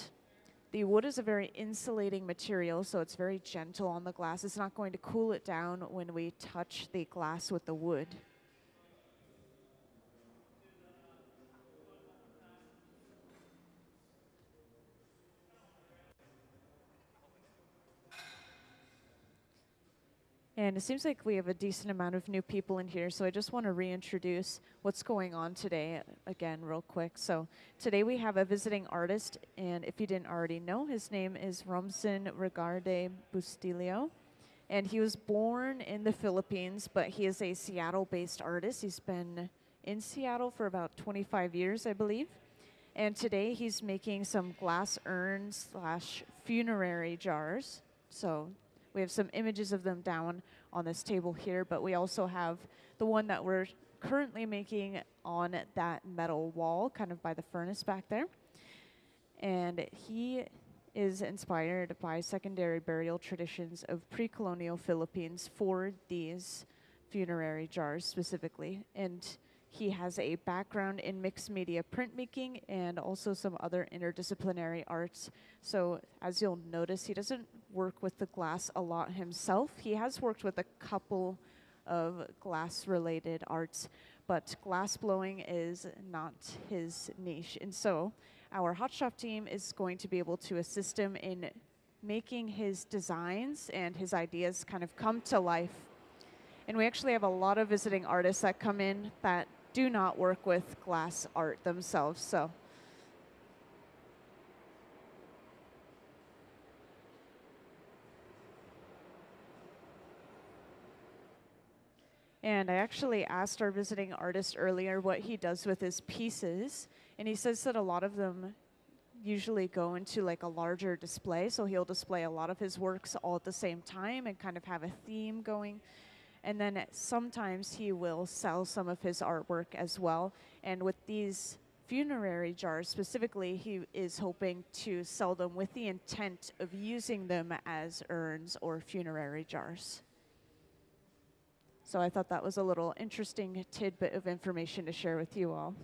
the wood is a very insulating material, so it's very gentle on the glass. It's not going to cool it down when we touch the glass with the wood. And it seems like we have a decent amount of new people in here, so I just want to reintroduce what's going on today again real quick. So today we have a visiting artist, and if you didn't already know, his name is Romson Bustillo. And he was born in the Philippines, but he is a Seattle-based artist. He's been in Seattle for about 25 years, I believe. And today he's making some glass urns slash funerary jars. So we have some images of them down on this table here, but we also have the one that we're currently making on that metal wall, kind of by the furnace back there. And he is inspired by secondary burial traditions of pre-colonial Philippines for these funerary jars specifically. And he has a background in mixed media printmaking and also some other interdisciplinary arts. So as you'll notice, he doesn't work with the glass a lot himself. He has worked with a couple of glass-related arts, but glass blowing is not his niche. And so our hot shop team is going to be able to assist him in making his designs and his ideas kind of come to life. And we actually have a lot of visiting artists that come in that do not work with glass art themselves. So and I actually asked our visiting artist earlier what he does with his pieces, and he says that a lot of them usually go into like a larger display, so he'll display a lot of his works all at the same time and kind of have a theme going. And then sometimes he will sell some of his artwork as well. And with these funerary jars specifically, he is hoping to sell them with the intent of using them as urns or funerary jars. So I thought that was a little interesting tidbit of information to share with you all.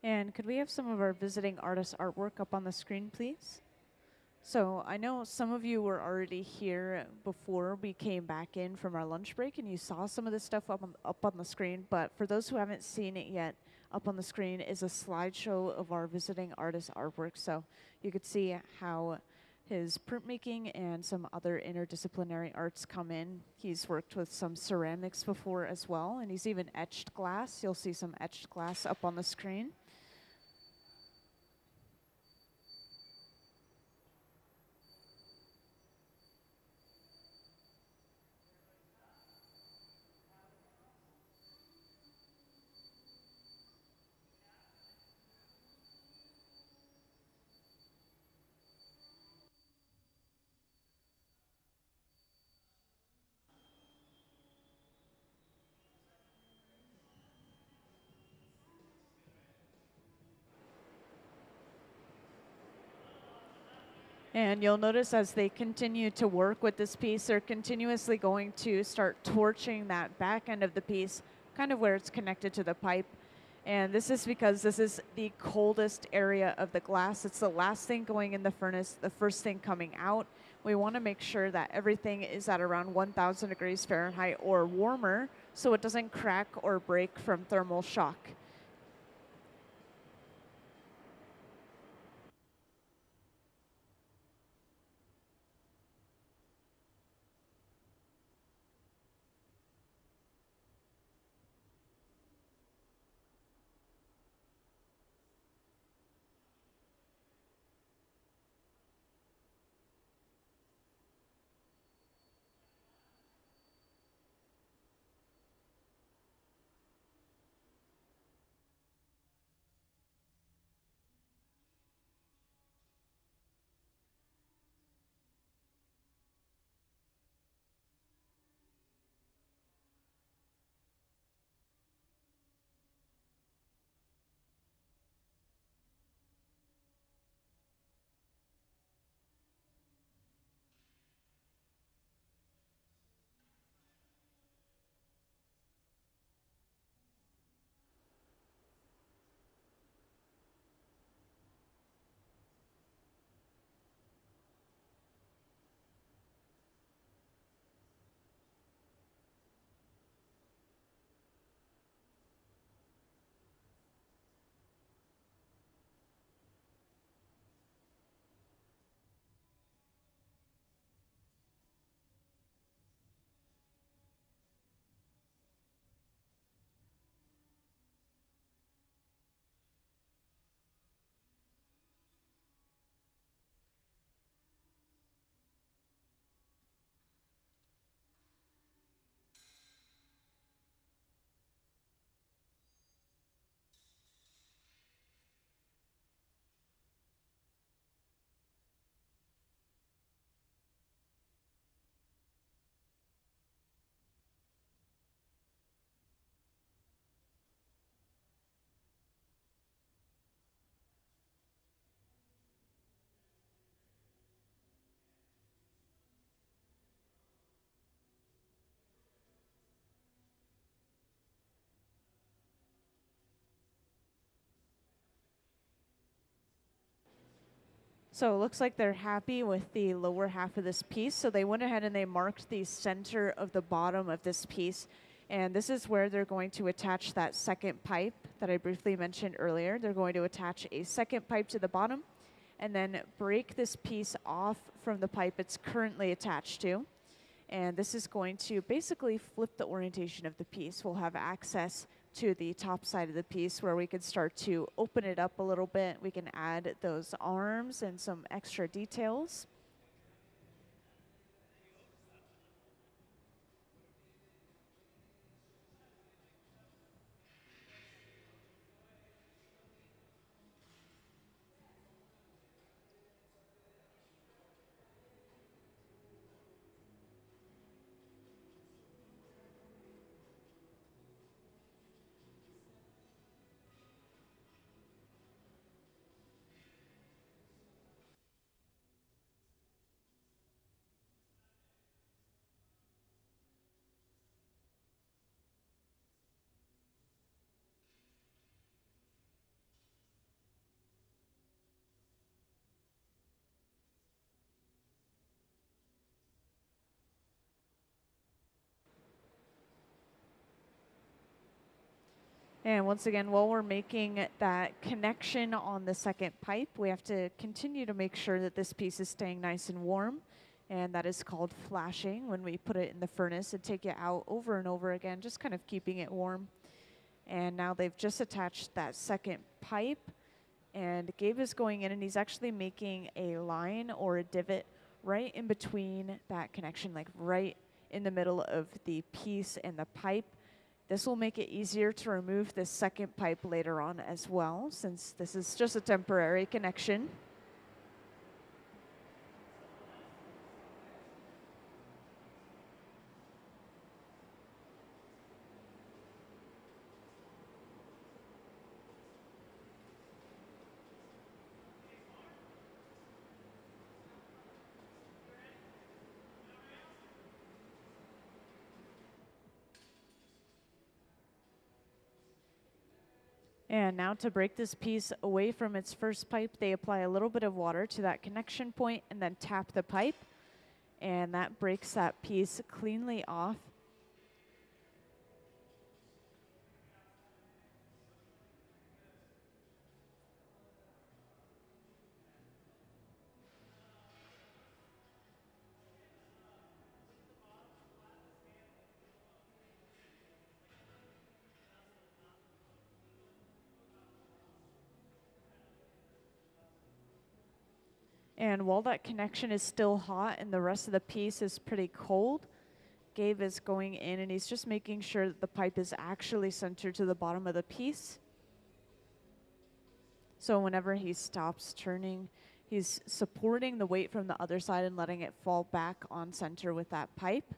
And could we have some of our visiting artist artwork up on the screen, please? So I know some of you were already here before we came back in from our lunch break, and you saw some of this stuff up on the screen. But for those who haven't seen it yet, up on the screen is a slideshow of our visiting artist artwork. So you could see how his printmaking and some other interdisciplinary arts come in. He's worked with some ceramics before as well, and he's even etched glass. You'll see some etched glass up on the screen. And you'll notice as they continue to work with this piece, they're continuously going to start torching that back end of the piece, kind of where it's connected to the pipe. And this is because this is the coldest area of the glass. It's the last thing going in the furnace, the first thing coming out. We want to make sure that everything is at around 1,000 degrees Fahrenheit or warmer so it doesn't crack or break from thermal shock. So it looks like they're happy with the lower half of this piece. So they went ahead and they marked the center of the bottom of this piece. And this is where they're going to attach that second pipe that I briefly mentioned earlier. They're going to attach a second pipe to the bottom and then break this piece off from the pipe it's currently attached to. And this is going to basically flip the orientation of the piece. We'll have access to the top side of the piece where we can start to open it up a little bit. We can add those arms and some extra details. And once again, while we're making that connection on the second pipe, we have to continue to make sure that this piece is staying nice and warm. And that is called flashing when we put it in the furnace and take it out over and over again, just kind of keeping it warm. And now they've just attached that second pipe, and Gabe is going in and he's actually making a line or a divot right in between that connection, like right in the middle of the piece and the pipe. This will make it easier to remove this second pipe later on as well, since this is just a temporary connection. And now to break this piece away from its first pipe, they apply a little bit of water to that connection point and then tap the pipe. And that breaks that piece cleanly off. And while that connection is still hot and the rest of the piece is pretty cold, Gabe is going in and he's just making sure that the pipe is actually centered to the bottom of the piece. So whenever he stops turning, he's supporting the weight from the other side and letting it fall back on center with that pipe.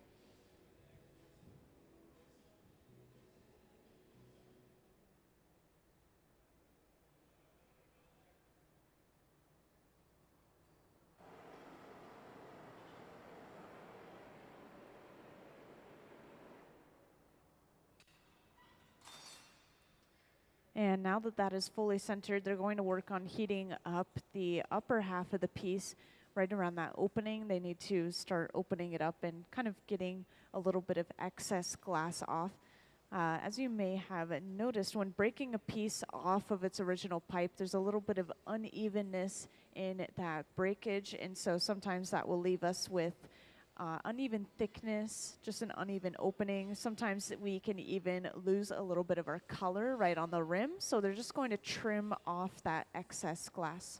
And now that that is fully centered, they're going to work on heating up the upper half of the piece right around that opening. They need to start opening it up and kind of getting a little bit of excess glass off. As you may have noticed, when breaking a piece off of its original pipe, there's a little bit of unevenness in that breakage, and so sometimes that will leave us with uneven thickness, just an uneven opening. Sometimes we can even lose a little bit of our color right on the rim, so they're just going to trim off that excess glass.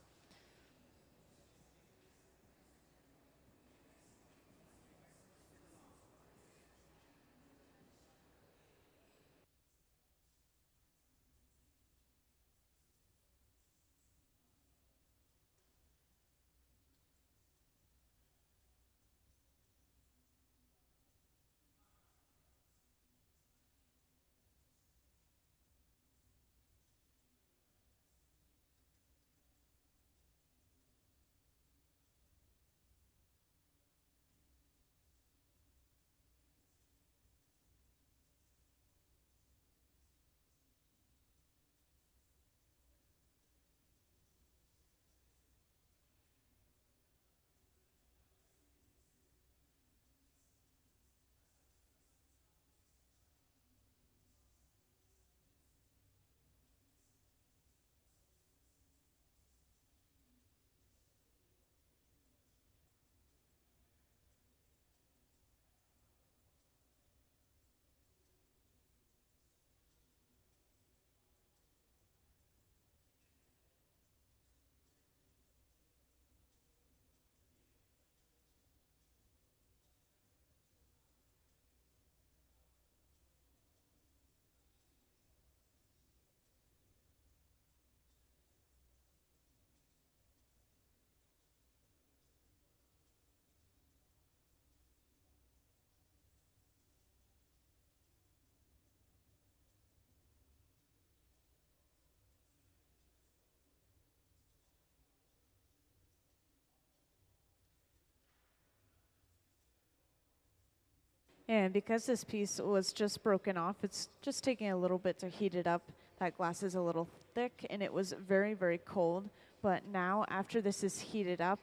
And because this piece was just broken off, it's just taking a little bit to heat it up. That glass is a little thick and it was very, very cold. But now after this is heated up,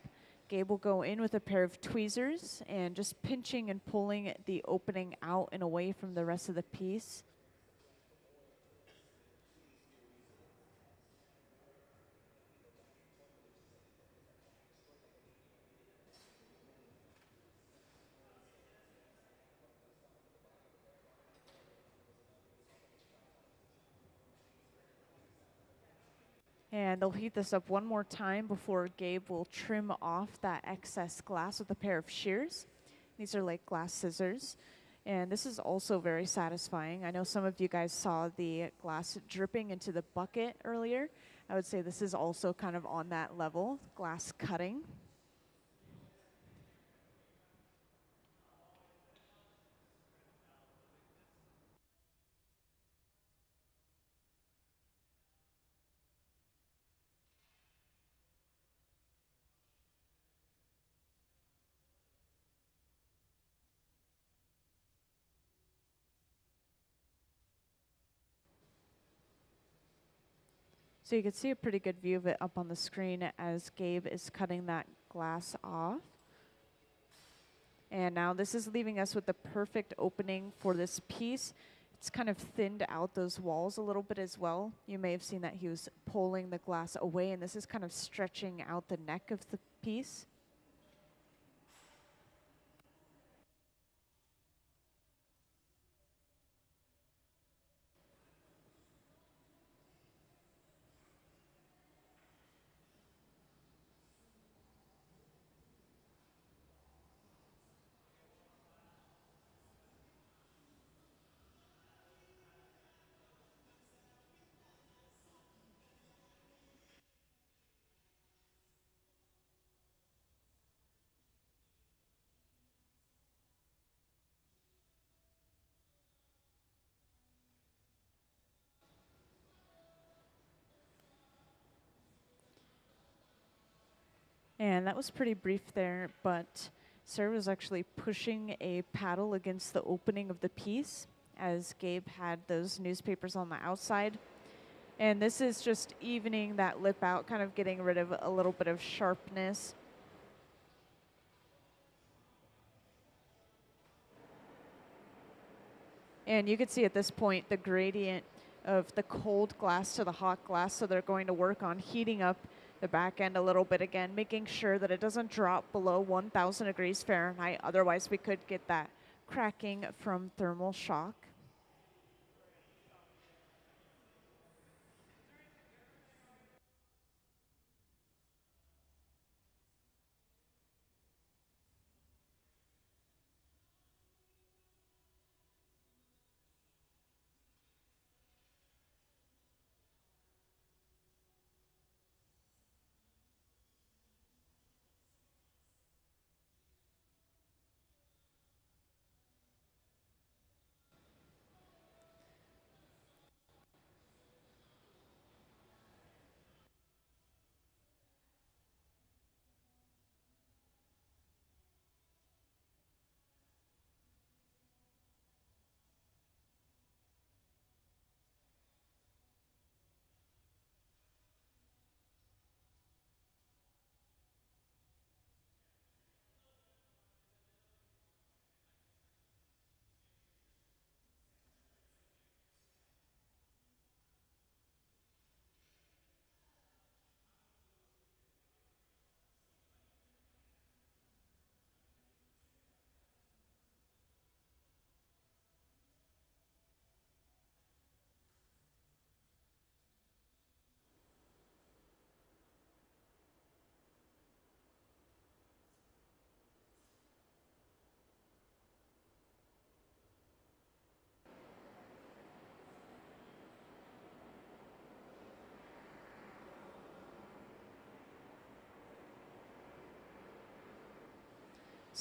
Gabe will go in with a pair of tweezers and just pinching and pulling the opening out and away from the rest of the piece. And they'll heat this up one more time before Gabe will trim off that excess glass with a pair of shears. These are like glass scissors. And this is also very satisfying. I know some of you guys saw the glass dripping into the bucket earlier. I would say this is also kind of on that level, glass cutting. So you can see a pretty good view of it up on the screen as Gabe is cutting that glass off. And now this is leaving us with the perfect opening for this piece. It's kind of thinned out those walls a little bit as well. You may have seen that he was pulling the glass away, and this is kind of stretching out the neck of the piece. And that was pretty brief there, but Sarah was actually pushing a paddle against the opening of the piece as Gabe had those newspapers on the outside. And this is just evening that lip out, kind of getting rid of a little bit of sharpness. And you can see at this point the gradient of the cold glass to the hot glass, so they're going to work on heating up the back end a little bit again, making sure that it doesn't drop below 1,000 degrees Fahrenheit. Otherwise, we could get that cracking from thermal shock.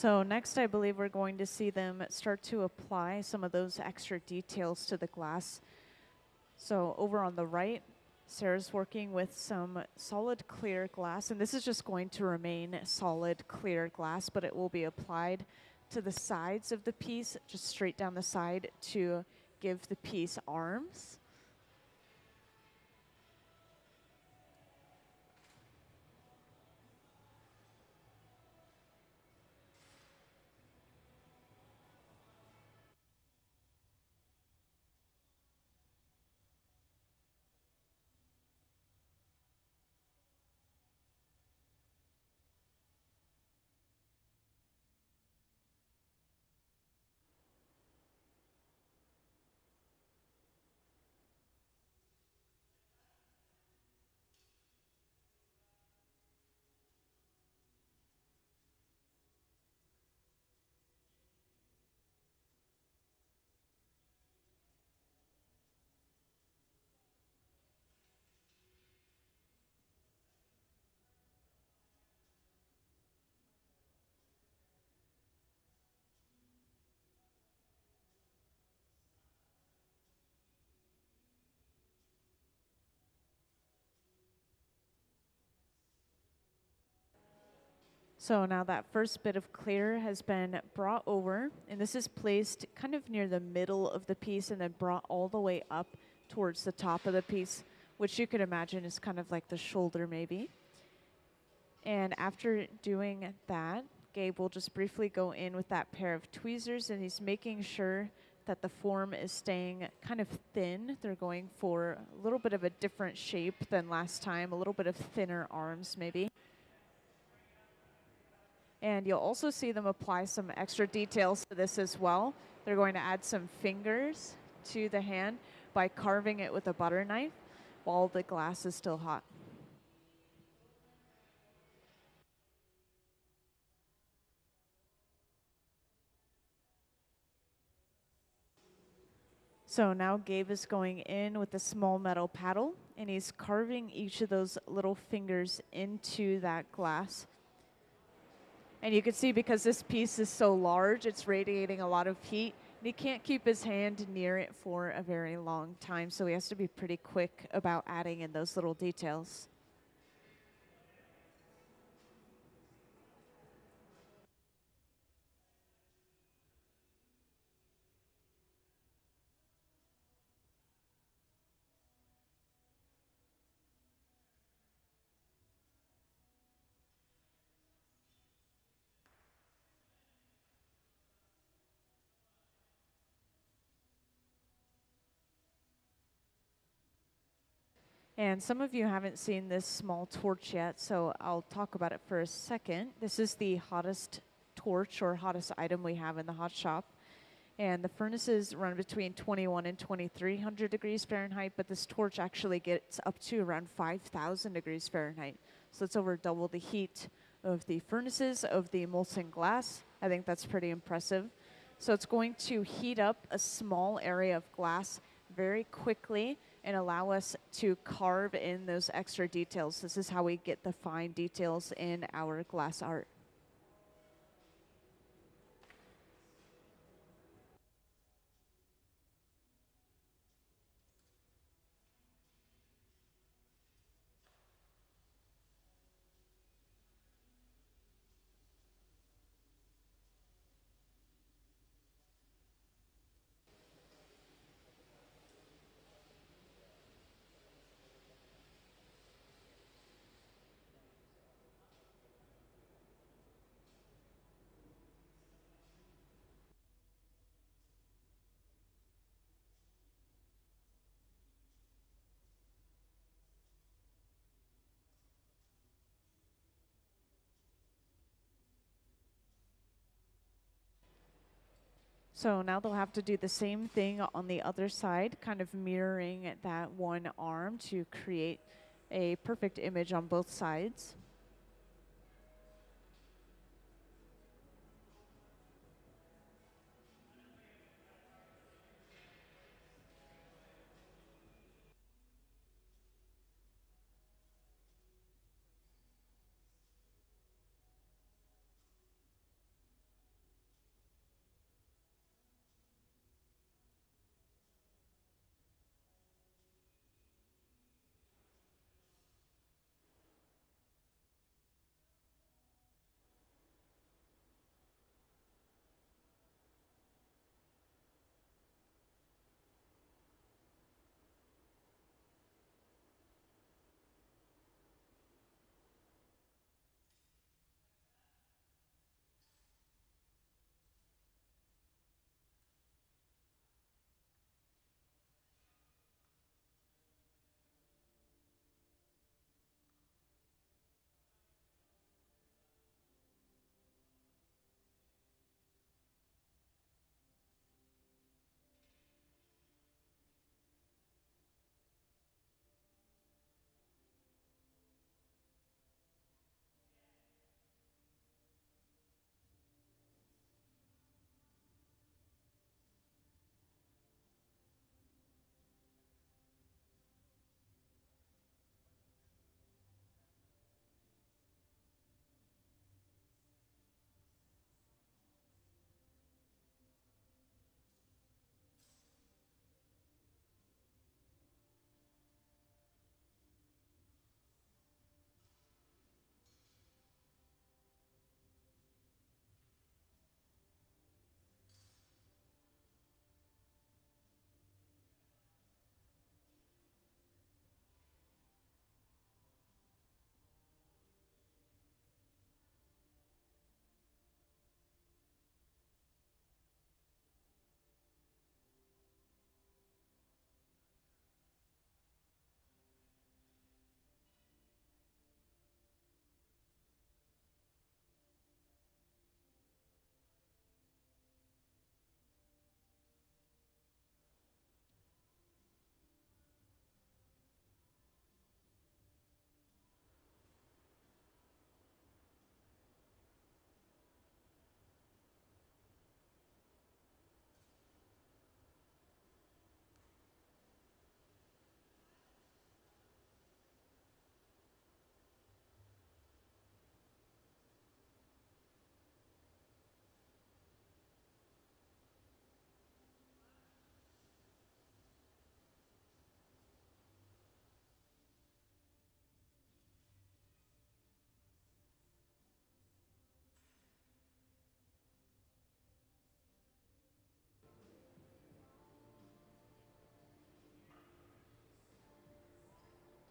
So next, I believe we're going to see them start to apply some of those extra details to the glass. So over on the right, Sarah's working with some solid clear glass, and this is just going to remain solid clear glass, but it will be applied to the sides of the piece, just straight down the side to give the piece arms. So now that first bit of clear has been brought over, and this is placed kind of near the middle of the piece and then brought all the way up towards the top of the piece, which you could imagine is kind of like the shoulder maybe. And after doing that, Gabe will just briefly go in with that pair of tweezers, and he's making sure that the form is staying kind of thin. They're going for a little bit of a different shape than last time, a little bit of thinner arms maybe. And you'll also see them apply some extra details to this as well. They're going to add some fingers to the hand by carving it with a butter knife while the glass is still hot. So now Gabe is going in with a small metal paddle, and he's carving each of those little fingers into that glass. And you can see because this piece is so large, it's radiating a lot of heat. And he can't keep his hand near it for a very long time, so he has to be pretty quick about adding in those little details. And some of you haven't seen this small torch yet, so I'll talk about it for a second. This is the hottest torch or hottest item we have in the hot shop. And the furnaces run between 21 and 2300 degrees Fahrenheit, but this torch actually gets up to around 5000 degrees Fahrenheit. So it's over double the heat of the furnaces of the molten glass. I think that's pretty impressive. So it's going to heat up a small area of glass very quickly and allow us to carve in those extra details. This is how we get the fine details in our glass art. So now they'll have to do the same thing on the other side, kind of mirroring that one arm to create a perfect image on both sides.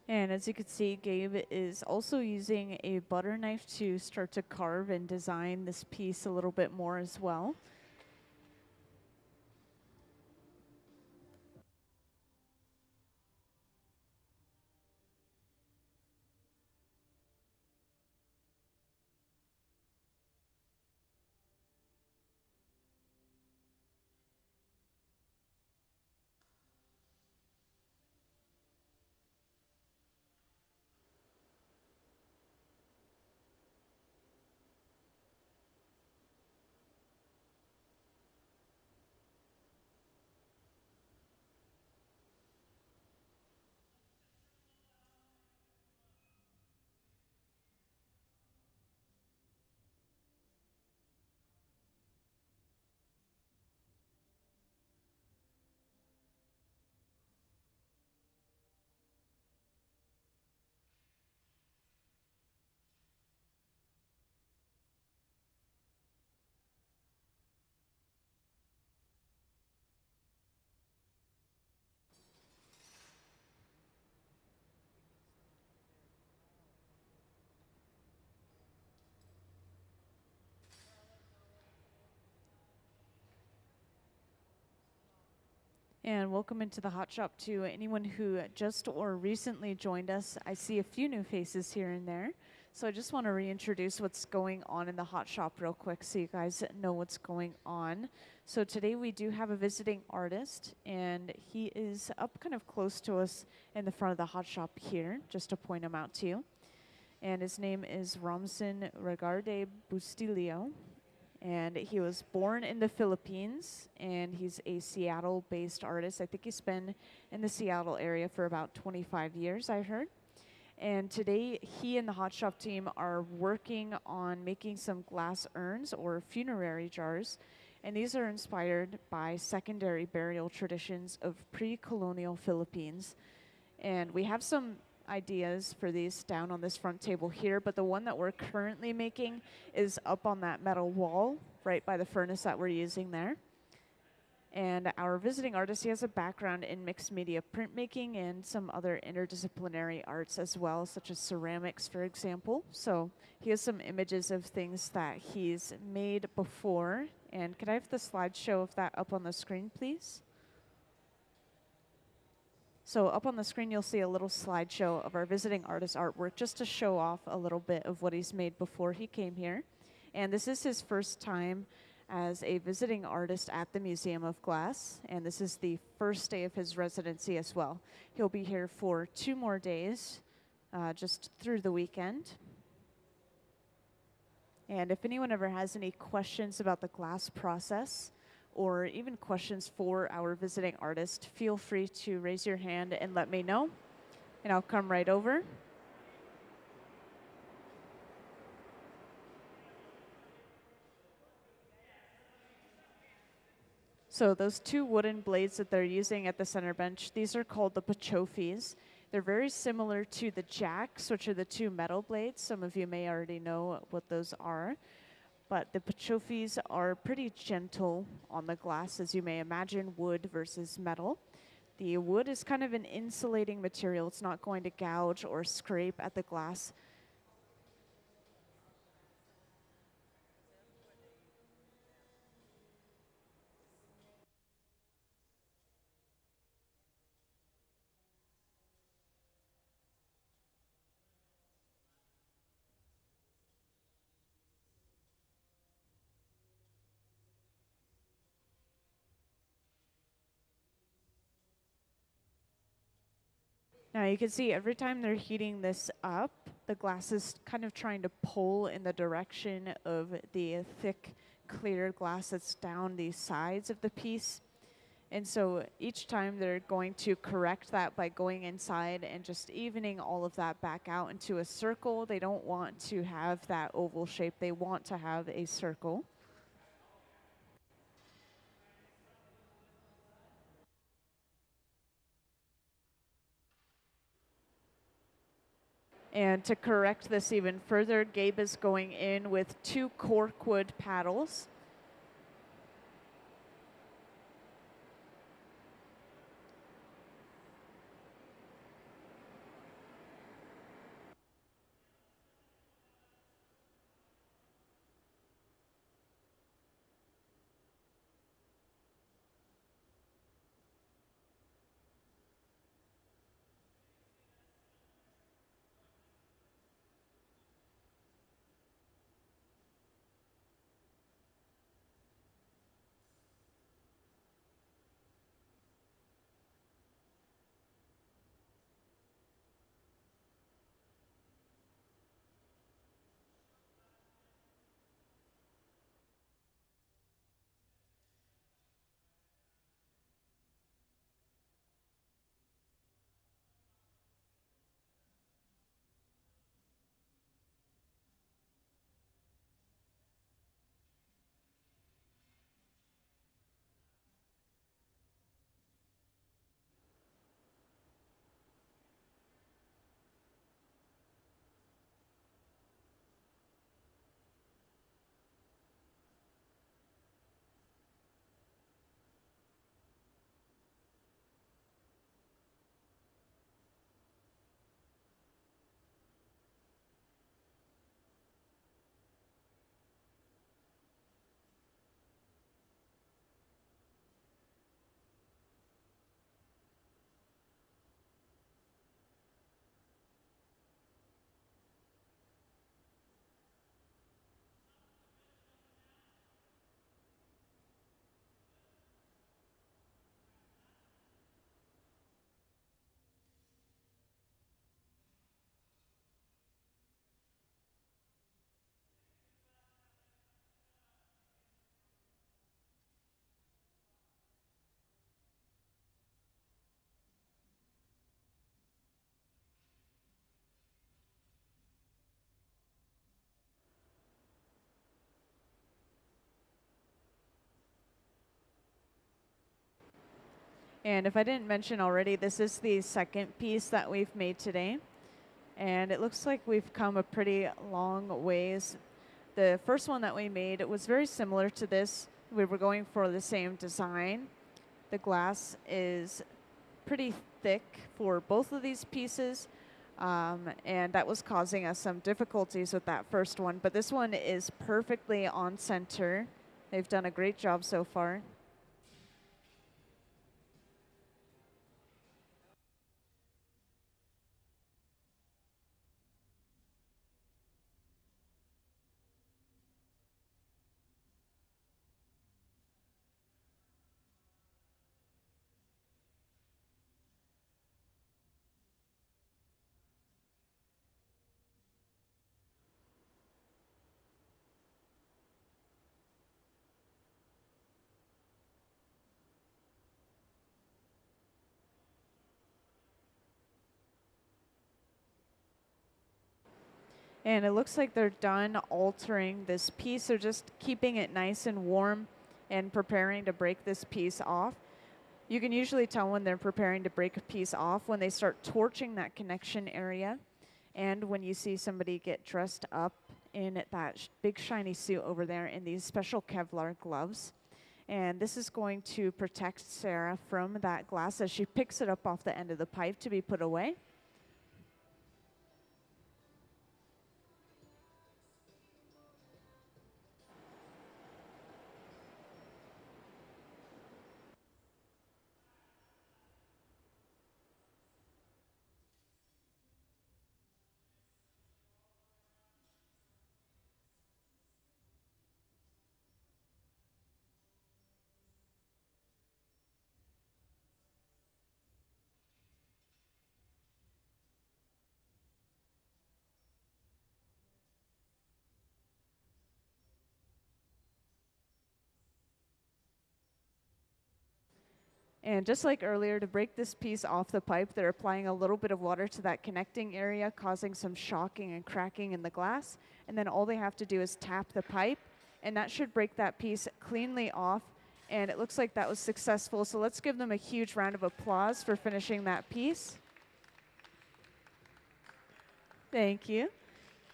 And as you can see, Gabe is also using a butter knife to start to carve and design this piece a little bit more as well. And welcome into the hot shop to anyone who just or recently joined us. I see a few new faces here and there. So I just want to reintroduce what's going on in the hot shop real quick so you guys know what's going on. So today we do have a visiting artist, and he is up kind of close to us in the front of the hot shop here, just to point him out to you. And his name is Romson Bustillo. And he was born in the Philippines, and he's a Seattle-based artist. I think he's been in the Seattle area for about 25 years, I heard. And today, he and the Hot Shop team are working on making some glass urns or funerary jars. And these are inspired by secondary burial traditions of pre-colonial Philippines. And we have some ideas for these down on this front table here, but the one that we're currently making is up on that metal wall right by the furnace that we're using there. And our visiting artist, he has a background in mixed media printmaking and some other interdisciplinary arts as well, such as ceramics, for example. So he has some images of things that he's made before. And could I have the slideshow of that up on the screen, please? So up on the screen, you'll see a little slideshow of our visiting artist artwork just to show off a little bit of what he's made before he came here. And this is his first time as a visiting artist at the Museum of Glass. And this is the first day of his residency as well. He'll be here for 2 more days, just through the weekend. And if anyone ever has any questions about the glass process, or even questions for our visiting artist, feel free to raise your hand and let me know, and I'll come right over. So those 2 wooden blades that they're using at the center bench, these are called the pachofis. They're very similar to the jacks, which are the 2 metal blades. Some of you may already know what those are. But the pachofis are pretty gentle on the glass, as you may imagine, wood versus metal. The wood is kind of an insulating material. It's not going to gouge or scrape at the glass. Now you can see every time they're heating this up, the glass is kind of trying to pull in the direction of the thick, clear glass that's down the sides of the piece. And so each time they're going to correct that by going inside and just evening all of that back out into a circle. They don't want to have that oval shape. They want to have a circle. And to correct this even further, Gabe is going in with 2 corkwood paddles. And if I didn't mention already, this is the second piece that we've made today. And it looks like we've come a pretty long ways. The first one that we made, it was very similar to this. We were going for the same design. The glass is pretty thick for both of these pieces. And that was causing us some difficulties with that first one. But this one is perfectly on center. They've done a great job so far. And it looks like they're done altering this piece. They're just keeping it nice and warm and preparing to break this piece off. You can usually tell when they're preparing to break a piece off when they start torching that connection area, and when you see somebody get dressed up in that big shiny suit over there in these special Kevlar gloves. And this is going to protect Sarah from that glass as she picks it up off the end of the pipe to be put away. And just like earlier, to break this piece off the pipe, they're applying a little bit of water to that connecting area, causing some shocking and cracking in the glass. And then all they have to do is tap the pipe, and that should break that piece cleanly off. And it looks like that was successful. So let's give them a huge round of applause for finishing that piece. Thank you.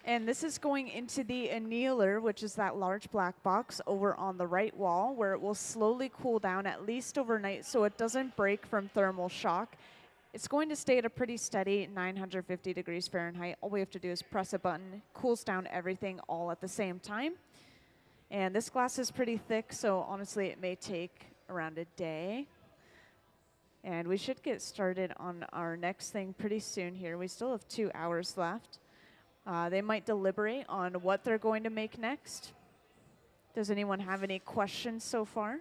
And this is going into the annealer, which is that large black box over on the right wall, where it will slowly cool down at least overnight so it doesn't break from thermal shock. It's going to stay at a pretty steady 950 degrees Fahrenheit. All we have to do is press a button, cools down everything all at the same time. And this glass is pretty thick, so honestly it may take around a day. And we should get started on our next thing pretty soon here. We still have 2 hours left. They might deliberate on what they're going to make next. Does anyone have any questions so far?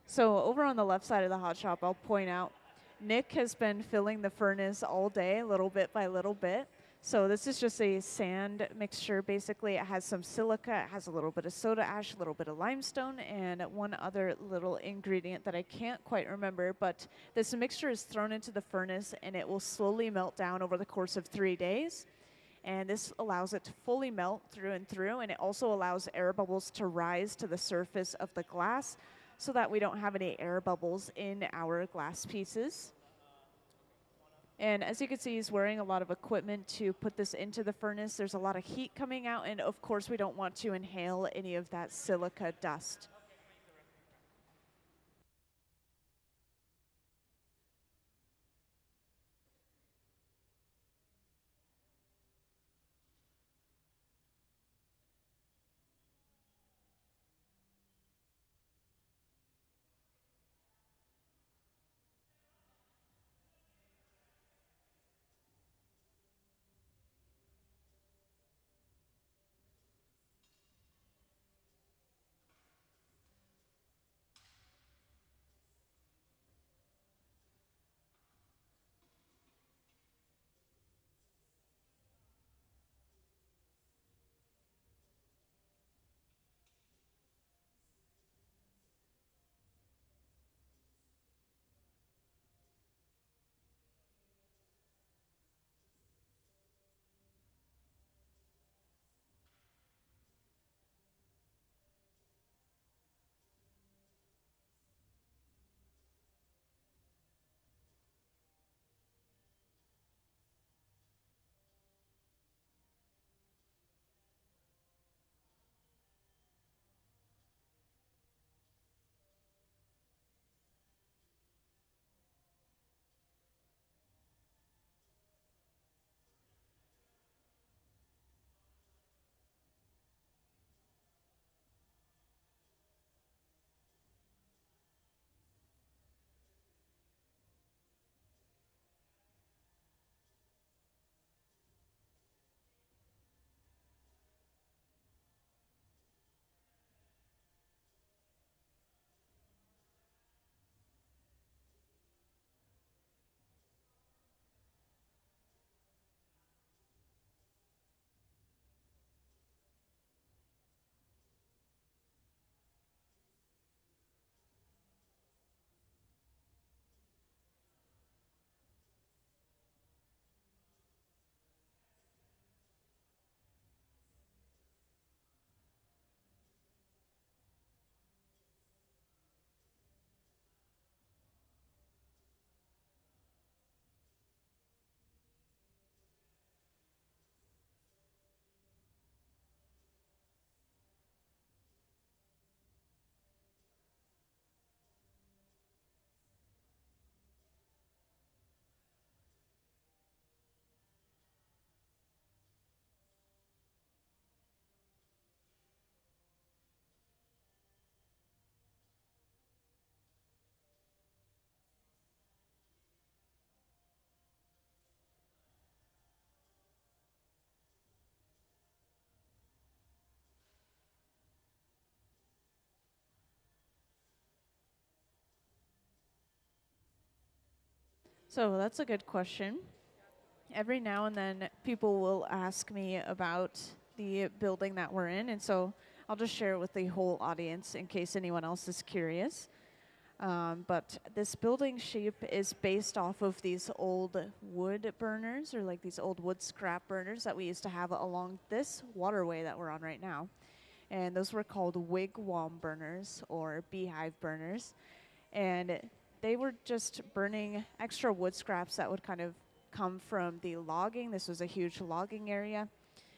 So over on the left side of the hot shop, I'll point out Nick has been filling the furnace all day, little bit by little bit. So this is just a sand mixture. Basically, it has some silica, it has a little bit of soda ash, a little bit of limestone, and one other little ingredient that I can't quite remember. But this mixture is thrown into the furnace, and it will slowly melt down over the course of 3 days. And this allows it to fully melt through and through, and it also allows air bubbles to rise to the surface of the glass so that we don't have any air bubbles in our glass pieces. And as you can see, he's wearing a lot of equipment to put this into the furnace. There's a lot of heat coming out, and of course we don't want to inhale any of that silica dust. So that's a good question. Every now and then people will ask me about the building that we're in, and so I'll just share it with the whole audience in case anyone else is curious. But this building shape is based off of these old wood burners, or like these old wood scrap burners that we used to have along this waterway that we're on right now. And those were called wigwam burners or beehive burners. And they were just burning extra wood scraps that would kind of come from the logging. This was a huge logging area.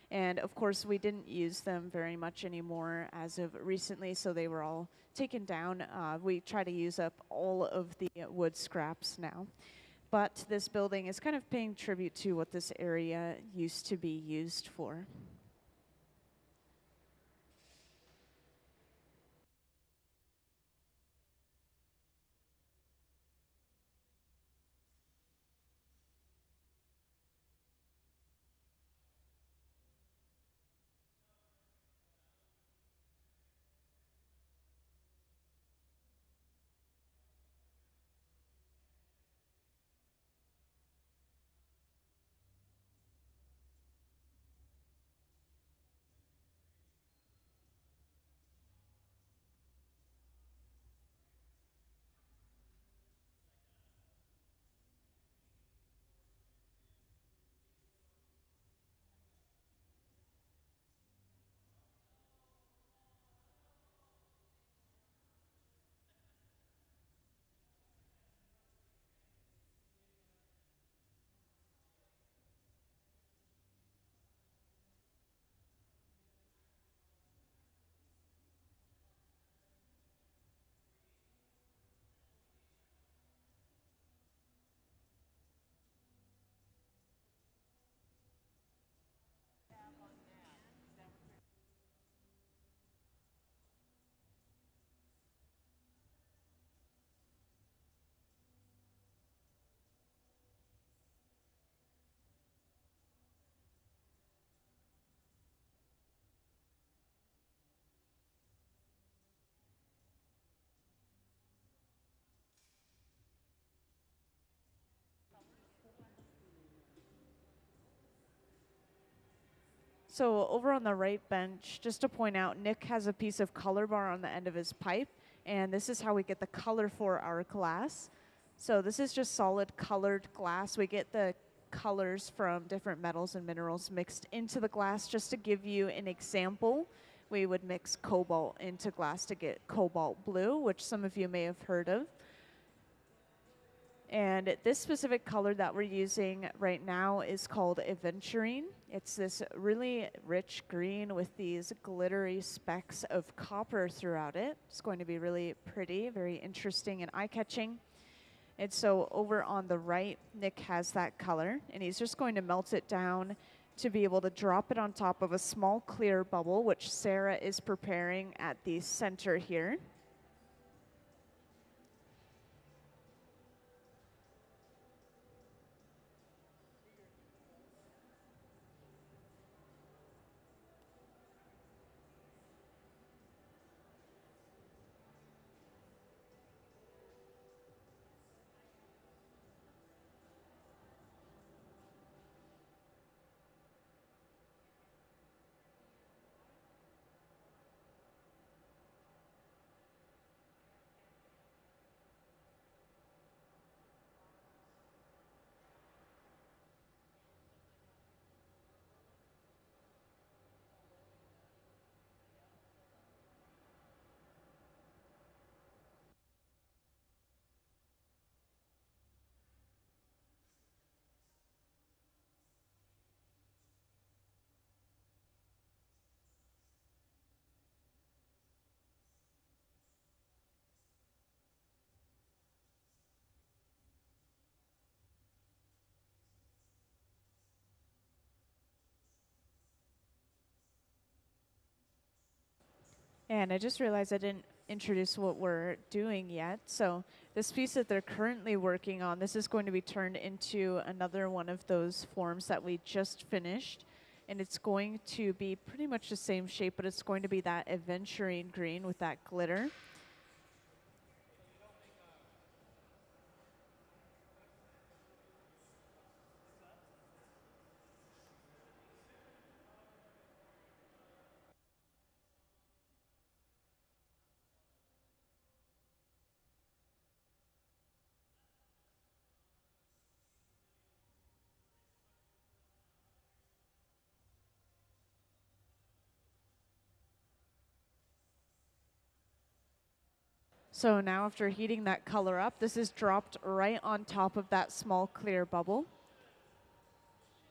And of course, we didn't use them very much anymore as of recently, so they were all taken down. We try to use up all of the wood scraps now. But this building is kind of paying tribute to what this area used to be used for. So over on the right bench, just to point out, Nick has a piece of color bar on the end of his pipe, and this is how we get the color for our glass. So this is just solid colored glass. We get the colors from different metals and minerals mixed into the glass. Just to give you an example, we would mix cobalt into glass to get cobalt blue, which some of you may have heard of. And this specific color that we're using right now is called aventurine. It's this really rich green with these glittery specks of copper throughout it. It's going to be really pretty, very interesting and eye-catching. And so over on the right, Nick has that color, and he's just going to melt it down to be able to drop it on top of a small clear bubble, which Sarah is preparing at the center here. And I just realized I didn't introduce what we're doing yet. So this piece that they're currently working on, this is going to be turned into another one of those forms that we just finished. And it's going to be pretty much the same shape, but it's going to be that aventurine green with that glitter. So now after heating that color up, this is dropped right on top of that small clear bubble.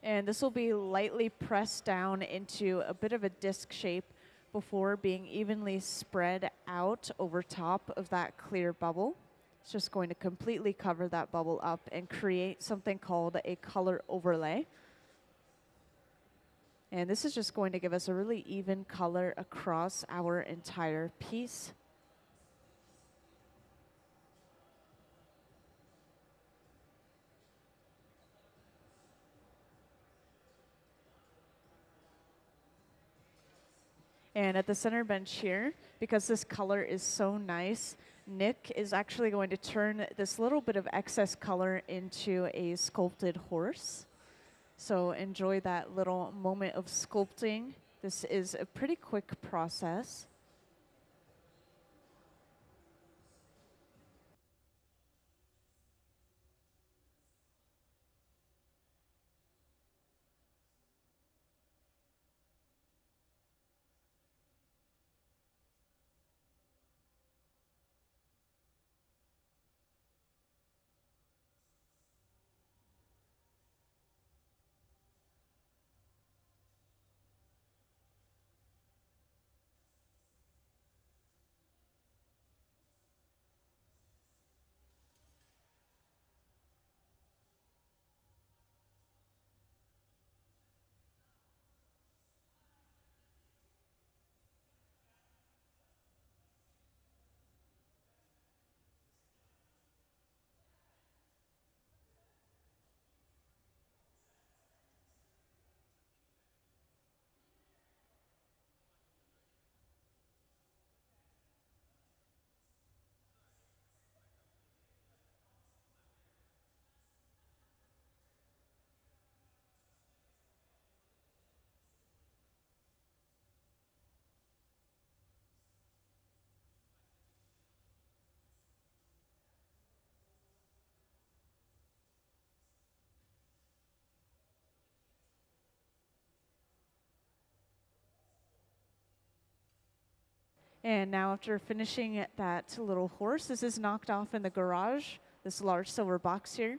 And this will be lightly pressed down into a bit of a disc shape before being evenly spread out over top of that clear bubble. It's just going to completely cover that bubble up and create something called a color overlay. And this is just going to give us a really even color across our entire piece. And at the center bench here, because this color is so nice, Nick is actually going to turn this little bit of excess color into a sculpted horse. So enjoy that little moment of sculpting. This is a pretty quick process. And now after finishing that little horse, this is knocked off in the garage, this large silver box here.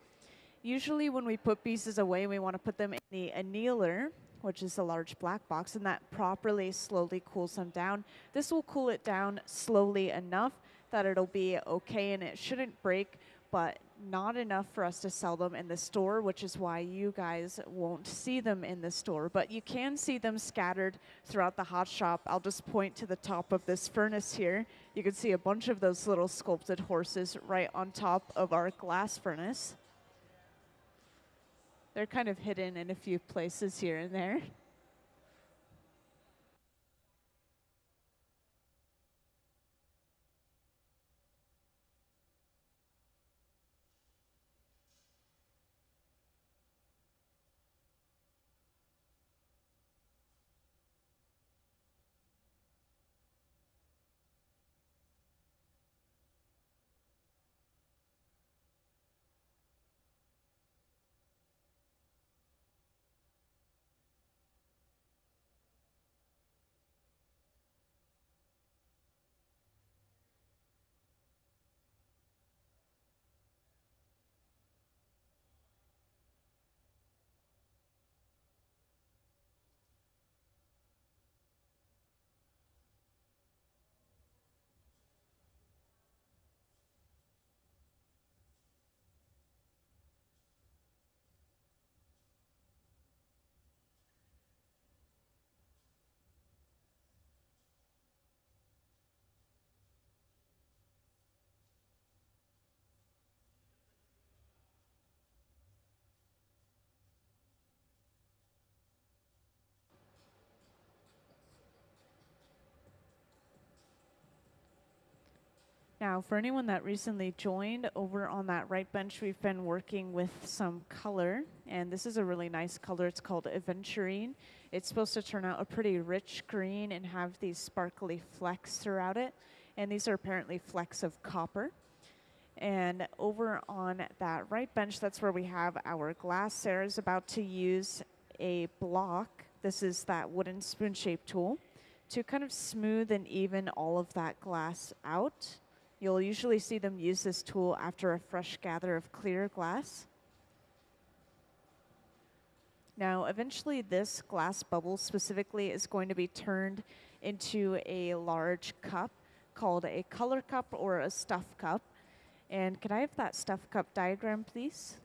Usually when we put pieces away, we want to put them in the annealer, which is a large black box, and that properly slowly cools them down. This will cool it down slowly enough that it'll be okay and it shouldn't break, but not enough for us to sell them in the store, which is why you guys won't see them in the store. But you can see them scattered throughout the hot shop. I'll just point to the top of this furnace here. You can see a bunch of those little sculpted horses right on top of our glass furnace. They're kind of hidden in a few places here and there. Now, for anyone that recently joined, over on that right bench, we've been working with some color, and this is a really nice color. It's called Aventurine. It's supposed to turn out a pretty rich green and have these sparkly flecks throughout it, and these are apparently flecks of copper. And over on that right bench, that's where we have our glass. Sarah's about to use a block. This is that wooden spoon-shaped tool to kind of smooth and even all of that glass out. You'll usually see them use this tool after a fresh gather of clear glass. Now, eventually this glass bubble specifically is going to be turned into a large cup called a color cup or a stuff cup. And could I have that stuff cup diagram, please?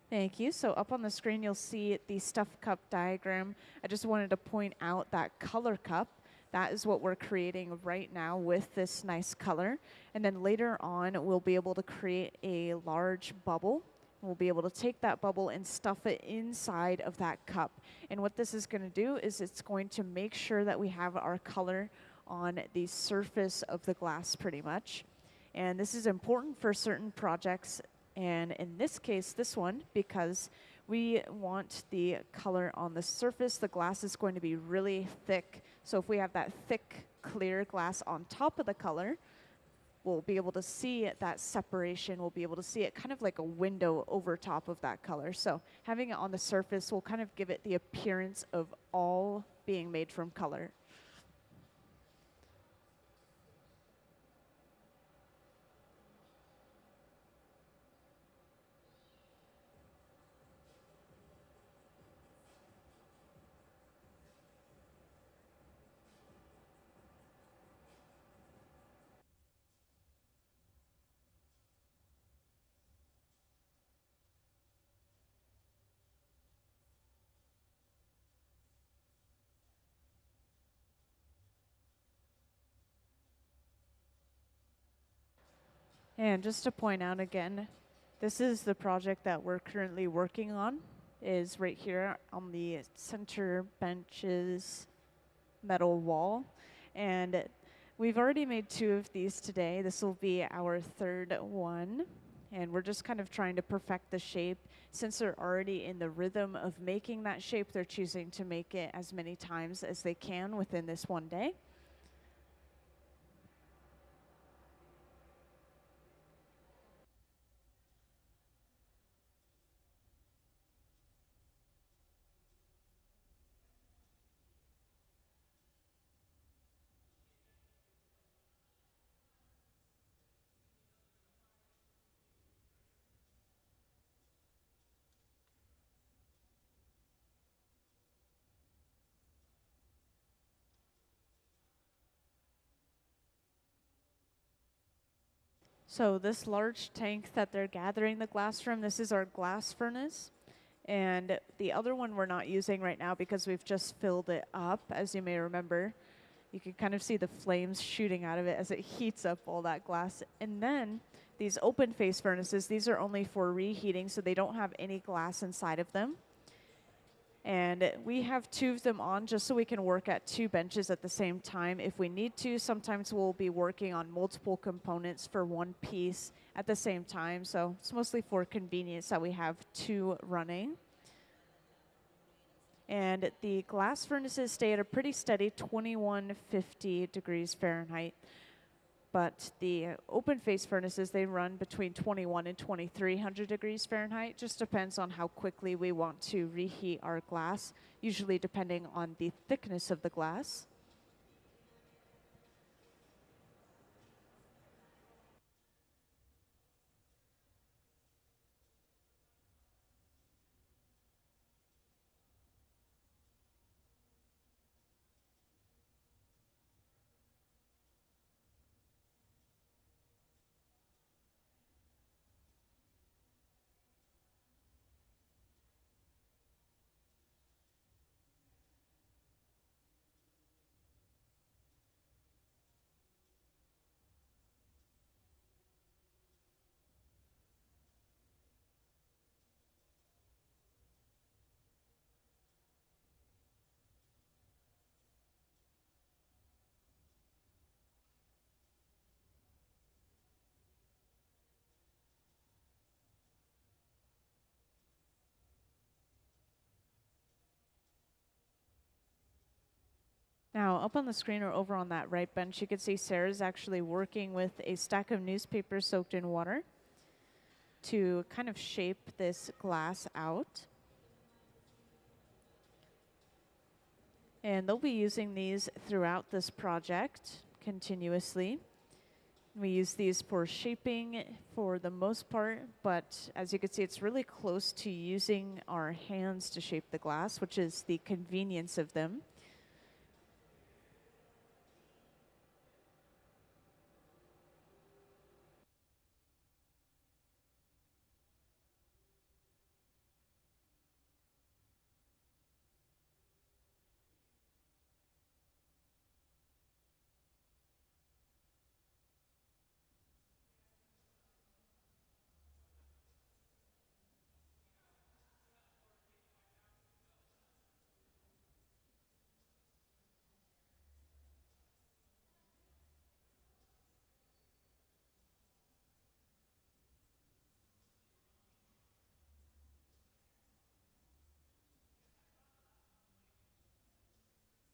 Thank you. So up on the screen, you'll see the stuff cup diagram. I just wanted to point out that color cup. That is what we're creating right now with this nice color. And then later on, we'll be able to create a large bubble. We'll be able to take that bubble and stuff it inside of that cup. And what this is going to do is it's going to make sure that we have our color on the surface of the glass pretty much. And this is important for certain projects, and in this case, this one, because we want the color on the surface. The glass is going to be really thick, so if we have that thick, clear glass on top of the color, we'll be able to see that separation. We'll be able to see it kind of like a window over top of that color. So having it on the surface will kind of give it the appearance of all being made from color. And just to point out again, this is the project that we're currently working on, is right here on the center bench's metal wall. And we've already made 2 of these today. This will be our 3rd one. And we're just kind of trying to perfect the shape. Since they're already in the rhythm of making that shape, they're choosing to make it as many times as they can within this one day. So this large tank that they're gathering the glass from, this is our glass furnace. And the other one we're not using right now because we've just filled it up, as you may remember. You can kind of see the flames shooting out of it as it heats up all that glass. And then these open face furnaces, these are only for reheating, so they don't have any glass inside of them. And we have 2 of them on just so we can work at 2 benches at the same time if we need to. Sometimes we'll be working on multiple components for one piece at the same time. So it's mostly for convenience that we have 2 running. And the glass furnaces stay at a pretty steady 2150 degrees Fahrenheit. But the open face furnaces, they run between 21 and 2300 degrees Fahrenheit. Just depends on how quickly we want to reheat our glass, usually depending on the thickness of the glass. Now, up on the screen or over on that right bench, you can see Sarah's actually working with a stack of newspaper soaked in water to kind of shape this glass out. And they'll be using these throughout this project continuously. We use these for shaping for the most part, but as you can see, it's really close to using our hands to shape the glass, which is the convenience of them.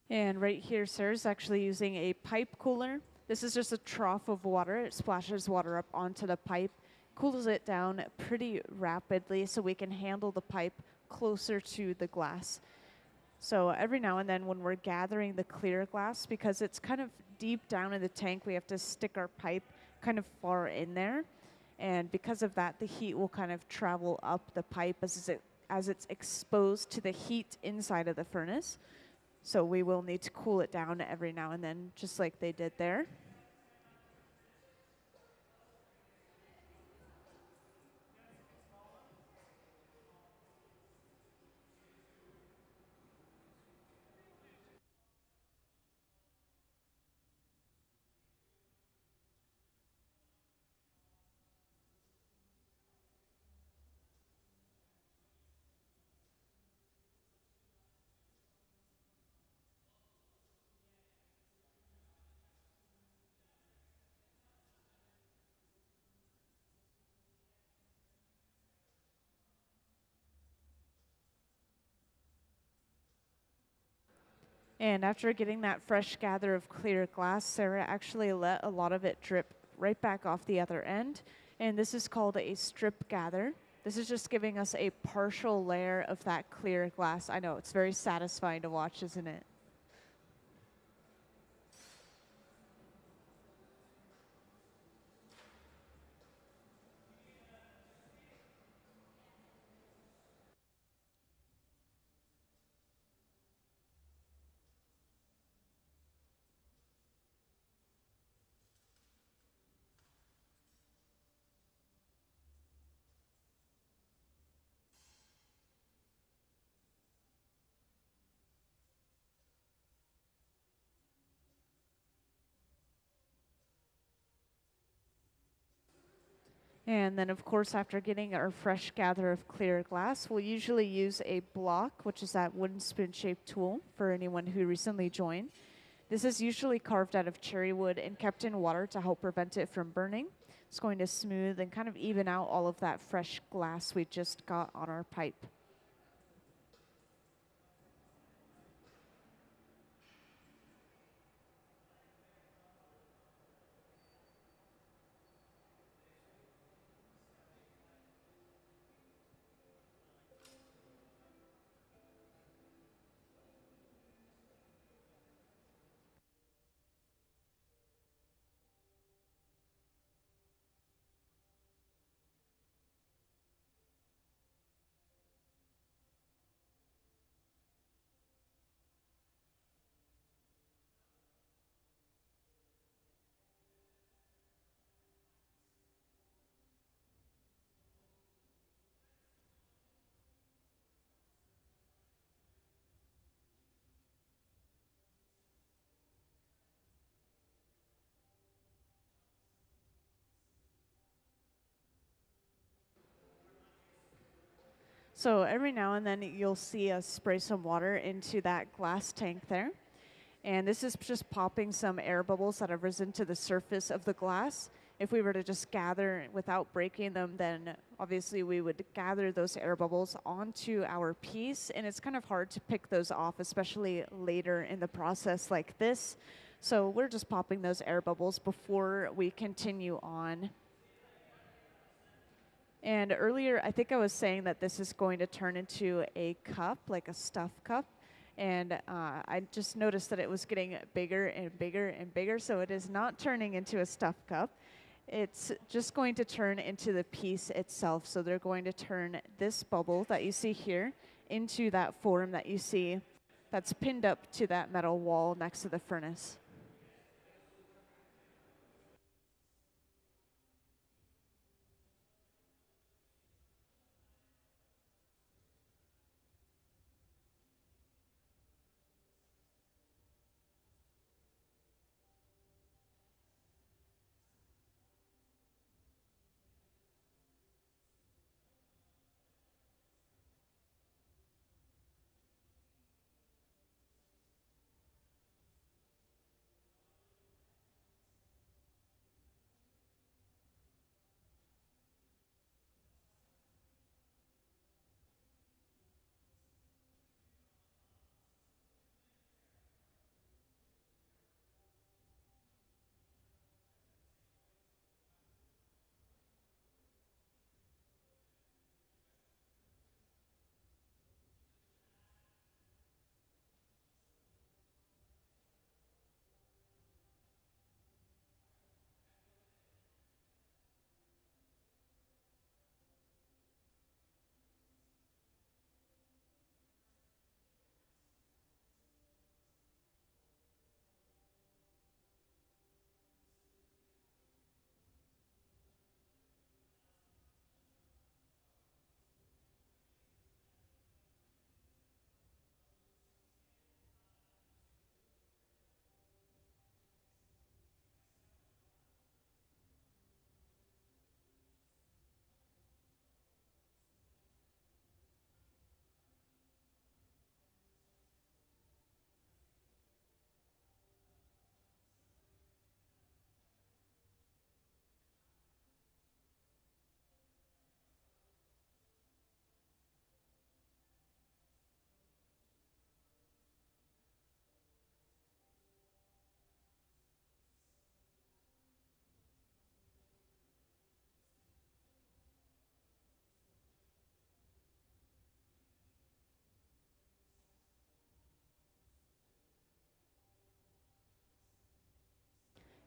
And right here, Sarah's actually using a pipe cooler. This is just a trough of water. It splashes water up onto the pipe, cools it down pretty rapidly so we can handle the pipe closer to the glass. So every now and then when we're gathering the clear glass, because it's kind of deep down in the tank, we have to stick our pipe kind of far in there. And because of that, the heat will kind of travel up the pipe as it's exposed to the heat inside of the furnace. So we will need to cool it down every now and then, just like they did there. And after getting that fresh gather of clear glass, Sarah actually let a lot of it drip right back off the other end. And this is called a strip gather. This is just giving us a partial layer of that clear glass. I know, it's very satisfying to watch, isn't it? And then, of course, after getting our fresh gather of clear glass, we'll usually use a block, which is that wooden spoon-shaped tool for anyone who recently joined. This is usually carved out of cherry wood and kept in water to help prevent it from burning. It's going to smooth and kind of even out all of that fresh glass we just got on our pipe. So every now and then you'll see us spray some water into that glass tank there. And this is just popping some air bubbles that have risen to the surface of the glass. If we were to just gather without breaking them, then obviously we would gather those air bubbles onto our piece. And it's kind of hard to pick those off, especially later in the process like this. So we're just popping those air bubbles before we continue on. And earlier, I think I was saying that this is going to turn into a cup, like a stuffed cup. And I just noticed that it was getting bigger and bigger and bigger. So it is not turning into a stuffed cup. It's just going to turn into the piece itself. So they're going to turn this bubble that you see here into that form that you see that's pinned up to that metal wall next to the furnace.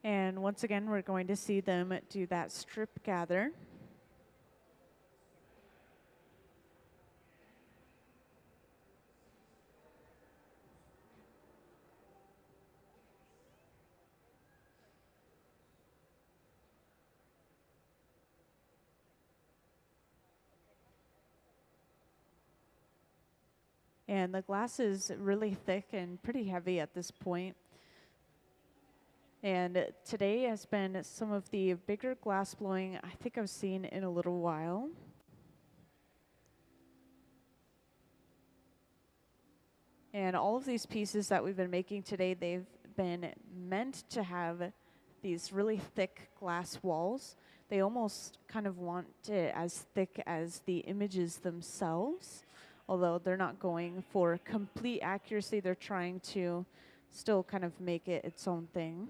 And once again, we're going to see them do that strip gather. And the glass is really thick and pretty heavy at this point. And today has been some of the bigger glass blowing I think I've seen in a little while. And all of these pieces that we've been making today, they've been meant to have these really thick glass walls. They almost kind of want it as thick as the images themselves, although they're not going for complete accuracy. They're trying to still kind of make it its own thing.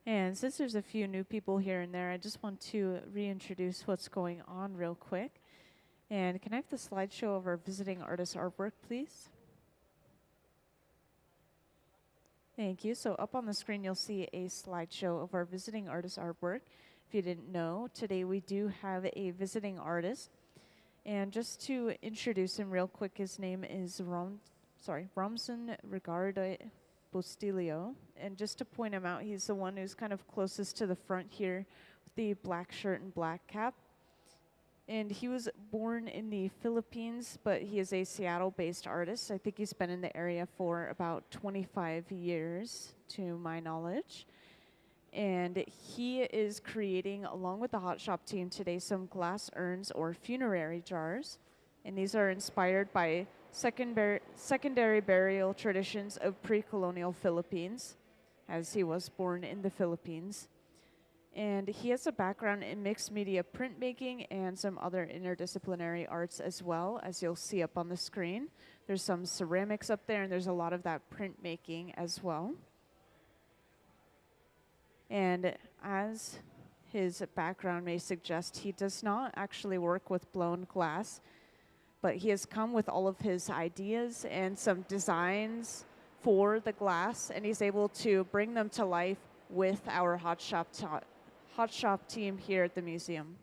And since there's a few new people here and there, I just want to reintroduce what's going on real quick. And can I have the slideshow of our visiting artist artwork, please? Thank you. So up on the screen, you'll see a slideshow of our visiting artist artwork. If you didn't know, today we do have a visiting artist. And just to introduce him real quick, his name is Romson Bustillo. And just to point him out, he's the one who's kind of closest to the front here with the black shirt and black cap. And he was born in the Philippines, but he is a Seattle-based artist. I think he's been in the area for about 25 years, to my knowledge. And he is creating, along with the Hot Shop team today, some glass urns or funerary jars. And these are inspired by secondary burial traditions of pre-colonial Philippines, as he was born in the Philippines. And he has a background in mixed media printmaking and some other interdisciplinary arts as well, as you'll see up on the screen. There's some ceramics up there, and there's a lot of that printmaking as well. And as his background may suggest, he does not actually work with blown glass, but he has come with all of his ideas and some designs for the glass, and he's able to bring them to life with our Hot Shop team here at the museum.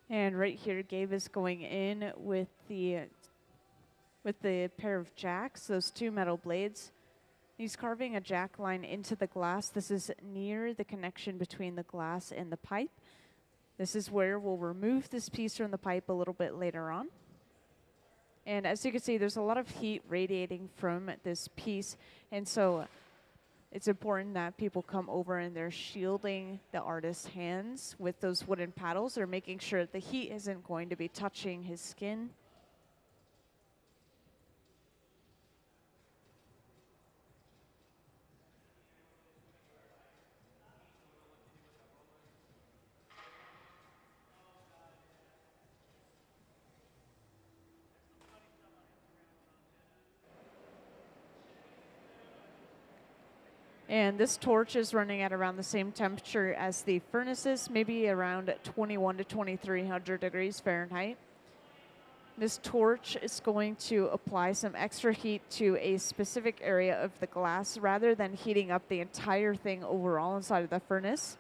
And right here, Gabe is going in with the pair of jacks, those two metal blades. He's carving a jack line into the glass. This is near the connection between the glass and the pipe. This is where we'll remove this piece from the pipe a little bit later on. And as you can see, there's a lot of heat radiating from this piece. And so it's important that people come over and they're shielding the artist's hands with those wooden paddles. They're making sure the heat isn't going to be touching his skin. And this torch is running at around the same temperature as the furnaces, maybe around 21 to 2300 degrees Fahrenheit. This torch is going to apply some extra heat to a specific area of the glass rather than heating up the entire thing overall inside of the furnace.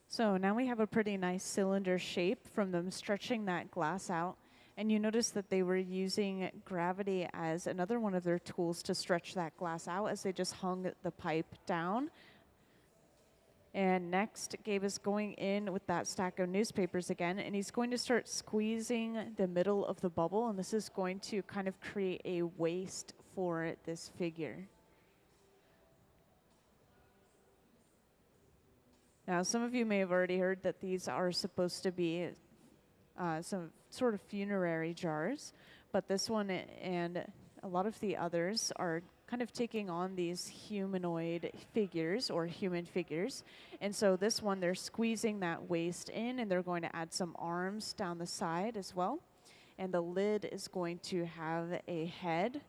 So now we have a pretty nice cylinder shape from them stretching that glass out. And you notice that they were using gravity as another one of their tools to stretch that glass out as they just hung the pipe down. And next, Gabe is going in with that stack of newspapers again, and he's going to start squeezing the middle of the bubble, and this is going to kind of create a waist for this figure. Now, some of you may have already heard that these are supposed to be some sort of funerary jars, but this one and a lot of the others are kind of taking on these humanoid figures or human figures. And so this one, they're squeezing that waist in, and they're going to add some arms down the side as well. And the lid is going to have a head.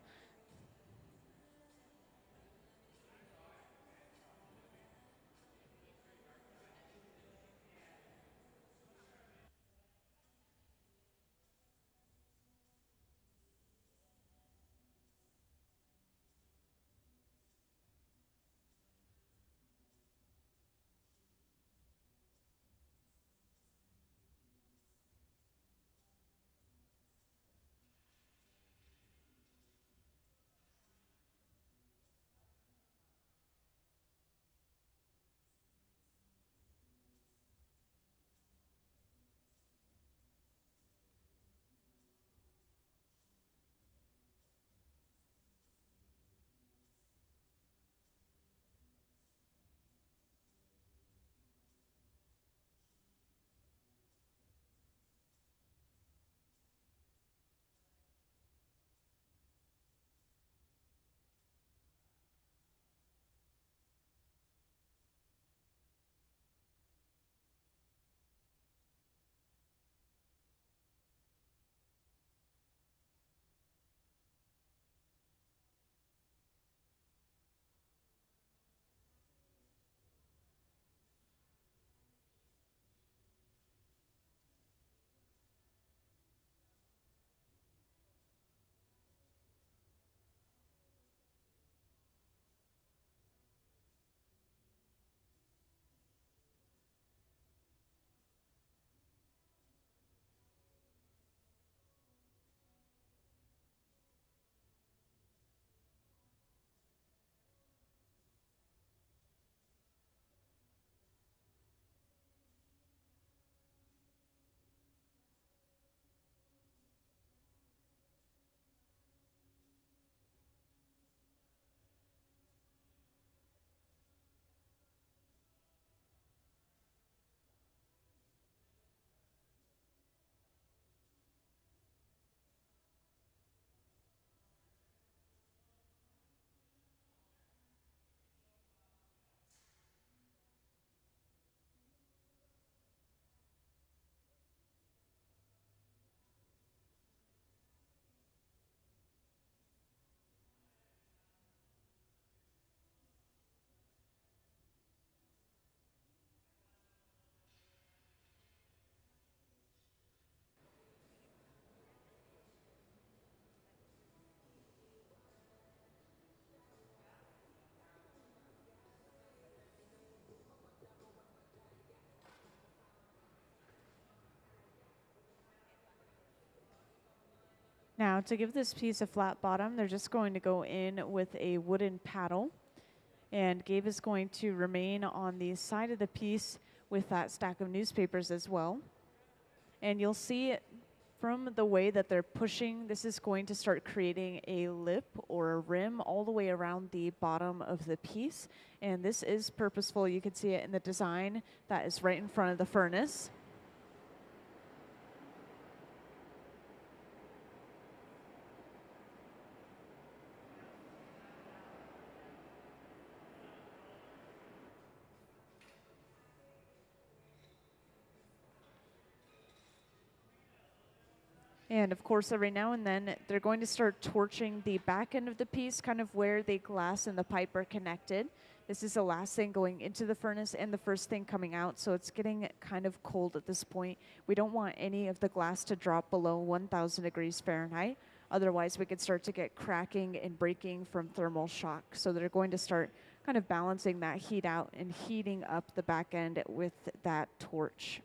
Now, to give this piece a flat bottom, they're just going to go in with a wooden paddle. And Gabe is going to remain on the side of the piece with that stack of newspapers as well. And you'll see from the way that they're pushing, this is going to start creating a lip or a rim all the way around the bottom of the piece. And this is purposeful. You can see it in the design that is right in front of the furnace. And of course, every now and then, they're going to start torching the back end of the piece, kind of where the glass and the pipe are connected. This is the last thing going into the furnace and the first thing coming out, so it's getting kind of cold at this point. We don't want any of the glass to drop below 1,000 degrees Fahrenheit. Otherwise, we could start to get cracking and breaking from thermal shock. So they're going to start kind of balancing that heat out and heating up the back end with that torch.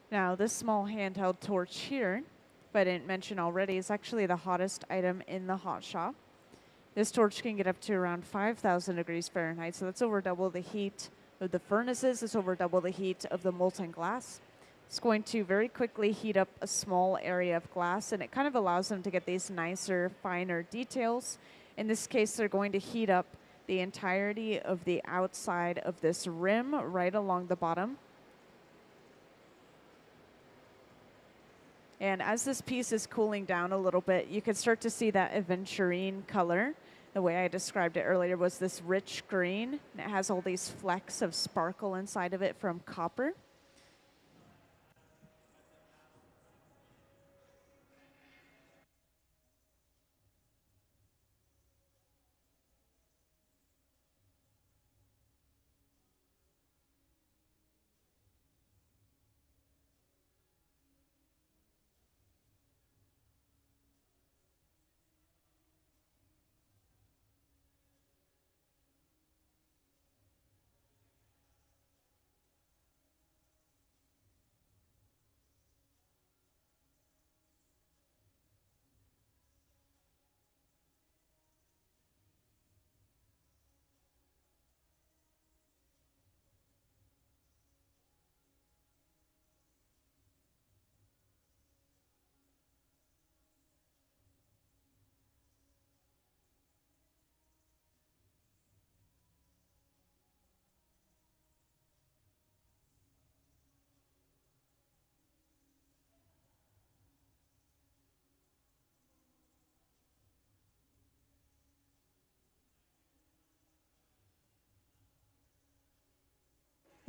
Now, this small handheld torch here, if I didn't mention already, is actually the hottest item in the hot shop. This torch can get up to around 5,000 degrees Fahrenheit, so that's over double the heat of the furnaces. It's over double the heat of the molten glass. It's going to very quickly heat up a small area of glass, and it kind of allows them to get these nicer, finer details. In this case, they're going to heat up the entirety of the outside of this rim right along the bottom. And as this piece is cooling down a little bit, you can start to see that aventurine color. The way I described it earlier was this rich green, and it has all these flecks of sparkle inside of it from copper.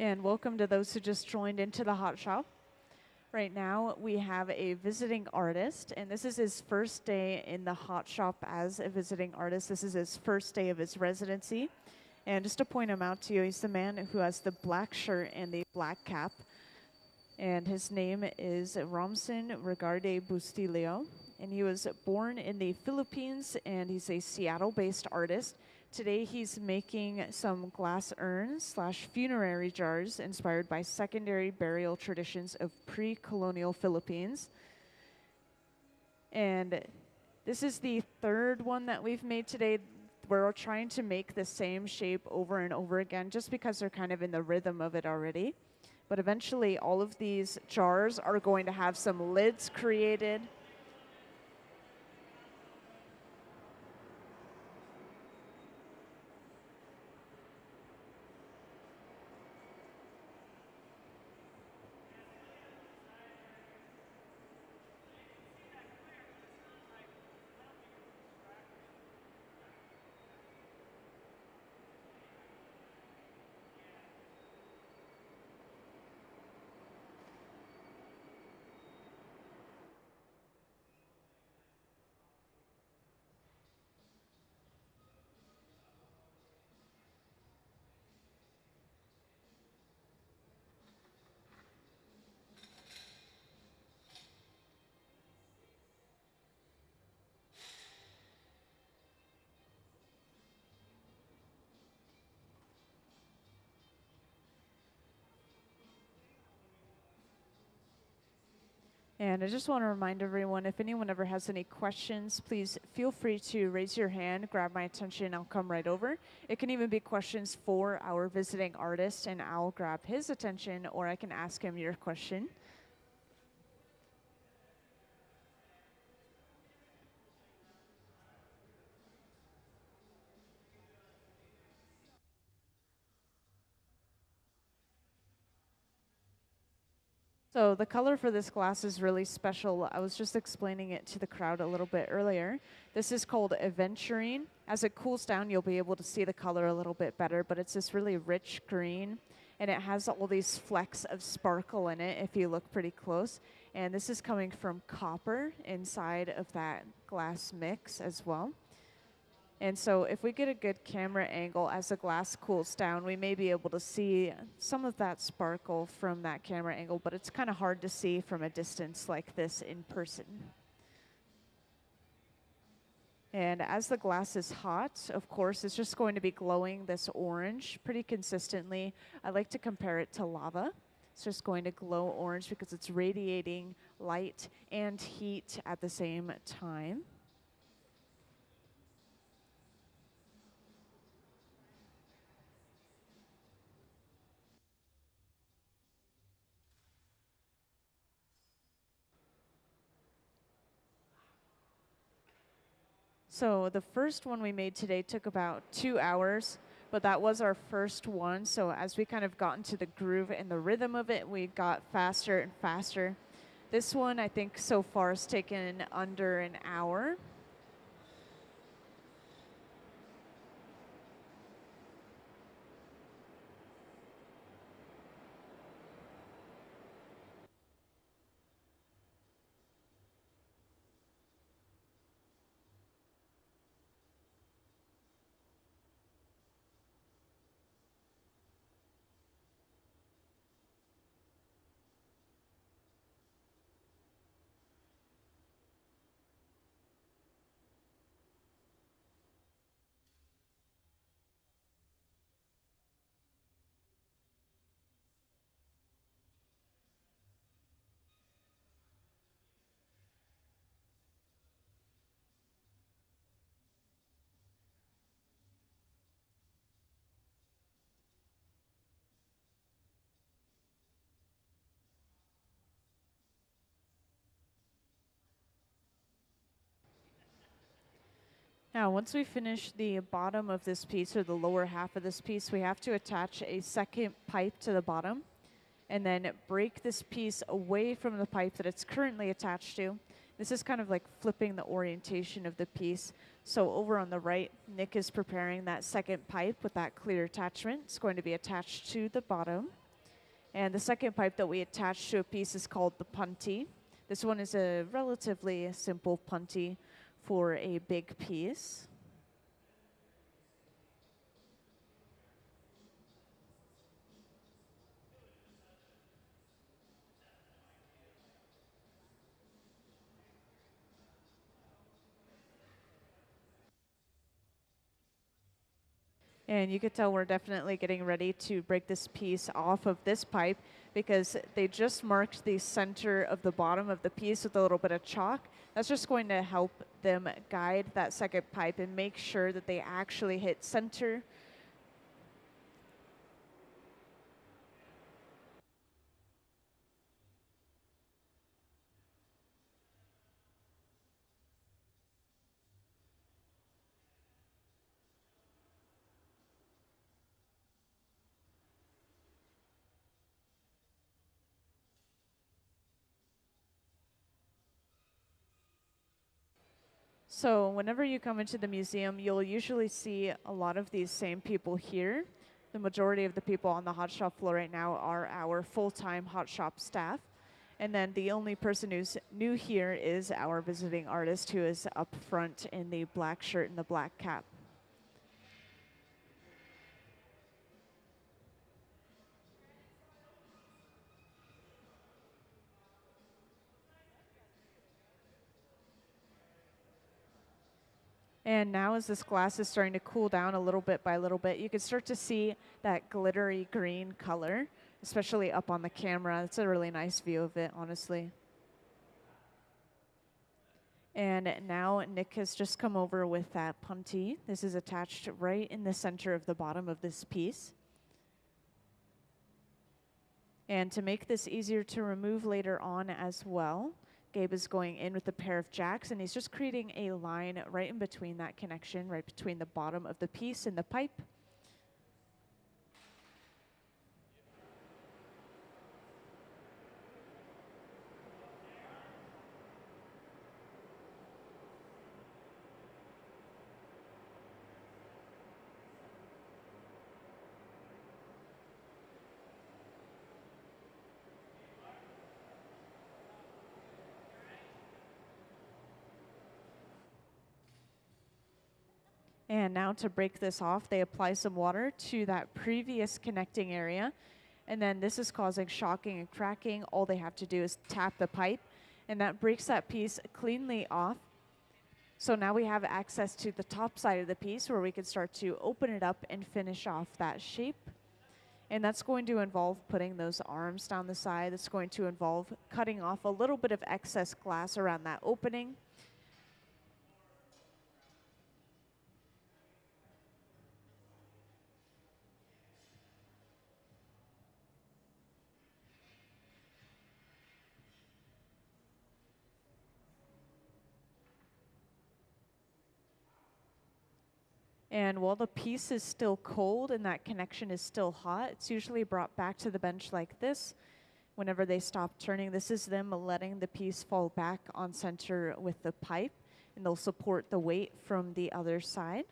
And welcome to those who just joined into the hot shop. Right now, we have a visiting artist, and this is his first day in the hot shop as a visiting artist. This is his first day of his residency. And just to point him out to you, he's the man who has the black shirt and the black cap. And his name is Romson Bustillo. And he was born in the Philippines, and he's a Seattle-based artist. Today he's making some glass urns slash funerary jars inspired by secondary burial traditions of pre-colonial Philippines. And this is the third one that we've made today. We're trying to make the same shape over and over again just because they're kind of in the rhythm of it already. But eventually all of these jars are going to have some lids created. And I just want to remind everyone, if anyone ever has any questions, please feel free to raise your hand, grab my attention, I'll come right over. It can even be questions for our visiting artist, and I'll grab his attention, or I can ask him your question. So the color for this glass is really special. I was just explaining it to the crowd a little bit earlier. This is called aventurine. As it cools down, you'll be able to see the color a little bit better, but it's this really rich green, and it has all these flecks of sparkle in it if you look pretty close. And this is coming from copper inside of that glass mix as well. And so if we get a good camera angle as the glass cools down, we may be able to see some of that sparkle from that camera angle, but it's kind of hard to see from a distance like this in person. And as the glass is hot, of course, it's just going to be glowing this orange pretty consistently. I like to compare it to lava. It's just going to glow orange because it's radiating light and heat at the same time. So the first one we made today took about 2 hours, but that was our first one. So as we kind of got into the groove and the rhythm of it, we got faster and faster. This one, I think so far has taken under an hour. Now, once we finish the bottom of this piece, or the lower half of this piece, we have to attach a second pipe to the bottom and then break this piece away from the pipe that it's currently attached to. This is kind of like flipping the orientation of the piece. So over on the right, Nick is preparing that second pipe with that clear attachment. It's going to be attached to the bottom. And the second pipe that we attach to a piece is called the punty. This one is a relatively simple punty for a big piece. And you could tell we're definitely getting ready to break this piece off of this pipe because they just marked the center of the bottom of the piece with a little bit of chalk. That's just going to help them guide that second pipe and make sure that they actually hit center. So whenever you come into the museum, you'll usually see a lot of these same people here. The majority of the people on the hot shop floor right now are our full-time hot shop staff. And then the only person who's new here is our visiting artist, who is up front in the black shirt and the black cap. And now as this glass is starting to cool down a little bit by little bit, you can start to see that glittery green color, especially up on the camera. It's a really nice view of it, honestly. And now Nick has just come over with that puntee. This is attached right in the center of the bottom of this piece. And to make this easier to remove later on as well, Gabe is going in with a pair of jacks, and he's just creating a line right in between that connection, right between the bottom of the piece and the pipe. And now to break this off, they apply some water to that previous connecting area. And then this is causing shocking and cracking. All they have to do is tap the pipe, and that breaks that piece cleanly off. So now we have access to the top side of the piece where we can start to open it up and finish off that shape. And that's going to involve putting those arms down the side. It's going to involve cutting off a little bit of excess glass around that opening. And while the piece is still cold and that connection is still hot, it's usually brought back to the bench like this. Whenever they stop turning, this is them letting the piece fall back on center with the pipe, and they'll support the weight from the other side.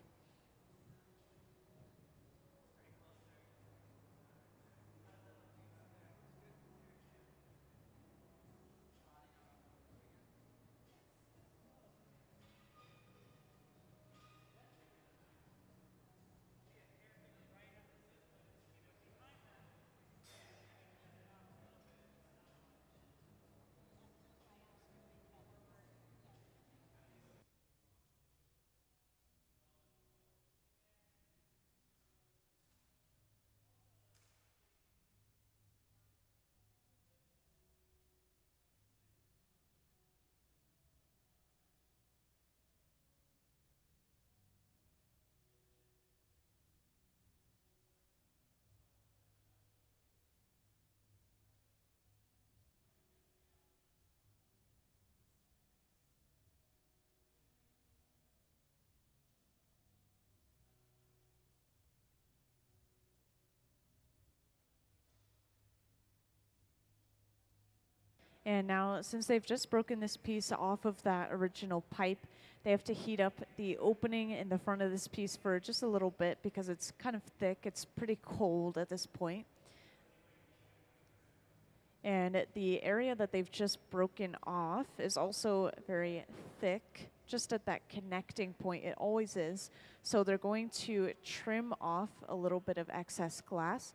And now, since they've just broken this piece off of that original pipe, they have to heat up the opening in the front of this piece for just a little bit because it's kind of thick. It's pretty cold at this point. And the area that they've just broken off is also very thick, just at that connecting point. It always is. So they're going to trim off a little bit of excess glass.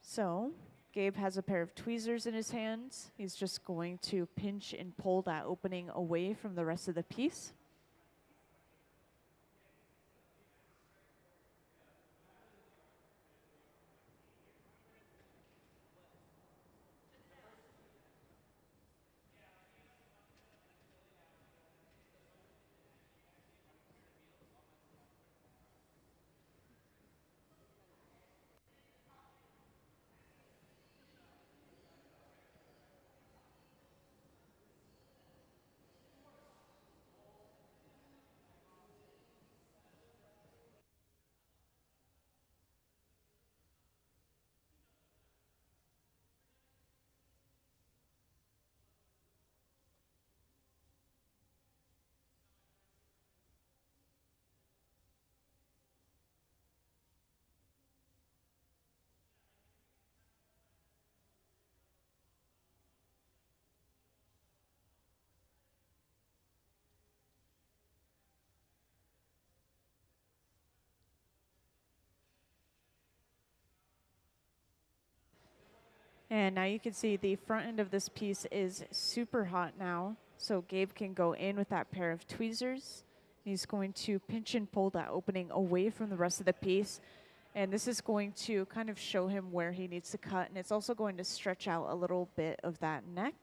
So Gabe has a pair of tweezers in his hands. He's just going to pinch and pull that opening away from the rest of the piece. And now you can see the front end of this piece is super hot now. So Gabe can go in with that pair of tweezers. He's going to pinch and pull that opening away from the rest of the piece. And this is going to kind of show him where he needs to cut. And it's also going to stretch out a little bit of that neck.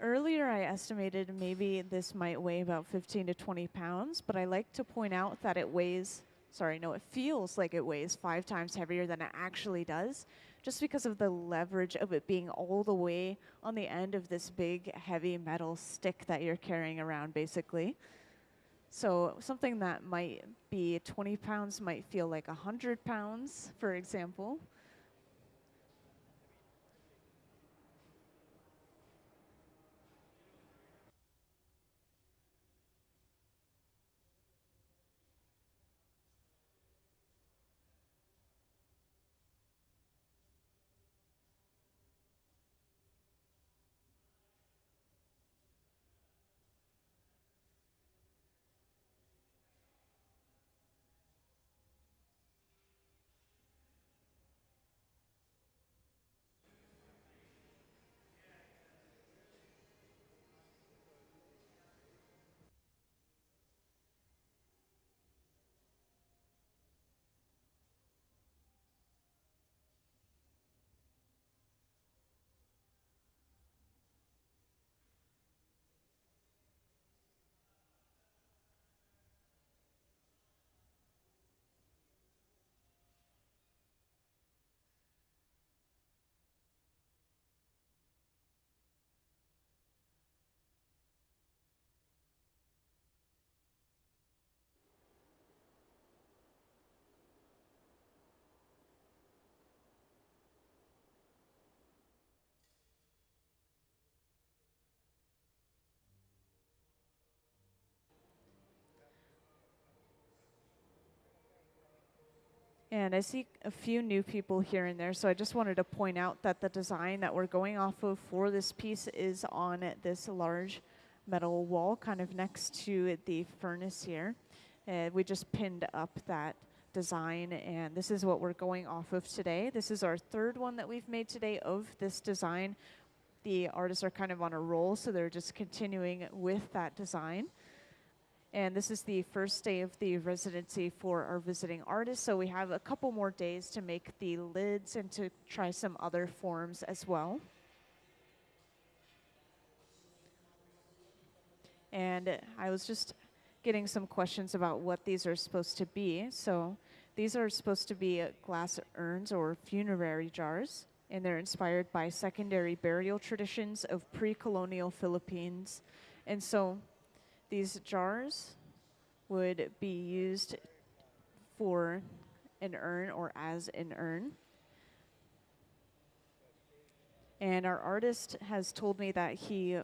Earlier, I estimated maybe this might weigh about 15 to 20 pounds, but I like to point out that it feels like it weighs 5 times heavier than it actually does, just because of the leverage of it being all the way on the end of this big, heavy metal stick that you're carrying around, basically. So something that might be 20 pounds might feel like 100 pounds, for example. And I see a few new people here and there, so I just wanted to point out that the design that we're going off of for this piece is on this large metal wall kind of next to the furnace here. We just pinned up that design, and this is what we're going off of today. This is our third one that we've made today of this design. The artists are kind of on a roll, so they're just continuing with that design. And this is the first day of the residency for our visiting artists, so we have a couple more days to make the lids and to try some other forms as well. And I was just getting some questions about what these are supposed to be. So these are supposed to be glass urns or funerary jars, and they're inspired by secondary burial traditions of pre-colonial Philippines. And so these jars would be used for an urn or as an urn. And our artist has told me that he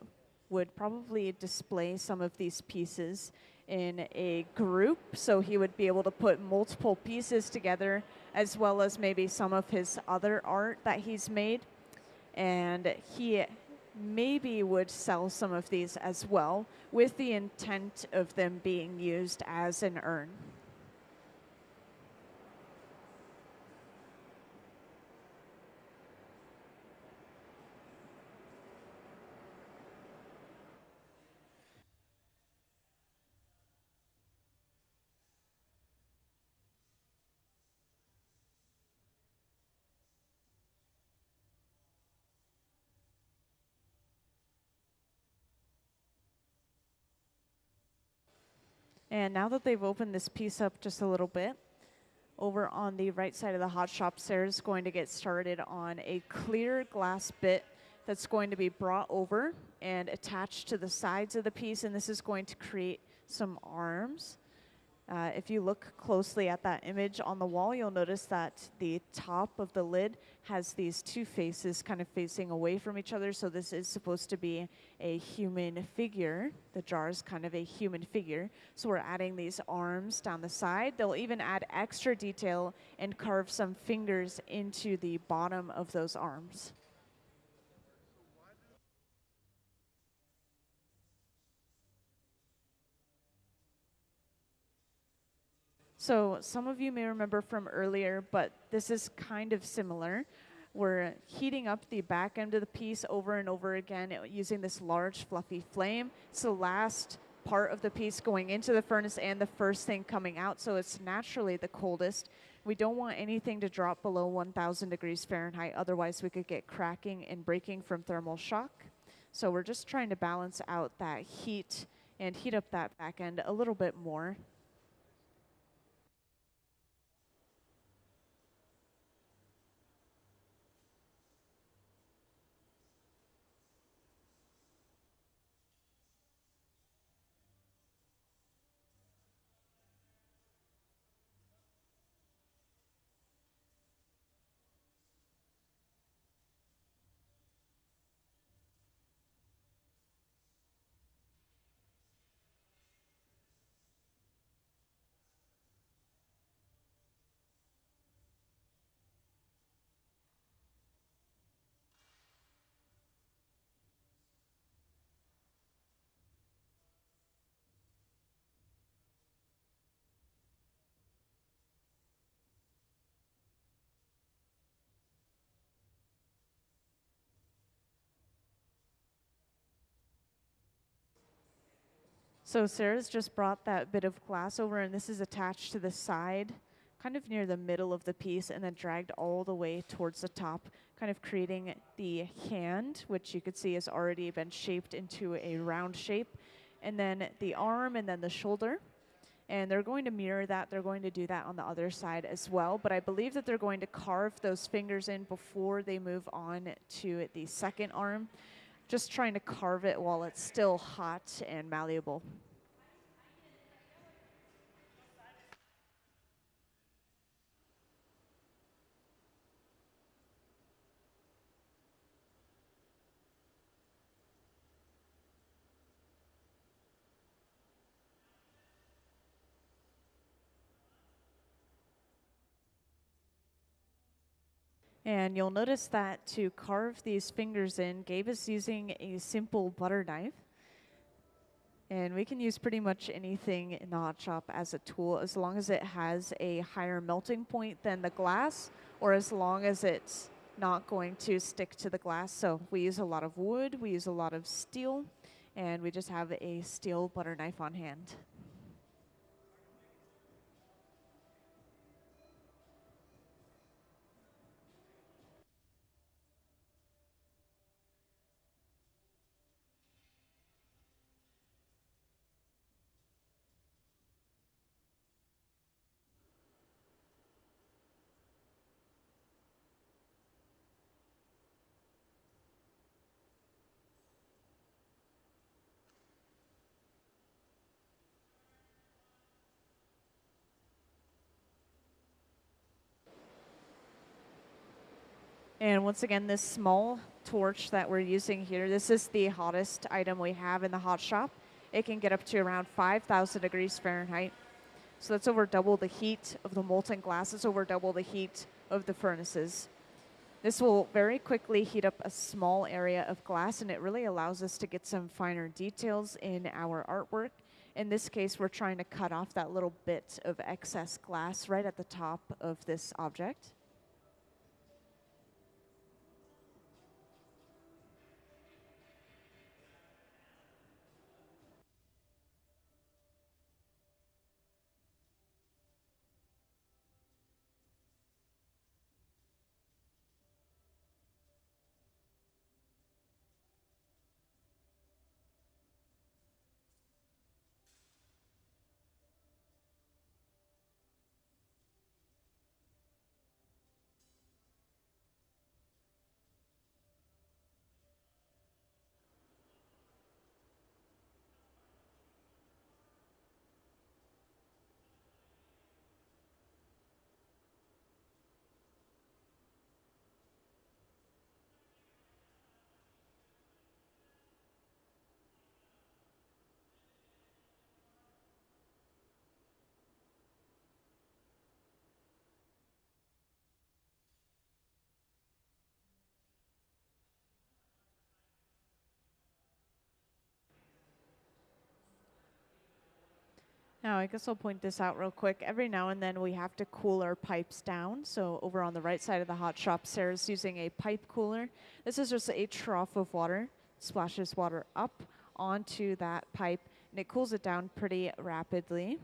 would probably display some of these pieces in a group, so he would be able to put multiple pieces together, as well as maybe some of his other art that he's made. And he maybe would sell some of these as well, with the intent of them being used as an urn. And now that they've opened this piece up just a little bit, over on the right side of the hot shop, Sarah's going to get started on a clear glass bit that's going to be brought over and attached to the sides of the piece, and this is going to create some arms. If you look closely at that image on the wall, you'll notice that the top of the lid has these two faces kind of facing away from each other. So this is supposed to be a human figure. The jar is kind of a human figure. So we're adding these arms down the side. They'll even add extra detail and carve some fingers into the bottom of those arms. So some of you may remember from earlier, but this is kind of similar. We're heating up the back end of the piece over and over again using this large fluffy flame. It's the last part of the piece going into the furnace and the first thing coming out, so it's naturally the coldest. We don't want anything to drop below 1,000 degrees Fahrenheit, otherwise we could get cracking and breaking from thermal shock. So we're just trying to balance out that heat and heat up that back end a little bit more. So Sarah's just brought that bit of glass over, and this is attached to the side, kind of near the middle of the piece, and then dragged all the way towards the top, kind of creating the hand, which you could see has already been shaped into a round shape, and then the arm, and then the shoulder. And they're going to mirror that. They're going to do that on the other side as well. But I believe that they're going to carve those fingers in before they move on to the second arm, just trying to carve it while it's still hot and malleable. And you'll notice that to carve these fingers in, Gabe is using a simple butter knife. And we can use pretty much anything in the hot shop as a tool as long as it has a higher melting point than the glass, or as long as it's not going to stick to the glass. So we use a lot of wood, we use a lot of steel, and we just have a steel butter knife on hand. And once again, this small torch that we're using here, this is the hottest item we have in the hot shop. It can get up to around 5,000 degrees Fahrenheit. So that's over double the heat of the molten glass. It's over double the heat of the furnaces. This will very quickly heat up a small area of glass, and it really allows us to get some finer details in our artwork. In this case, we're trying to cut off that little bit of excess glass right at the top of this object. Now, I guess I'll point this out real quick. Every now and then we have to cool our pipes down. So over on the right side of the hot shop, Sarah's using a pipe cooler. This is just a trough of water, splashes water up onto that pipe, and it cools it down pretty rapidly.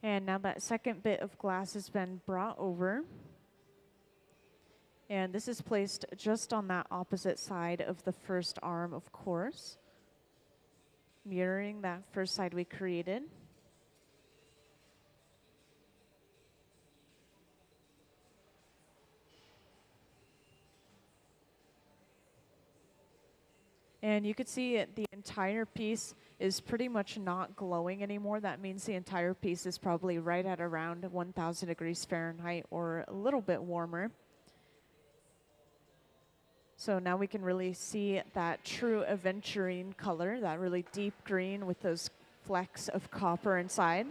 And now that second bit of glass has been brought over. And this is placed just on that opposite side of the first arm, of course, mirroring that first side we created. And you could see the entire piece is pretty much not glowing anymore. That means the entire piece is probably right at around 1,000 degrees Fahrenheit or a little bit warmer. So now we can really see that true aventurine color, that really deep green with those flecks of copper inside.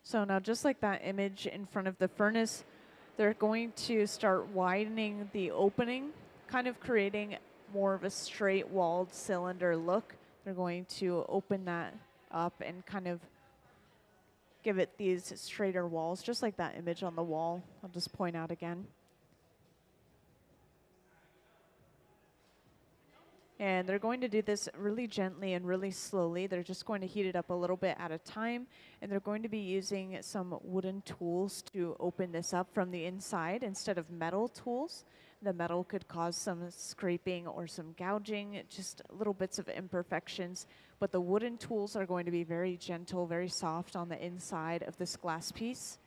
So now just like that image in front of the furnace, they're going to start widening the opening, kind of creating more of a straight walled cylinder look. They're going to open that up and kind of give it these straighter walls, just like that image on the wall. I'll just point out again. And they're going to do this really gently and really slowly. They're just going to heat it up a little bit at a time. And they're going to be using some wooden tools to open this up from the inside instead of metal tools. The metal could cause some scraping or some gouging, just little bits of imperfections. But the wooden tools are going to be very gentle, very soft on the inside of this glass piece.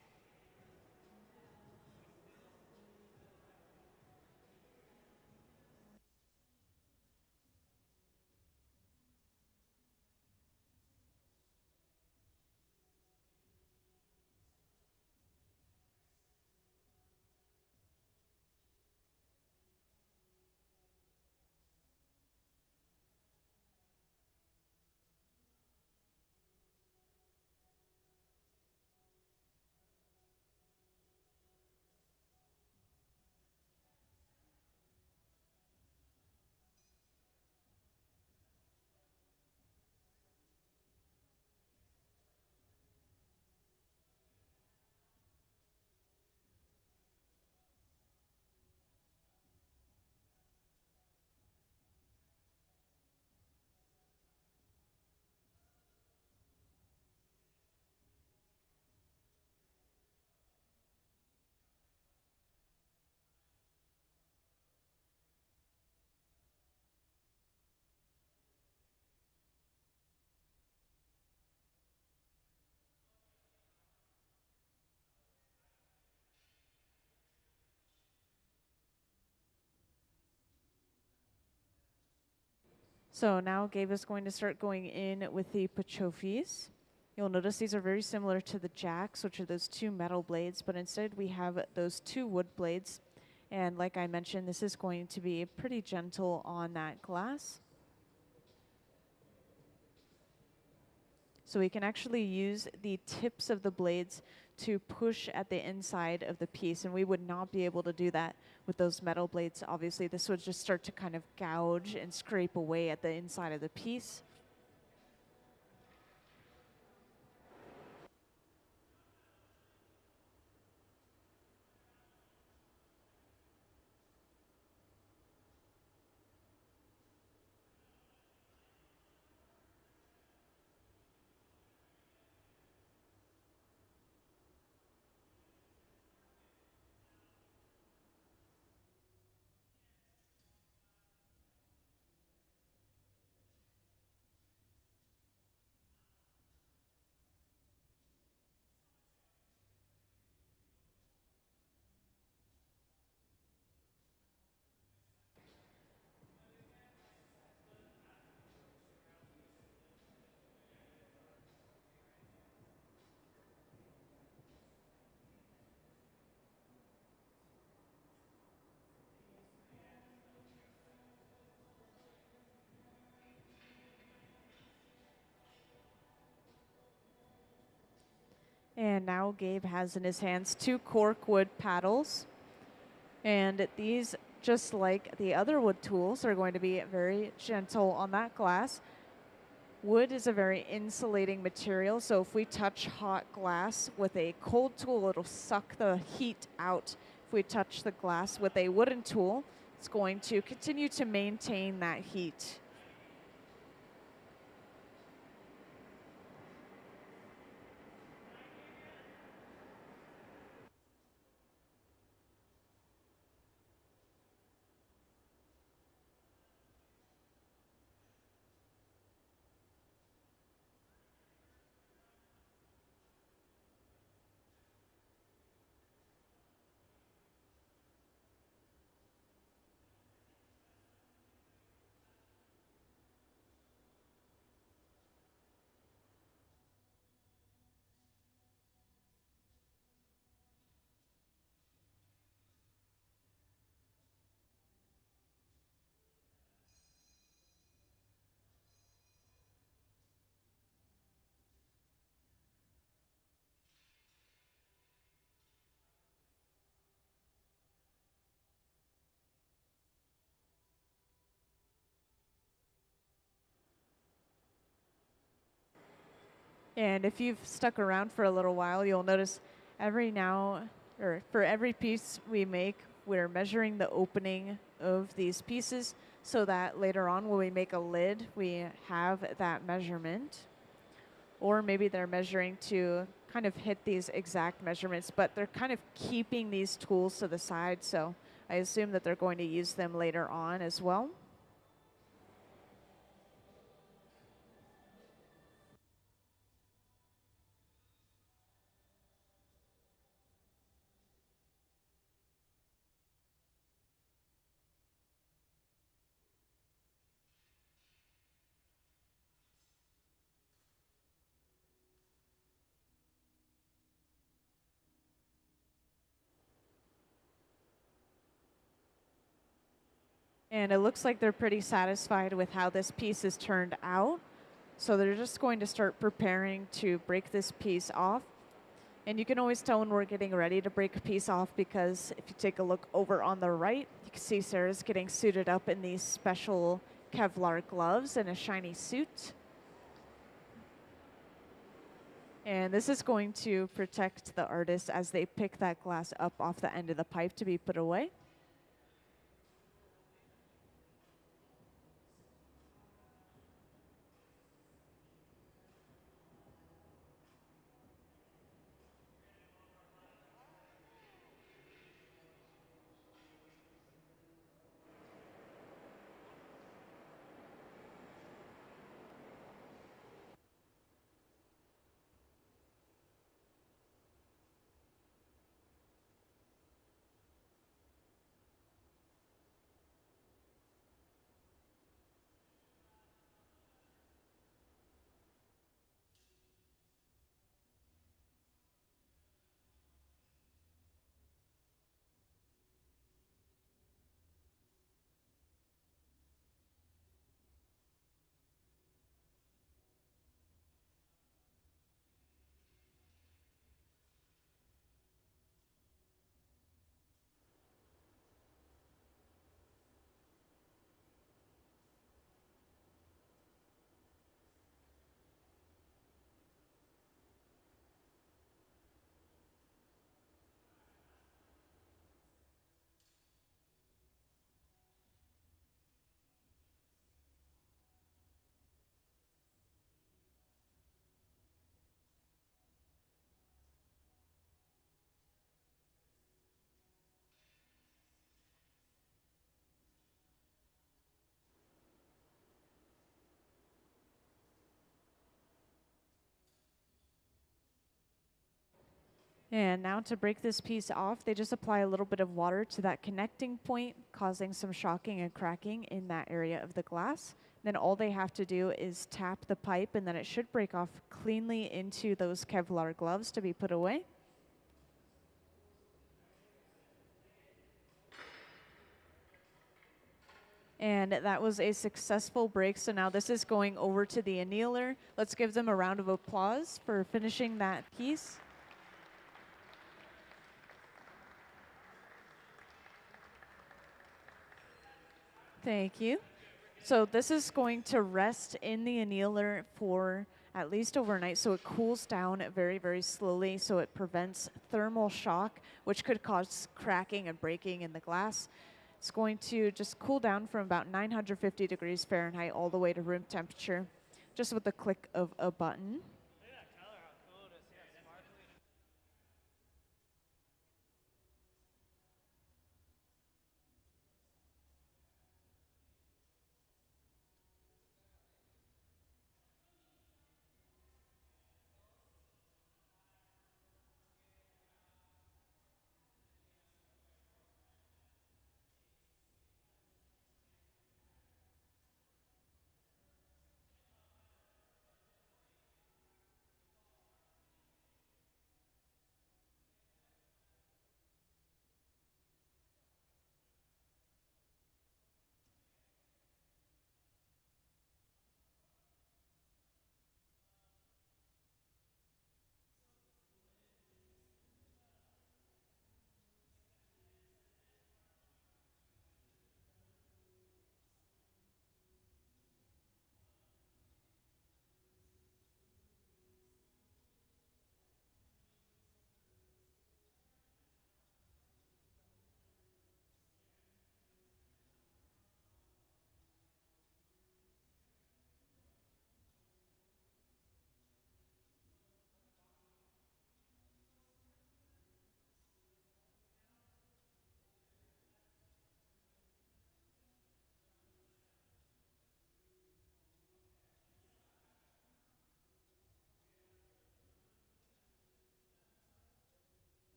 So now Gabe is going to start going in with the pachofis. You'll notice these are very similar to the jacks, which are those two metal blades, but instead we have those two wood blades. And like I mentioned, this is going to be pretty gentle on that glass. So we can actually use the tips of the blades to push at the inside of the piece, and we would not be able to do that with those metal blades. Obviously, this would just start to kind of gouge and scrape away at the inside of the piece. And now Gabe has in his hands two cork wood paddles. And these, just like the other wood tools, are going to be very gentle on that glass. Wood is a very insulating material, so if we touch hot glass with a cold tool, it'll suck the heat out. If we touch the glass with a wooden tool, it's going to continue to maintain that heat. And if you've stuck around for a little while, you'll notice every now, or for every piece we make, we're measuring the opening of these pieces so that later on when we make a lid, we have that measurement. Or maybe they're measuring to kind of hit these exact measurements, but they're kind of keeping these tools to the side, so I assume that they're going to use them later on as well. And it looks like they're pretty satisfied with how this piece has turned out. So they're just going to start preparing to break this piece off. And you can always tell when we're getting ready to break a piece off because if you take a look over on the right, you can see Sarah's getting suited up in these special Kevlar gloves and a shiny suit. And this is going to protect the artist as they pick that glass up off the end of the pipe to be put away. And now to break this piece off, they just apply a little bit of water to that connecting point, causing some shocking and cracking in that area of the glass. Then all they have to do is tap the pipe and then it should break off cleanly into those Kevlar gloves to be put away. And that was a successful break. So now this is going over to the annealer. Let's give them a round of applause for finishing that piece. Thank you. So this is going to rest in the annealer for at least overnight, so it cools down very, very slowly, so it prevents thermal shock, which could cause cracking and breaking in the glass. It's going to just cool down from about 950 degrees Fahrenheit all the way to room temperature, just with the click of a button.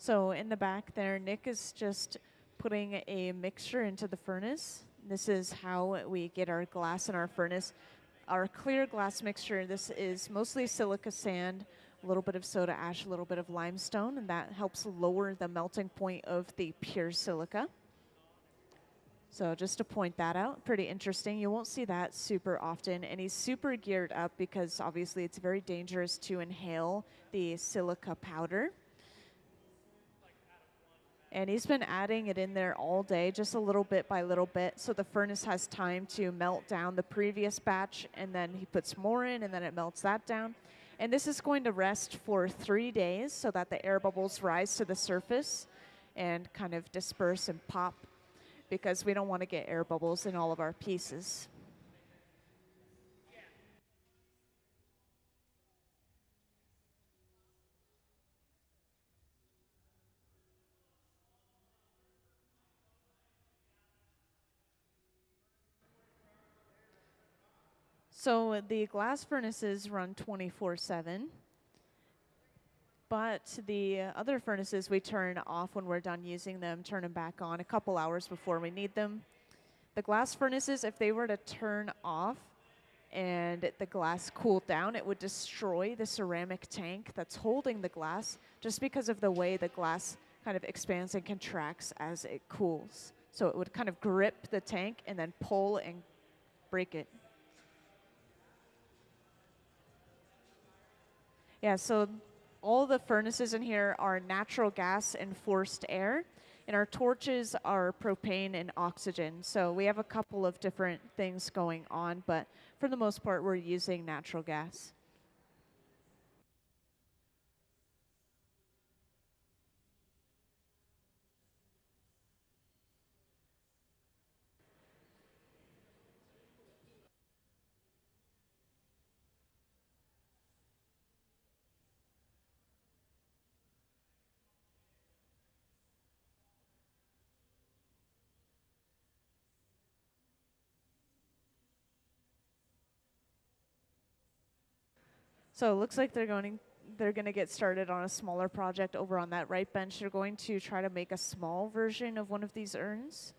So in the back there, Nick is just putting a mixture into the furnace. This is how we get our glass in our furnace. Our clear glass mixture, this is mostly silica sand, a little bit of soda ash, a little bit of limestone, and that helps lower the melting point of the pure silica. So just to point that out, pretty interesting. You won't see that super often, and he's super geared up because obviously it's very dangerous to inhale the silica powder. And he's been adding it in there all day, just a little bit by little bit, so the furnace has time to melt down the previous batch, and then he puts more in, and then it melts that down. And this is going to rest for 3 days so that the air bubbles rise to the surface and kind of disperse and pop, because we don't want to get air bubbles in all of our pieces. So the glass furnaces run 24/7, but the other furnaces we turn off when we're done using them, turn them back on a couple hours before we need them. The glass furnaces, if they were to turn off and the glass cooled down, it would destroy the ceramic tank that's holding the glass, just because of the way the glass kind of expands and contracts as it cools. So it would kind of grip the tank and then pull and break it. Yeah, so all the furnaces in here are natural gas and forced air, and our torches are propane and oxygen. So we have a couple of different things going on, but for the most part, we're using natural gas. So it looks like they're going to get started on a smaller project over on that right bench. They're going to try to make a small version of one of these urns.